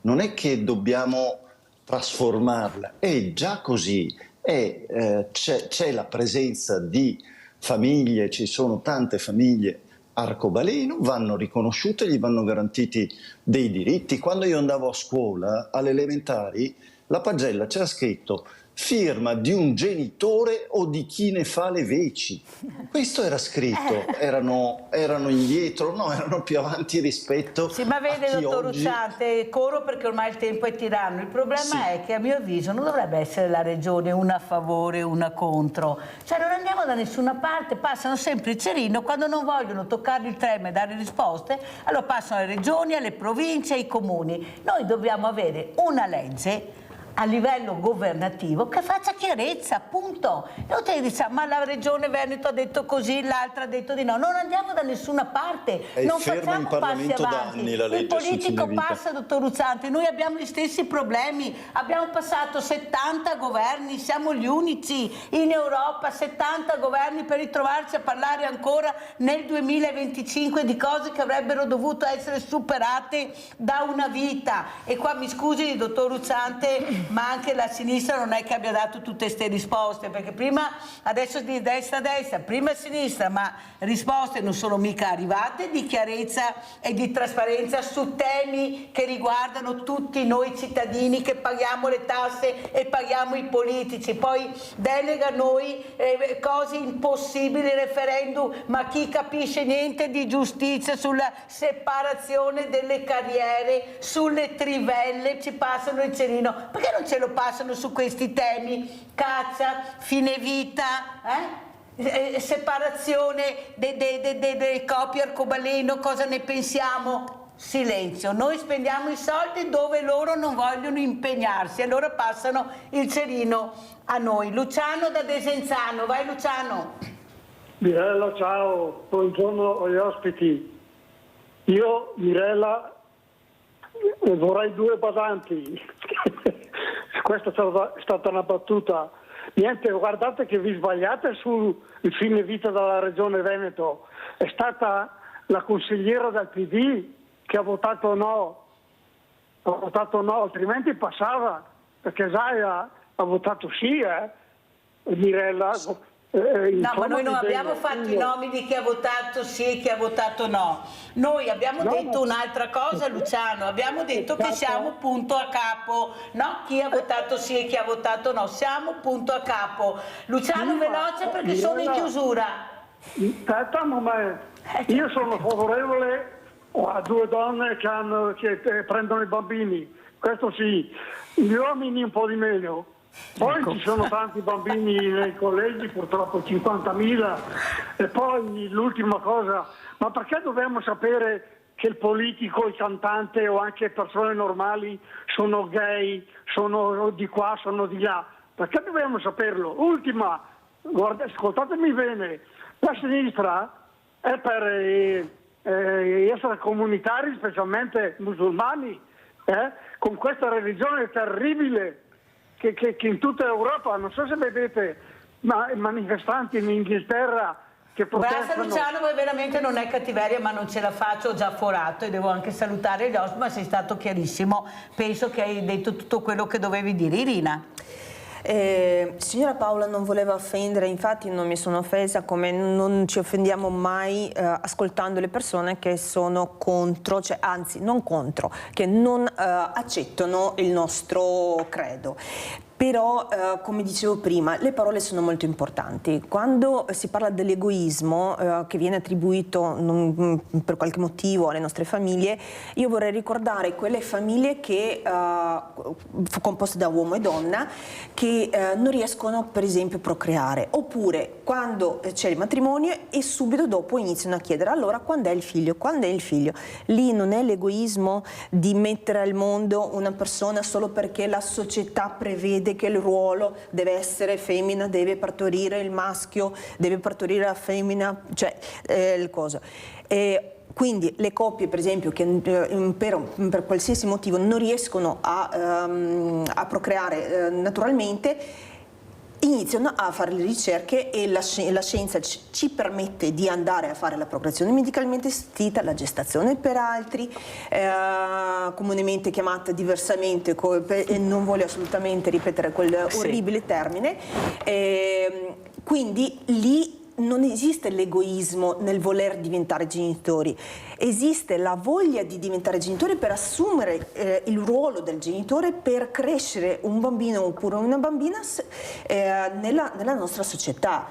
non è che dobbiamo trasformarla, è già così, c'è la presenza di famiglie, ci sono tante famiglie arcobaleno, vanno riconosciute, gli vanno garantiti dei diritti. Quando io andavo a scuola, alle elementari, la pagella c'era scritto firma di un genitore o di chi ne fa le veci. Questo era scritto, erano indietro, no, erano più avanti rispetto Sì, ma vede, a chi dottor oggi... Ruzzante, corro perché ormai il tempo è tiranno. Il problema è che a mio avviso non dovrebbe essere la regione una a favore, una contro. Cioè non andiamo da nessuna parte, passano sempre il cerino, quando non vogliono toccare il treno e dare risposte, allora passano alle regioni, alle province, ai comuni. Noi dobbiamo avere una legge a livello governativo che faccia chiarezza, appunto. E non te diciamo, ma la regione Veneto ha detto così, l'altra ha detto di no. Non andiamo da nessuna parte, È non ferma facciamo in passi Parlamento da avanti. anni la legge Il politico sul fine vita. passa, dottor Ruzzante, noi abbiamo gli stessi problemi, abbiamo passato 70 governi, siamo gli unici in Europa, 70 governi per ritrovarci a parlare ancora nel 2025 di cose che avrebbero dovuto essere superate da una vita. E qua mi scusi, dottor Ruzzante, ma anche la sinistra non è che abbia dato tutte queste risposte, perché prima, adesso di destra a destra, prima a sinistra, ma risposte non sono mica arrivate di chiarezza e di trasparenza su temi che riguardano tutti noi cittadini che paghiamo le tasse e paghiamo i politici. Poi delega a noi cose impossibili, referendum, ma chi capisce niente di giustizia sulla separazione delle carriere, sulle trivelle, ci passano il cerino. Perché non ce lo passano su questi temi? Caccia, fine vita, separazione delle coppie arcobaleno, cosa ne pensiamo? Silenzio. Noi spendiamo i soldi dove loro non vogliono impegnarsi, allora passano il cerino a noi. Luciano da Desenzano, vai Luciano. Mirella, ciao, buongiorno agli ospiti. Io, Mirella, vorrei due badanti. Questa è stata una battuta. Niente, guardate che vi sbagliate sul fine vita della Regione Veneto. È stata la consigliera del PD che ha votato no. Ha votato no, altrimenti passava, perché Zaia ha votato sì, Mirella. No, ma noi non abbiamo fatto i nomi di chi ha votato sì e chi ha votato no. Noi abbiamo detto un'altra cosa, Luciano, abbiamo detto che siamo punto a capo, no? Chi ha votato sì e chi ha votato no, siamo punto a capo. Luciano, veloce perché sono in chiusura. Aspetta un momento, io sono favorevole a due donne che prendono i bambini, questo sì, gli uomini un po' di meno. Poi ci sono tanti bambini nei collegi, purtroppo 50.000. E poi l'ultima cosa, ma perché dobbiamo sapere che il politico, il cantante o anche persone normali sono gay, sono di qua, sono di là? Perché dobbiamo saperlo? Ultima, guarda, ascoltatemi bene, la sinistra è per essere comunitari, specialmente musulmani, con questa religione terribile che in tutta Europa, non so se vedete, ma i manifestanti in Inghilterra che protestano. Grazie Luciano, poi veramente non è cattiveria, ma non ce la faccio, ho già forato e devo anche salutare gli ospiti, ma sei stato chiarissimo, penso che hai detto tutto quello che dovevi dire. Irina. Signora Paola non voleva offendere, infatti non mi sono offesa, come non ci offendiamo mai ascoltando le persone che sono contro, cioè anzi non contro, che non accettano il nostro credo. Però, come dicevo prima, le parole sono molto importanti. Quando si parla dell'egoismo che viene attribuito per qualche motivo alle nostre famiglie, io vorrei ricordare quelle famiglie che composte da uomo e donna che non riescono, per esempio, a procreare, oppure quando c'è il matrimonio e subito dopo iniziano a chiedere: allora quando è il figlio? Quando è il figlio? Lì non è l'egoismo di mettere al mondo una persona solo perché la società prevede che il ruolo deve essere femmina, deve partorire il maschio, deve partorire la femmina, cioè il coso. Quindi le coppie, per esempio, che per qualsiasi motivo non riescono a procreare naturalmente, iniziano a fare le ricerche e la scienza ci permette di andare a fare la procreazione medicalmente assistita, la gestazione per altri, comunemente chiamata diversamente, e non voglio assolutamente ripetere quel orribile termine, quindi lì non esiste l'egoismo nel voler diventare genitori, esiste la voglia di diventare genitori per assumere il ruolo del genitore, per crescere un bambino oppure una bambina nella nostra società.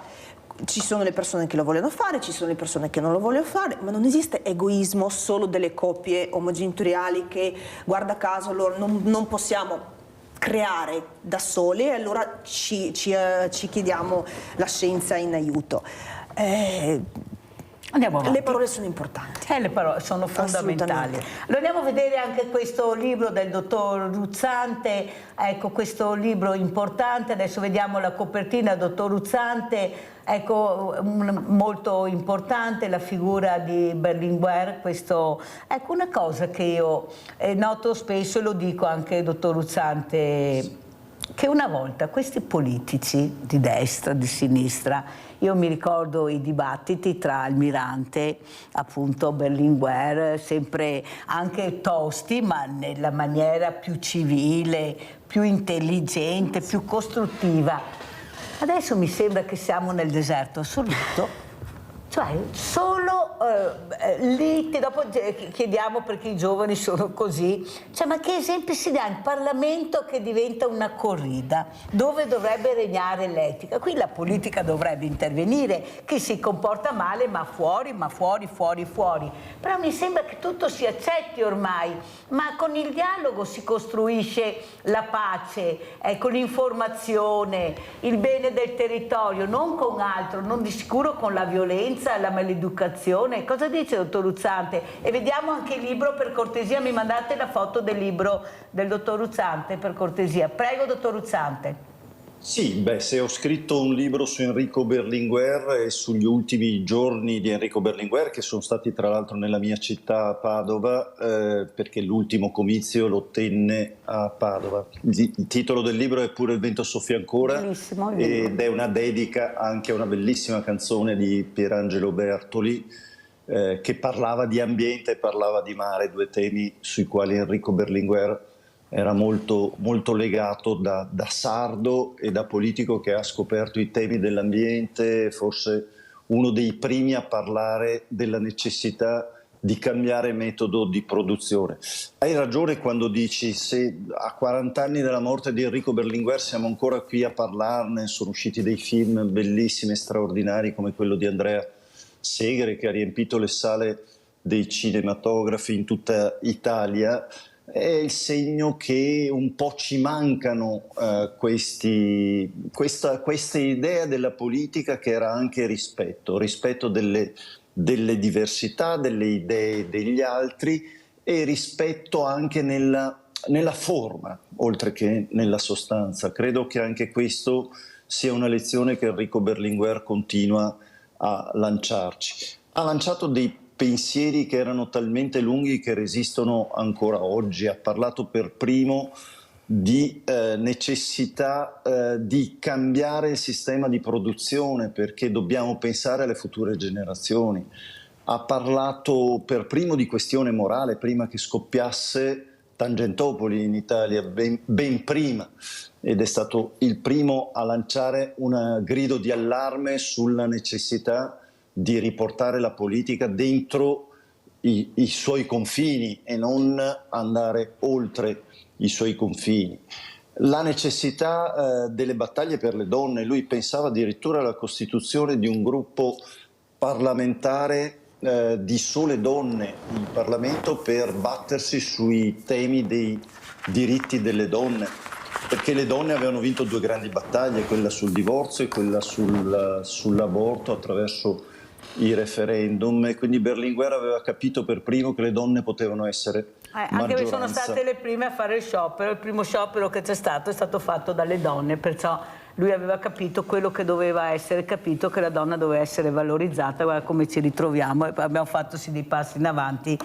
Ci sono le persone che lo vogliono fare, ci sono le persone che non lo vogliono fare, ma non esiste egoismo solo delle coppie omogenitoriali che, guarda caso, loro non possiamo creare da soli e allora ci chiediamo la scienza in aiuto. Andiamo avanti. Le parole sono importanti. Le parole sono fondamentali. Allora andiamo a vedere anche questo libro del dottor Ruzzante, ecco questo libro importante, adesso vediamo la copertina, dottor Ruzzante, ecco molto importante la figura di Berlinguer, questo, ecco una cosa che io noto spesso e lo dico anche dottor Ruzzante, che una volta questi politici di destra, di sinistra, io mi ricordo i dibattiti tra Almirante, appunto Berlinguer, sempre anche tosti, ma nella maniera più civile, più intelligente, più costruttiva. Adesso mi sembra che siamo nel deserto assoluto, cioè solo liti, dopo chiediamo perché i giovani sono così, cioè ma che esempi si dà in Parlamento che diventa una corrida dove dovrebbe regnare l'etica? Qui la politica dovrebbe intervenire, chi si comporta male ma fuori, però mi sembra che tutto si accetti ormai, ma con il dialogo si costruisce la pace, con l'informazione, il bene del territorio, non con altro, non di sicuro con la violenza, la maleducazione. Cosa dice dottor Ruzzante? E vediamo anche il libro, per cortesia, mi mandate la foto del libro del dottor Ruzzante, per cortesia. Prego, dottor Ruzzante. Sì, se ho scritto un libro su Enrico Berlinguer e sugli ultimi giorni di Enrico Berlinguer, che sono stati tra l'altro nella mia città, Padova, perché l'ultimo comizio lo tenne a Padova. Il titolo del libro è Pure il vento soffia ancora, bellissimo, ed è una dedica anche a una bellissima canzone di Pierangelo Bertoli, che parlava di ambiente e parlava di mare, due temi sui quali Enrico Berlinguer era molto, molto legato da sardo e da politico che ha scoperto i temi dell'ambiente, forse uno dei primi a parlare della necessità di cambiare metodo di produzione. Hai ragione quando dici se a 40 anni dalla morte di Enrico Berlinguer siamo ancora qui a parlarne, sono usciti dei film bellissimi e straordinari come quello di Andrea Segre che ha riempito le sale dei cinematografi in tutta Italia, è il segno che un po' ci mancano questa idea della politica che era anche rispetto delle diversità, delle idee degli altri e rispetto anche nella forma, oltre che nella sostanza. Credo che anche questo sia una lezione che Enrico Berlinguer continua a lanciarci. Ha lanciato dei pensieri che erano talmente lunghi che resistono ancora oggi. Ha parlato per primo di necessità di cambiare il sistema di produzione perché dobbiamo pensare alle future generazioni. Ha parlato per primo di questione morale prima che scoppiasse Tangentopoli in Italia, ben prima, ed è stato il primo a lanciare un grido di allarme sulla necessità di riportare la politica dentro i suoi confini e non andare oltre i suoi confini. la necessità delle battaglie per le donne. Lui pensava addirittura alla costituzione di un gruppo parlamentare di sole donne in Parlamento per battersi sui temi dei diritti delle donne, perché le donne avevano vinto 2 grandi battaglie, quella sul divorzio e quella sull'aborto attraverso i referendum, e quindi Berlinguer aveva capito per primo che le donne potevano essere anche perché sono state le prime a fare il sciopero. Il primo sciopero che c'è stato è stato fatto dalle donne, perciò lui aveva capito quello che doveva essere capito, che la donna doveva essere valorizzata. Guarda come ci ritroviamo, abbiamo fatto sì dei passi in avanti,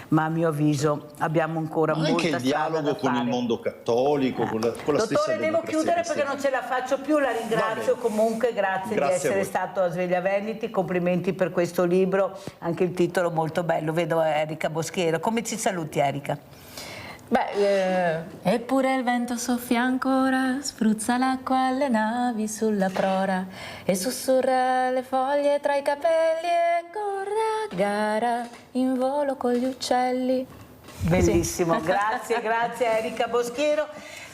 ma a mio avviso abbiamo ancora molta strada da fare. Anche il dialogo con il mondo cattolico, con la stessa Dottore, devo chiudere perché non ce la faccio più, la ringrazio comunque, grazie di essere stato a Sveglia Veneti, complimenti per questo libro, anche il titolo molto bello. Vedo Erika Boschiero, come ci saluti Erika? Eppure il vento soffia ancora, spruzza l'acqua alle navi sulla prora e sussurra le foglie tra i capelli e corre a gara in volo con gli uccelli. Bellissimo, grazie, grazie Erika Boschiero.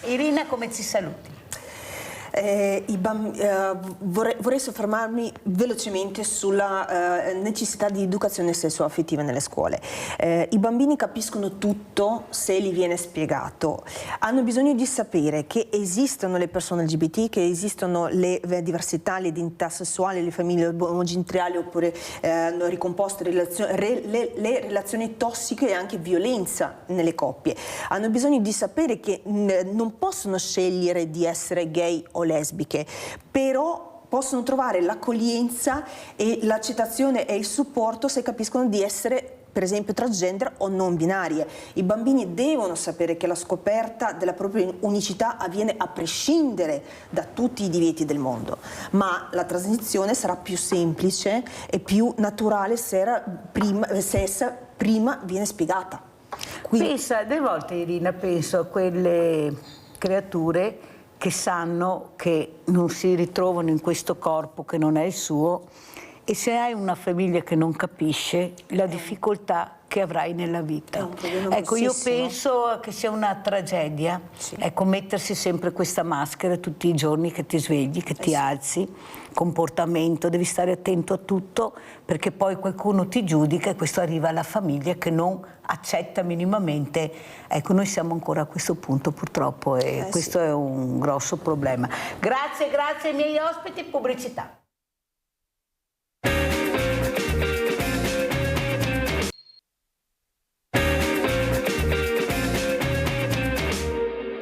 Irina, come ci saluti? Vorrei soffermarmi velocemente sulla necessità di educazione sessuo-affettiva nelle scuole. I bambini capiscono tutto se gli viene spiegato. Hanno bisogno di sapere che esistono le persone LGBT, che esistono le diversità, le identità sessuali, le famiglie omogenitoriali oppure ricomposte le relazioni tossiche e anche violenza nelle coppie. Hanno bisogno di sapere che non possono scegliere di essere gay o lesbiche, però possono trovare l'accoglienza e l'accettazione e il supporto se capiscono di essere per esempio transgender o non binarie. I bambini devono sapere che la scoperta della propria unicità avviene a prescindere da tutti i divieti del mondo, ma la transizione sarà più semplice e più naturale se essa prima viene spiegata. Pensa, delle volte Irina, penso a quelle creature che sanno che non si ritrovano in questo corpo che non è il suo, e se hai una famiglia che non capisce la difficoltà che avrai nella vita. Ecco, io penso che sia una tragedia, ecco, mettersi sempre questa maschera tutti i giorni che ti svegli, che ti alzi, comportamento, devi stare attento a tutto perché poi qualcuno ti giudica e questo arriva alla famiglia che non accetta minimamente. Ecco, noi siamo ancora a questo punto purtroppo e questo è un grosso problema. Grazie, grazie ai miei ospiti, pubblicità.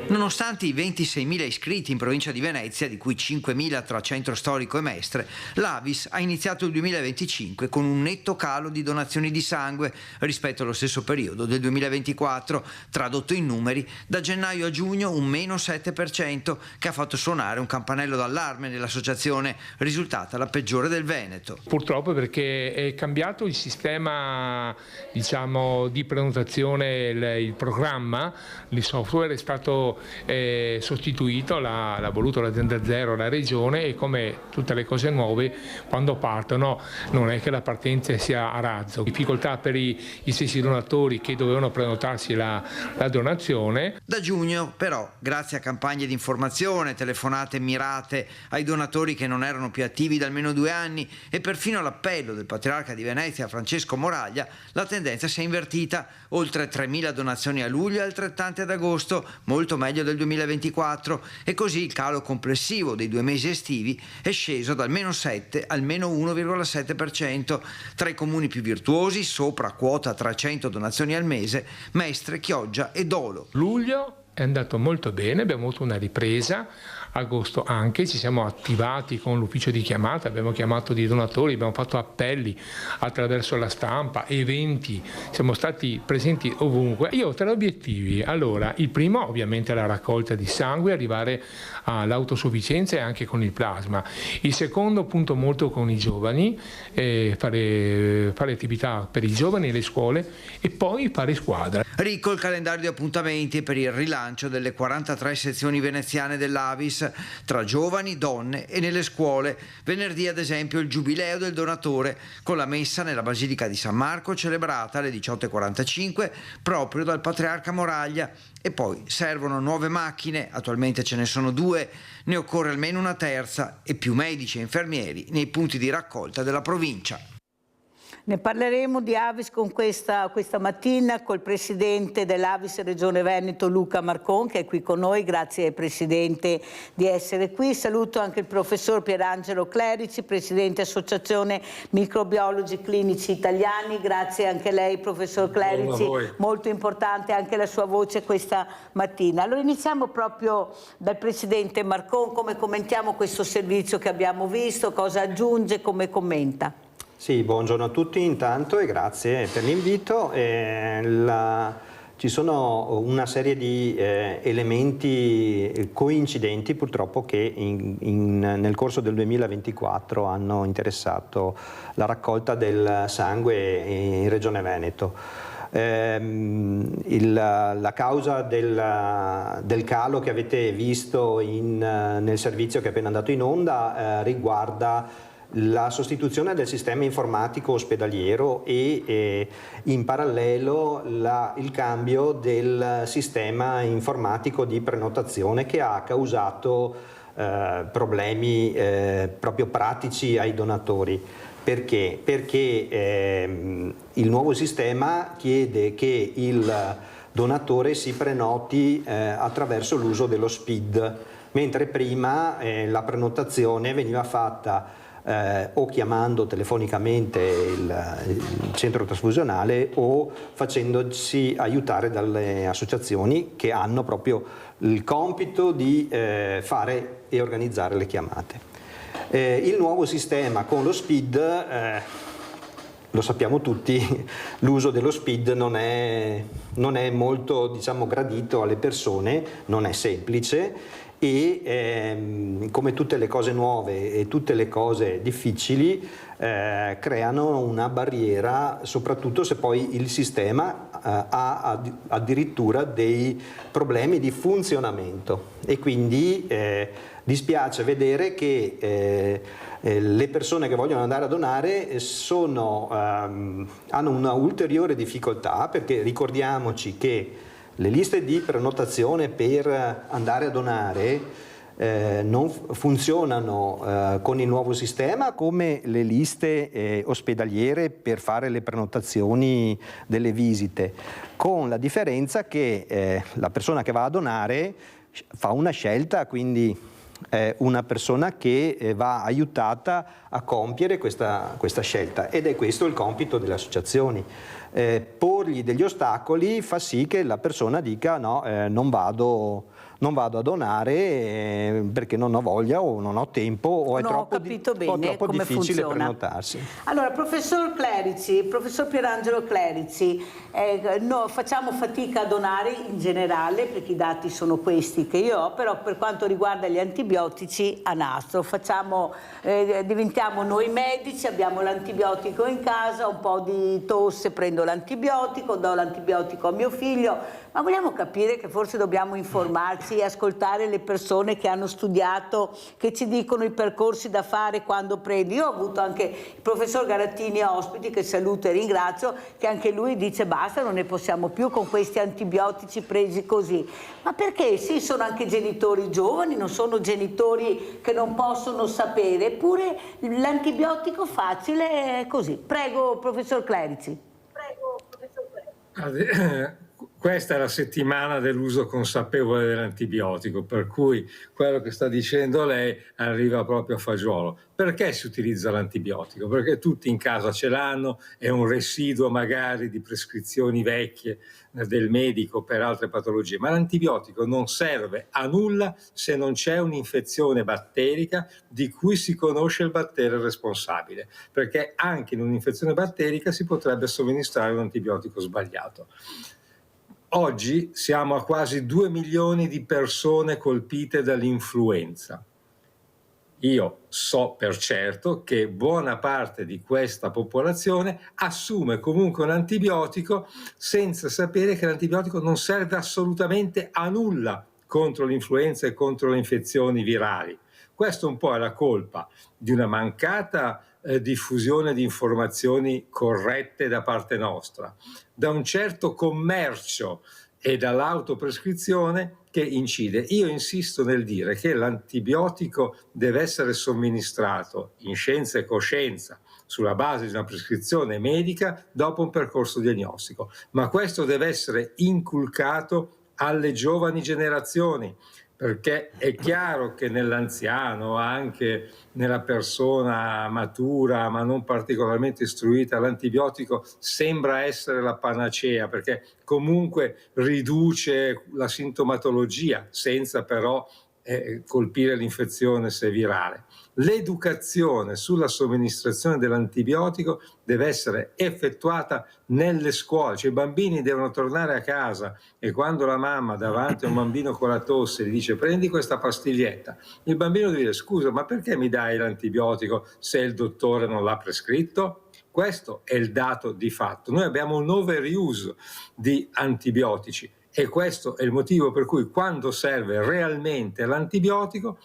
Nonostante i 26.000 iscritti in provincia di Venezia, di cui 5.000 tra centro storico e Mestre, l'Avis ha iniziato il 2025 con un netto calo di donazioni di sangue rispetto allo stesso periodo del 2024, tradotto in numeri, da gennaio a giugno un meno 7%, che ha fatto suonare un campanello d'allarme nell'associazione, risultata la peggiore del Veneto. Purtroppo, perché è cambiato il sistema, diciamo, di prenotazione, il programma, il software è stato sostituito, l'ha voluto l'azienda Zero, la regione, e come tutte le cose nuove quando partono non è che la partenza sia a razzo. Difficoltà per gli stessi donatori che dovevano prenotarsi la donazione. Da giugno però, grazie a campagne di informazione, telefonate mirate ai donatori che non erano più attivi da almeno 2 anni e perfino l'appello del patriarca di Venezia Francesco Moraglia, la tendenza si è invertita. Oltre 3.000 donazioni a luglio e altrettante ad agosto, molto meglio del 2024, e così il calo complessivo dei 2 mesi estivi è sceso dal meno 7 al meno 1,7%. Tra i comuni più virtuosi, sopra quota 300 donazioni al mese, Mestre, Chioggia e Dolo. Luglio è andato molto bene, abbiamo avuto una ripresa. Agosto anche, ci siamo attivati con l'ufficio di chiamata, abbiamo chiamato dei donatori, abbiamo fatto appelli attraverso la stampa, eventi, siamo stati presenti ovunque. Io ho 3 obiettivi. Allora, il primo ovviamente è la raccolta di sangue, arrivare all'autosufficienza e anche con il plasma. Il secondo punto molto con i giovani, fare attività per i giovani e le scuole, e poi fare squadra. Ricco il calendario di appuntamenti per il rilancio delle 43 sezioni veneziane dell'Avis, MES tra giovani, donne e nelle scuole. Venerdì ad esempio il giubileo del donatore con la messa nella Basilica di San Marco celebrata alle 18:45 proprio dal Patriarca Moraglia. E poi servono nuove macchine, attualmente ce ne sono 2, ne occorre almeno una terza e più medici e infermieri nei punti di raccolta della provincia. Ne parleremo di Avis con questa mattina col presidente dell'Avis Regione Veneto Luca Marcon, che è qui con noi. Grazie Presidente di essere qui. Saluto anche il professor Pierangelo Clerici, presidente Associazione Microbiologi Clinici Italiani. Grazie anche a lei professor Clerici, molto importante anche la sua voce questa mattina. Allora iniziamo proprio dal presidente Marcon. Come commentiamo questo servizio che abbiamo visto? Cosa aggiunge? Come commenta? Sì, buongiorno a tutti intanto e grazie per l'invito. Ci sono una serie di elementi coincidenti purtroppo che nel corso del 2024 hanno interessato la raccolta del sangue in Regione Veneto. La causa del calo che avete visto nel servizio che è appena andato in onda riguarda la sostituzione del sistema informatico ospedaliero e in parallelo il cambio del sistema informatico di prenotazione che ha causato problemi proprio pratici ai donatori. Perché? Perché il nuovo sistema chiede che il donatore si prenoti attraverso l'uso dello SPID, mentre prima la prenotazione veniva fatta o chiamando telefonicamente il centro trasfusionale o facendosi aiutare dalle associazioni che hanno proprio il compito di fare e organizzare le chiamate. Il nuovo sistema con lo SPID, lo sappiamo tutti, l'uso dello SPID non è molto, diciamo, gradito alle persone, non è semplice. E come tutte le cose nuove e tutte le cose difficili creano una barriera, soprattutto se poi il sistema ha addirittura dei problemi di funzionamento e quindi dispiace vedere che le persone che vogliono andare a donare hanno una ulteriore difficoltà, perché ricordiamoci che le liste di prenotazione per andare a donare non funzionano con il nuovo sistema come le liste ospedaliere per fare le prenotazioni delle visite, con la differenza che la persona che va a donare fa una scelta, quindi è una persona che va aiutata a compiere questa scelta, ed è questo il compito delle associazioni. Porgli degli ostacoli fa sì che la persona dica no, non vado a donare perché non ho voglia o non ho tempo o è troppo difficile prenotarsi. Allora, professor Clerici, professor Pierangelo Clerici, facciamo fatica a donare in generale perché i dati sono questi che io ho, però per quanto riguarda gli antibiotici a nastro diventiamo noi medici, abbiamo l'antibiotico in casa, un po' di tosse prendo l'antibiotico, do l'antibiotico a mio figlio, ma vogliamo capire che forse dobbiamo informarci e ascoltare le persone che hanno studiato, che ci dicono i percorsi da fare quando prendi. Io ho avuto anche il professor Garattini ospiti, che saluto e ringrazio, che anche lui dice basta, non ne possiamo più con questi antibiotici presi così. Ma perché? Sì, sono anche genitori giovani, non sono genitori che non possono sapere, eppure l'antibiotico facile è così. Prego, professor Clerici. Questa è la settimana dell'uso consapevole dell'antibiotico, per cui quello che sta dicendo lei arriva proprio a fagiolo. Perché si utilizza l'antibiotico? Perché tutti in casa ce l'hanno, è un residuo magari di prescrizioni vecchie del medico per altre patologie, ma l'antibiotico non serve a nulla se non c'è un'infezione batterica di cui si conosce il batterio responsabile, perché anche in un'infezione batterica si potrebbe somministrare un antibiotico sbagliato. Oggi siamo a quasi 2 milioni di persone colpite dall'influenza. Io so per certo che buona parte di questa popolazione assume comunque un antibiotico senza sapere che l'antibiotico non serve assolutamente a nulla contro l'influenza e contro le infezioni virali. Questo un po' è la colpa di una mancata diffusione di informazioni corrette da parte nostra, da un certo commercio e dall'autoprescrizione che incide. Io insisto nel dire che l'antibiotico deve essere somministrato in scienza e coscienza sulla base di una prescrizione medica dopo un percorso diagnostico, ma questo deve essere inculcato alle giovani generazioni, perché è chiaro che nell'anziano, anche nella persona matura ma non particolarmente istruita, l'antibiotico sembra essere la panacea, perché comunque riduce la sintomatologia senza però colpire l'infezione se virale. L'educazione sulla somministrazione dell'antibiotico deve essere effettuata nelle scuole, cioè i bambini devono tornare a casa e quando la mamma davanti a un bambino con la tosse gli dice prendi questa pastiglietta, il bambino deve dire scusa ma perché mi dai l'antibiotico se il dottore non l'ha prescritto? Questo è il dato di fatto. Noi abbiamo un overuse di antibiotici. E questo è il motivo per cui quando serve realmente l'antibiotico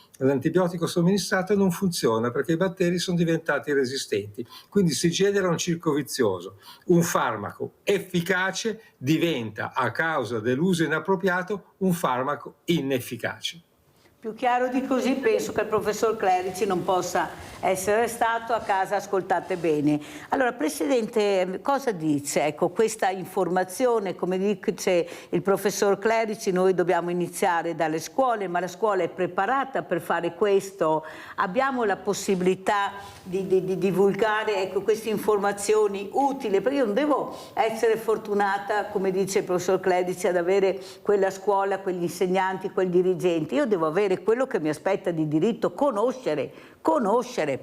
somministrato non funziona perché i batteri sono diventati resistenti. Quindi si genera un circo vizioso. Un farmaco efficace diventa, a causa dell'uso inappropriato, un farmaco inefficace. Più chiaro di così penso che il professor Clerici non possa essere stato. A casa ascoltate bene. Allora, Presidente, cosa dice? Ecco, questa informazione, come dice il professor Clerici, noi dobbiamo iniziare dalle scuole, ma la scuola è preparata per fare questo? Abbiamo la possibilità di divulgare, ecco, queste informazioni utili? Perché io non devo essere fortunata, come dice il professor Clerici, ad avere quella scuola, quegli insegnanti, quei dirigenti. Io devo avere quello che mi aspetta di diritto, conoscere.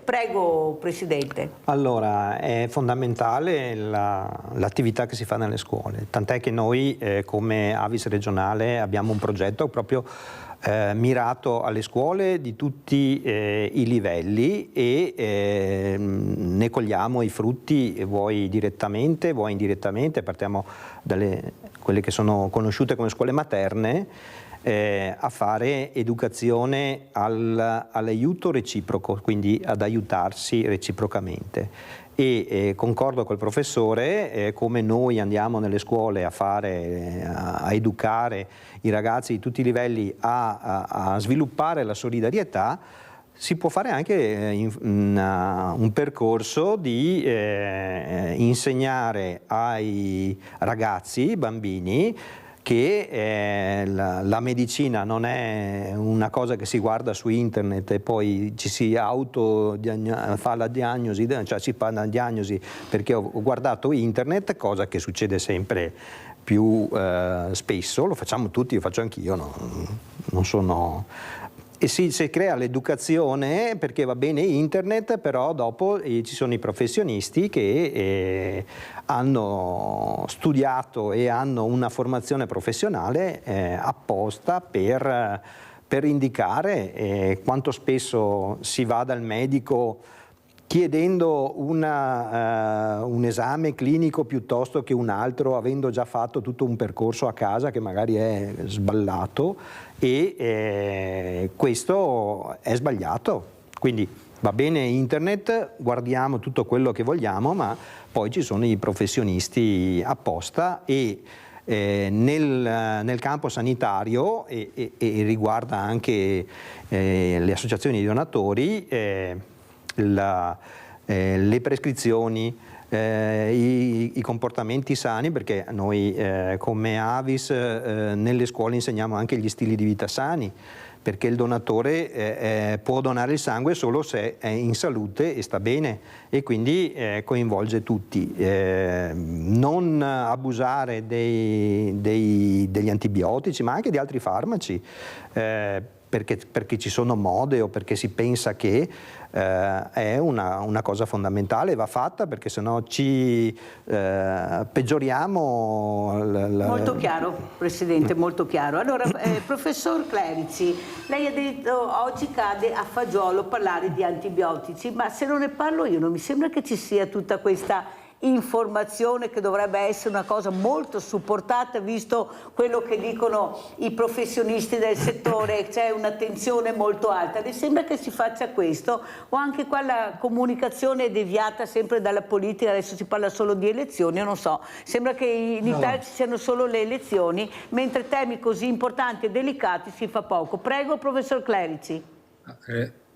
Prego, Presidente. Allora, è fondamentale l'attività che si fa nelle scuole, tant'è che noi come Avis regionale abbiamo un progetto proprio mirato alle scuole di tutti i livelli e ne cogliamo i frutti, vuoi direttamente, vuoi indirettamente. Partiamo dalle quelle che sono conosciute come scuole materne, a fare educazione all'aiuto reciproco, quindi ad aiutarsi reciprocamente. E concordo col professore, come noi andiamo nelle scuole a educare i ragazzi di tutti i livelli a sviluppare la solidarietà, si può fare anche un percorso di insegnare ai ragazzi, ai bambini, che la medicina non è una cosa che si guarda su internet e poi ci si fa la diagnosi, cioè si fa una diagnosi perché ho guardato internet, cosa che succede sempre più spesso, lo facciamo tutti, lo faccio anch'io, non sono... E si crea l'educazione perché va bene internet, però dopo ci sono i professionisti che hanno studiato e hanno una formazione professionale apposta per indicare quanto spesso si va dal medico chiedendo un esame clinico piuttosto che un altro, avendo già fatto tutto un percorso a casa che magari è sballato, e questo è sbagliato. Quindi va bene internet, guardiamo tutto quello che vogliamo, ma poi ci sono i professionisti apposta e nel campo sanitario e riguarda anche le associazioni di donatori, le prescrizioni, i comportamenti sani, perché noi come Avis nelle scuole insegniamo anche gli stili di vita sani, perché il donatore può donare il sangue solo se è in salute e sta bene, e quindi coinvolge tutti. Non abusare degli antibiotici, ma anche di altri farmaci, perché ci sono mode o perché si pensa che è una cosa fondamentale, va fatta, perché sennò ci peggioriamo. Molto chiaro, Presidente, molto chiaro. Allora, professor Clerici, lei ha detto oggi cade a fagiolo parlare di antibiotici, ma se non ne parlo io non mi sembra che ci sia tutta questa informazione che dovrebbe essere una cosa molto supportata, visto quello che dicono i professionisti del settore, c'è un'attenzione molto alta. Le sembra che si faccia questo, o anche qua la comunicazione è deviata sempre dalla politica, adesso si parla solo di elezioni, io non so, sembra che in Italia ci siano solo le elezioni, mentre temi così importanti e delicati si fa poco. Prego, professor Clerici.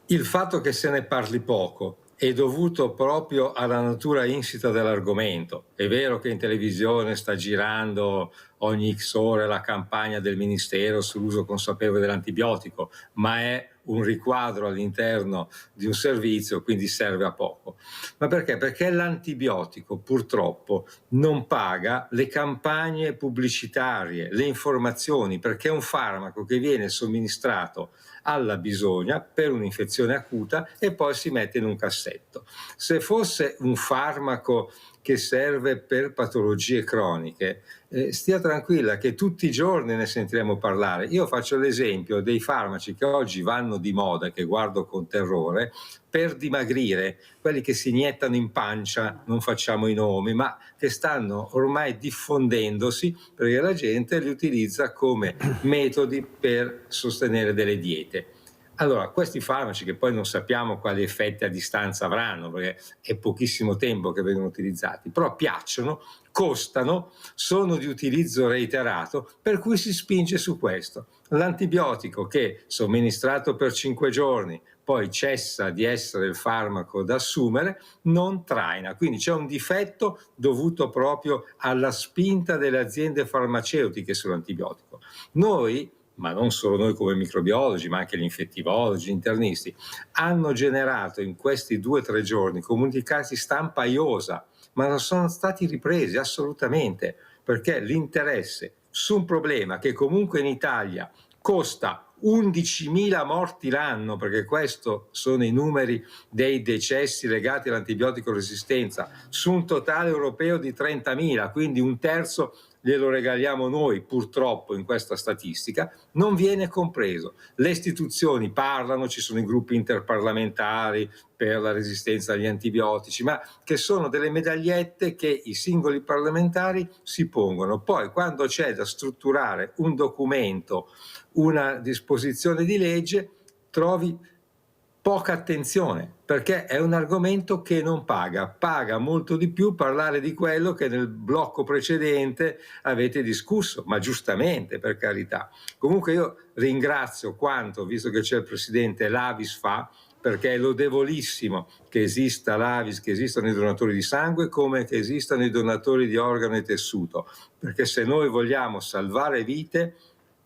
Il fatto che se ne parli poco è dovuto proprio alla natura insita dell'argomento. È vero che in televisione sta girando ogni X ore la campagna del Ministero sull'uso consapevole dell'antibiotico, ma è un riquadro all'interno di un servizio, quindi serve a poco. Ma perché? Perché l'antibiotico purtroppo non paga le campagne pubblicitarie, le informazioni, perché è un farmaco che viene somministrato alla bisogna per un'infezione acuta e poi si mette in un cassetto. Se fosse un farmaco che serve per patologie croniche, stia tranquilla che tutti i giorni ne sentiremo parlare. Io faccio l'esempio dei farmaci che oggi vanno di moda, che guardo con terrore, per dimagrire, quelli che si iniettano in pancia, non facciamo i nomi, ma che stanno ormai diffondendosi perché la gente li utilizza come metodi per sostenere delle diete. Allora, questi farmaci, che poi non sappiamo quali effetti a distanza avranno, perché è pochissimo tempo che vengono utilizzati, però piacciono, costano, sono di utilizzo reiterato, per cui si spinge su questo. L'antibiotico che, somministrato per 5 giorni, poi cessa di essere il farmaco da assumere, non traina. Quindi c'è un difetto dovuto proprio alla spinta delle aziende farmaceutiche sull'antibiotico. Noi, ma non solo noi come microbiologi, ma anche gli infettivologi, gli internisti, hanno generato in questi 2 o 3 giorni comunicati stampa iosa, ma non sono stati ripresi assolutamente, perché l'interesse su un problema che comunque in Italia costa 11.000 morti l'anno, perché questi sono i numeri dei decessi legati all'antibiotico resistenza, su un totale europeo di 30.000, quindi un terzo glielo regaliamo noi purtroppo in questa statistica, non viene compreso. Le istituzioni parlano, ci sono i gruppi interparlamentari per la resistenza agli antibiotici, ma che sono delle medagliette che i singoli parlamentari si pongono. Poi quando c'è da strutturare un documento, una disposizione di legge, trovi poca attenzione, perché è un argomento che non paga molto di più parlare di quello che nel blocco precedente avete discusso, ma giustamente, per carità. Comunque io ringrazio quanto, visto che c'è il presidente, l'Avis fa, perché è lodevolissimo che esista l'Avis, che esistano i donatori di sangue, come che esistano i donatori di organo e tessuto, perché se noi vogliamo salvare vite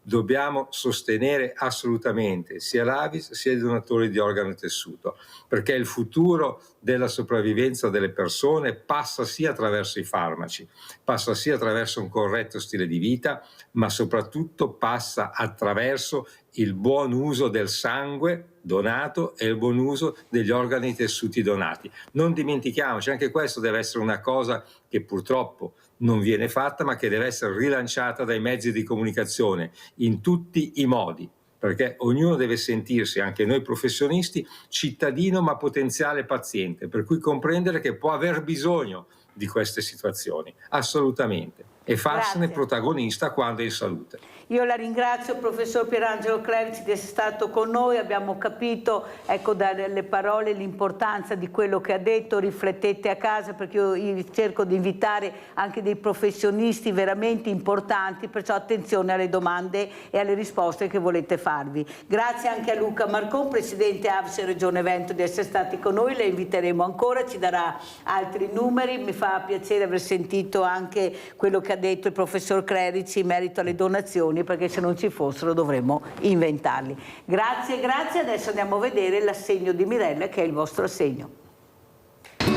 dobbiamo sostenere assolutamente sia l'Avis sia i donatori di organo e tessuto, perché il futuro della sopravvivenza delle persone passa sia attraverso i farmaci, passa sia attraverso un corretto stile di vita, ma soprattutto passa attraverso il buon uso del sangue donato e il buon uso degli organi e tessuti donati. Non dimentichiamoci, anche questo deve essere una cosa che purtroppo non viene fatta, ma che deve essere rilanciata dai mezzi di comunicazione in tutti i modi, perché ognuno deve sentirsi, anche noi professionisti, cittadino ma potenziale paziente, per cui comprendere che può aver bisogno di queste situazioni, assolutamente, e farsene protagonista quando è in salute. Io la ringrazio, professor Pierangelo Clerici, di essere stato con noi. Abbiamo capito, ecco, dalle parole l'importanza di quello che ha detto. Riflettete a casa, perché io cerco di invitare anche dei professionisti veramente importanti, perciò attenzione alle domande e alle risposte che volete farvi. Grazie anche a Luca Marcon, presidente AVS Regione Veneto, di essere stati con noi. Le inviteremo ancora, ci darà altri numeri. Mi fa piacere aver sentito anche quello che ha detto il professor Clerici in merito alle donazioni, perché se non ci fossero dovremmo inventarli. Grazie, grazie. Adesso andiamo a vedere l'assegno di Mirella, che è il vostro assegno.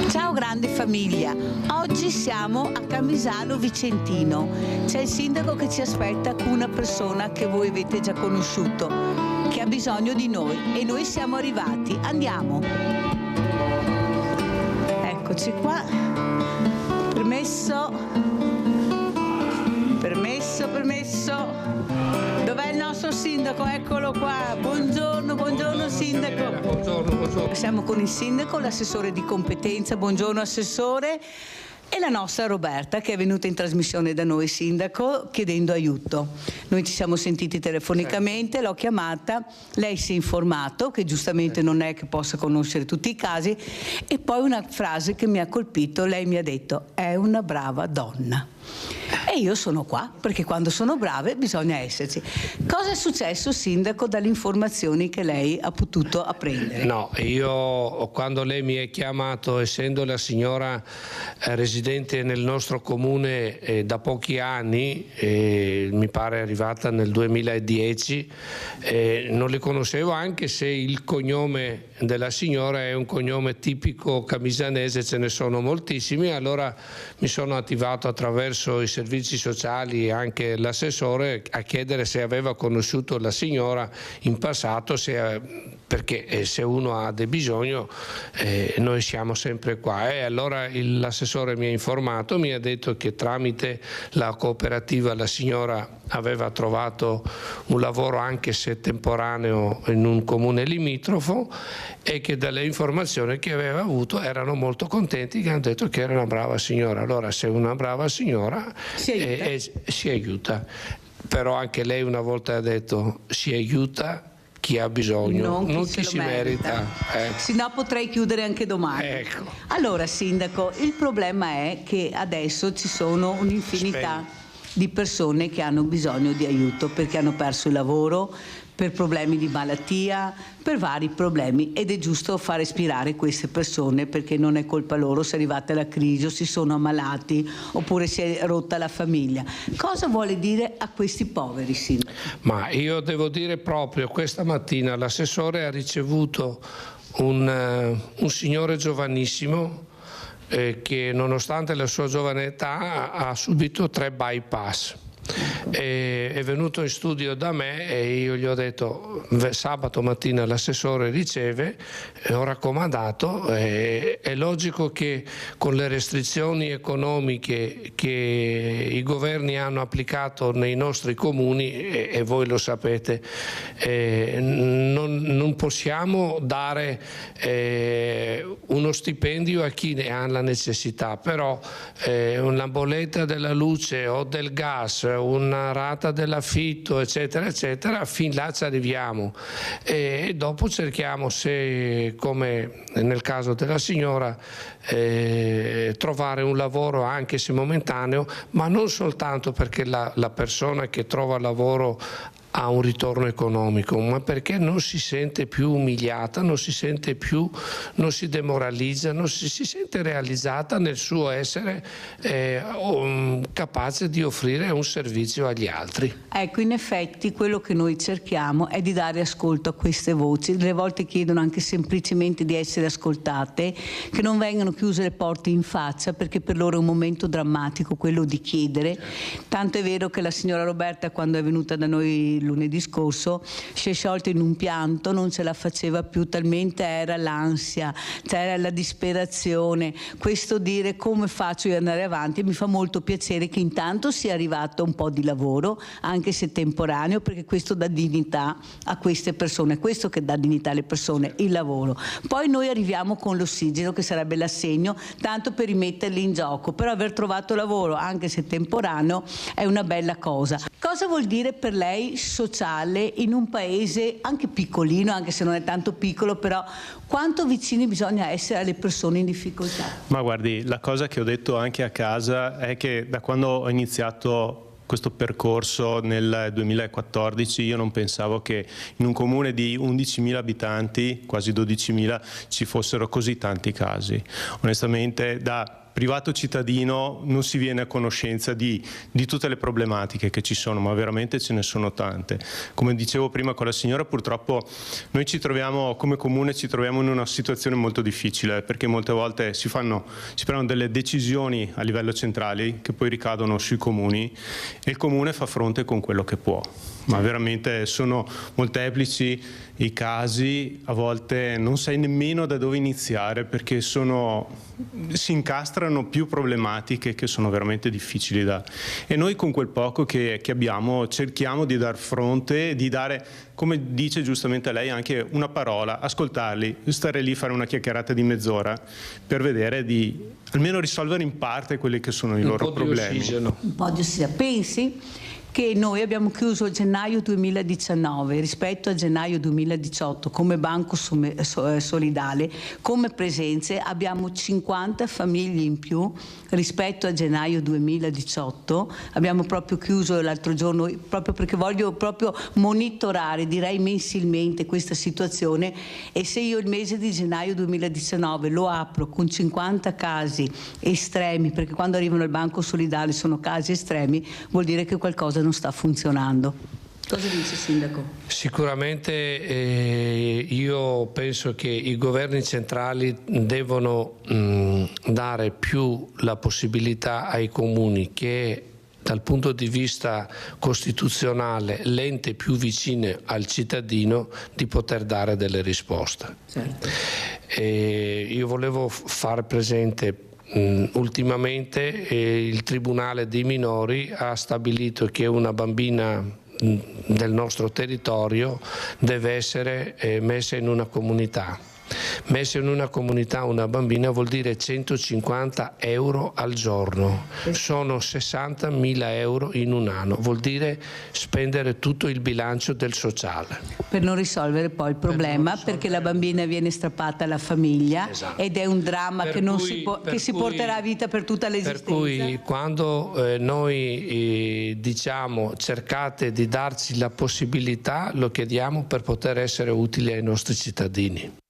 Ciao grande famiglia, oggi siamo a Camisano Vicentino. C'è il sindaco che ci aspetta con una persona che voi avete già conosciuto, che ha bisogno di noi, e noi siamo arrivati. Andiamo. Eccoci qua. Permesso. Dov'è il nostro sindaco? Eccolo qua. Buongiorno sindaco. Buongiorno. Siamo con il sindaco, l'assessore di competenza. Buongiorno assessore. e la nostra Roberta, che è venuta in trasmissione da noi, sindaco, chiedendo aiuto. Noi ci siamo sentiti telefonicamente, l'ho chiamata, lei si è informato, che giustamente non è che possa conoscere tutti i casi, e poi una frase che mi ha colpito, lei mi ha detto: è una brava donna. E io sono qua, perché quando sono brave bisogna esserci. Cosa è successo, sindaco, dalle informazioni che lei ha potuto apprendere? No, io quando lei mi ha chiamato, essendo la signora residente nel nostro comune da pochi anni, mi pare arrivata nel 2010, non le conoscevo, anche se il cognome della signora è un cognome tipico camisanese, ce ne sono moltissimi. Allora mi sono attivato attraverso i servizi sociali e anche l'assessore a chiedere se aveva conosciuto la signora in passato, perché se uno ha del bisogno noi siamo sempre qua. E allora l'assessore mi ha informato, mi ha detto che tramite la cooperativa la signora aveva trovato un lavoro, anche se temporaneo, in un comune limitrofo, e che dalle informazioni che aveva avuto erano molto contenti, che hanno detto che era una brava signora. Allora, se è una brava signora si aiuta. Però anche lei una volta ha detto: si aiuta chi ha bisogno, non chi si merita. Se no potrei chiudere anche domani. Ecco. Allora, sindaco, il problema è che adesso ci sono un'infinità di persone che hanno bisogno di aiuto perché hanno perso il lavoro, per problemi di malattia, per vari problemi, ed è giusto far respirare queste persone, perché non è colpa loro se è arrivata la crisi o si sono ammalati oppure si è rotta la famiglia. Cosa vuole dire a questi poveri, sindaco? Ma io devo dire, proprio questa mattina l'assessore ha ricevuto un signore giovanissimo che, nonostante la sua giovane età, ha subito 3 bypass. È venuto in studio da me e io gli ho detto: sabato mattina l'assessore riceve, ho raccomandato, è logico che con le restrizioni economiche che i governi hanno applicato nei nostri comuni, e voi lo sapete, non possiamo dare uno stipendio a chi ne ha la necessità, però una bolletta della luce o del gas, una rata dell'affitto, eccetera eccetera, fin là ci arriviamo, e dopo cerchiamo, se come nel caso della signora, trovare un lavoro anche se momentaneo, ma non soltanto perché la persona che trova lavoro ha un ritorno economico, ma perché non si sente più umiliata, non si demoralizza, non si sente realizzata nel suo essere capace di offrire un servizio agli altri. Ecco, in effetti quello che noi cerchiamo è di dare ascolto a queste voci. Delle volte chiedono anche semplicemente di essere ascoltate, che non vengano chiuse le porte in faccia, perché per loro è un momento drammatico quello di chiedere. Tanto è vero che la signora Roberta, quando è venuta da noi lunedì scorso, si è sciolta in un pianto, non ce la faceva più, talmente era l'ansia, c'era la disperazione, questo dire come faccio io ad andare avanti. E mi fa molto piacere che intanto sia arrivato un po' di lavoro, anche se temporaneo, perché questo dà dignità a queste persone, questo che dà dignità alle persone, il lavoro. Poi noi arriviamo con l'ossigeno, che sarebbe l'assegno, tanto per rimetterli in gioco, però aver trovato lavoro, anche se temporaneo, è una bella cosa. Cosa vuol dire per lei sociale in un paese anche piccolino, anche se non è tanto piccolo, però quanto vicini bisogna essere alle persone in difficoltà? Ma guardi, la cosa che ho detto anche a casa è che da quando ho iniziato questo percorso nel 2014 io non pensavo che in un comune di 11.000 abitanti, quasi 12.000, ci fossero così tanti casi. Onestamente, da privato cittadino non si viene a conoscenza di tutte le problematiche che ci sono, ma veramente ce ne sono tante. Come dicevo prima con la signora, purtroppo noi come comune ci troviamo in una situazione molto difficile, perché molte volte si prendono delle decisioni a livello centrale che poi ricadono sui comuni, e il comune fa fronte con quello che può. Ma veramente sono molteplici i casi a volte non sai nemmeno da dove iniziare, perché si incastrano più problematiche che sono veramente difficili e noi con quel poco che abbiamo cerchiamo di dar fronte, di dare, come dice giustamente lei, anche una parola, ascoltarli, stare lì, fare una chiacchierata di mezz'ora per vedere di almeno risolvere in parte quelli che sono i loro problemi. Un po' di ossigeno. Pensi che noi abbiamo chiuso gennaio 2019 rispetto a gennaio 2018 come Banco Solidale, come presenze abbiamo 50 famiglie in più rispetto a gennaio 2018. Abbiamo proprio chiuso l'altro giorno, proprio perché voglio proprio monitorare, direi mensilmente, questa situazione, e se io il mese di gennaio 2019 lo apro con 50 casi estremi, perché quando arrivano al Banco Solidale sono casi estremi, vuol dire che qualcosa non sta funzionando. Cosa dice Sindaco? Sicuramente io penso che i governi centrali devono dare più la possibilità ai comuni, che dal punto di vista costituzionale l'ente più vicino al cittadino, di poter dare delle risposte. Certo. Io volevo far presente ultimamente il Tribunale dei minori ha stabilito che una bambina del nostro territorio deve essere messa in una comunità. Messa in una comunità una bambina vuol dire 150 euro al giorno, sono 60.000 euro in un anno, vuol dire spendere tutto il bilancio del sociale. Per non risolvere poi il problema, perché la bambina viene strappata alla famiglia, esatto, ed è un dramma che si porterà a vita per tutta l'esistenza. Per cui quando noi diciamo cercate di darci la possibilità, lo chiediamo per poter essere utili ai nostri cittadini.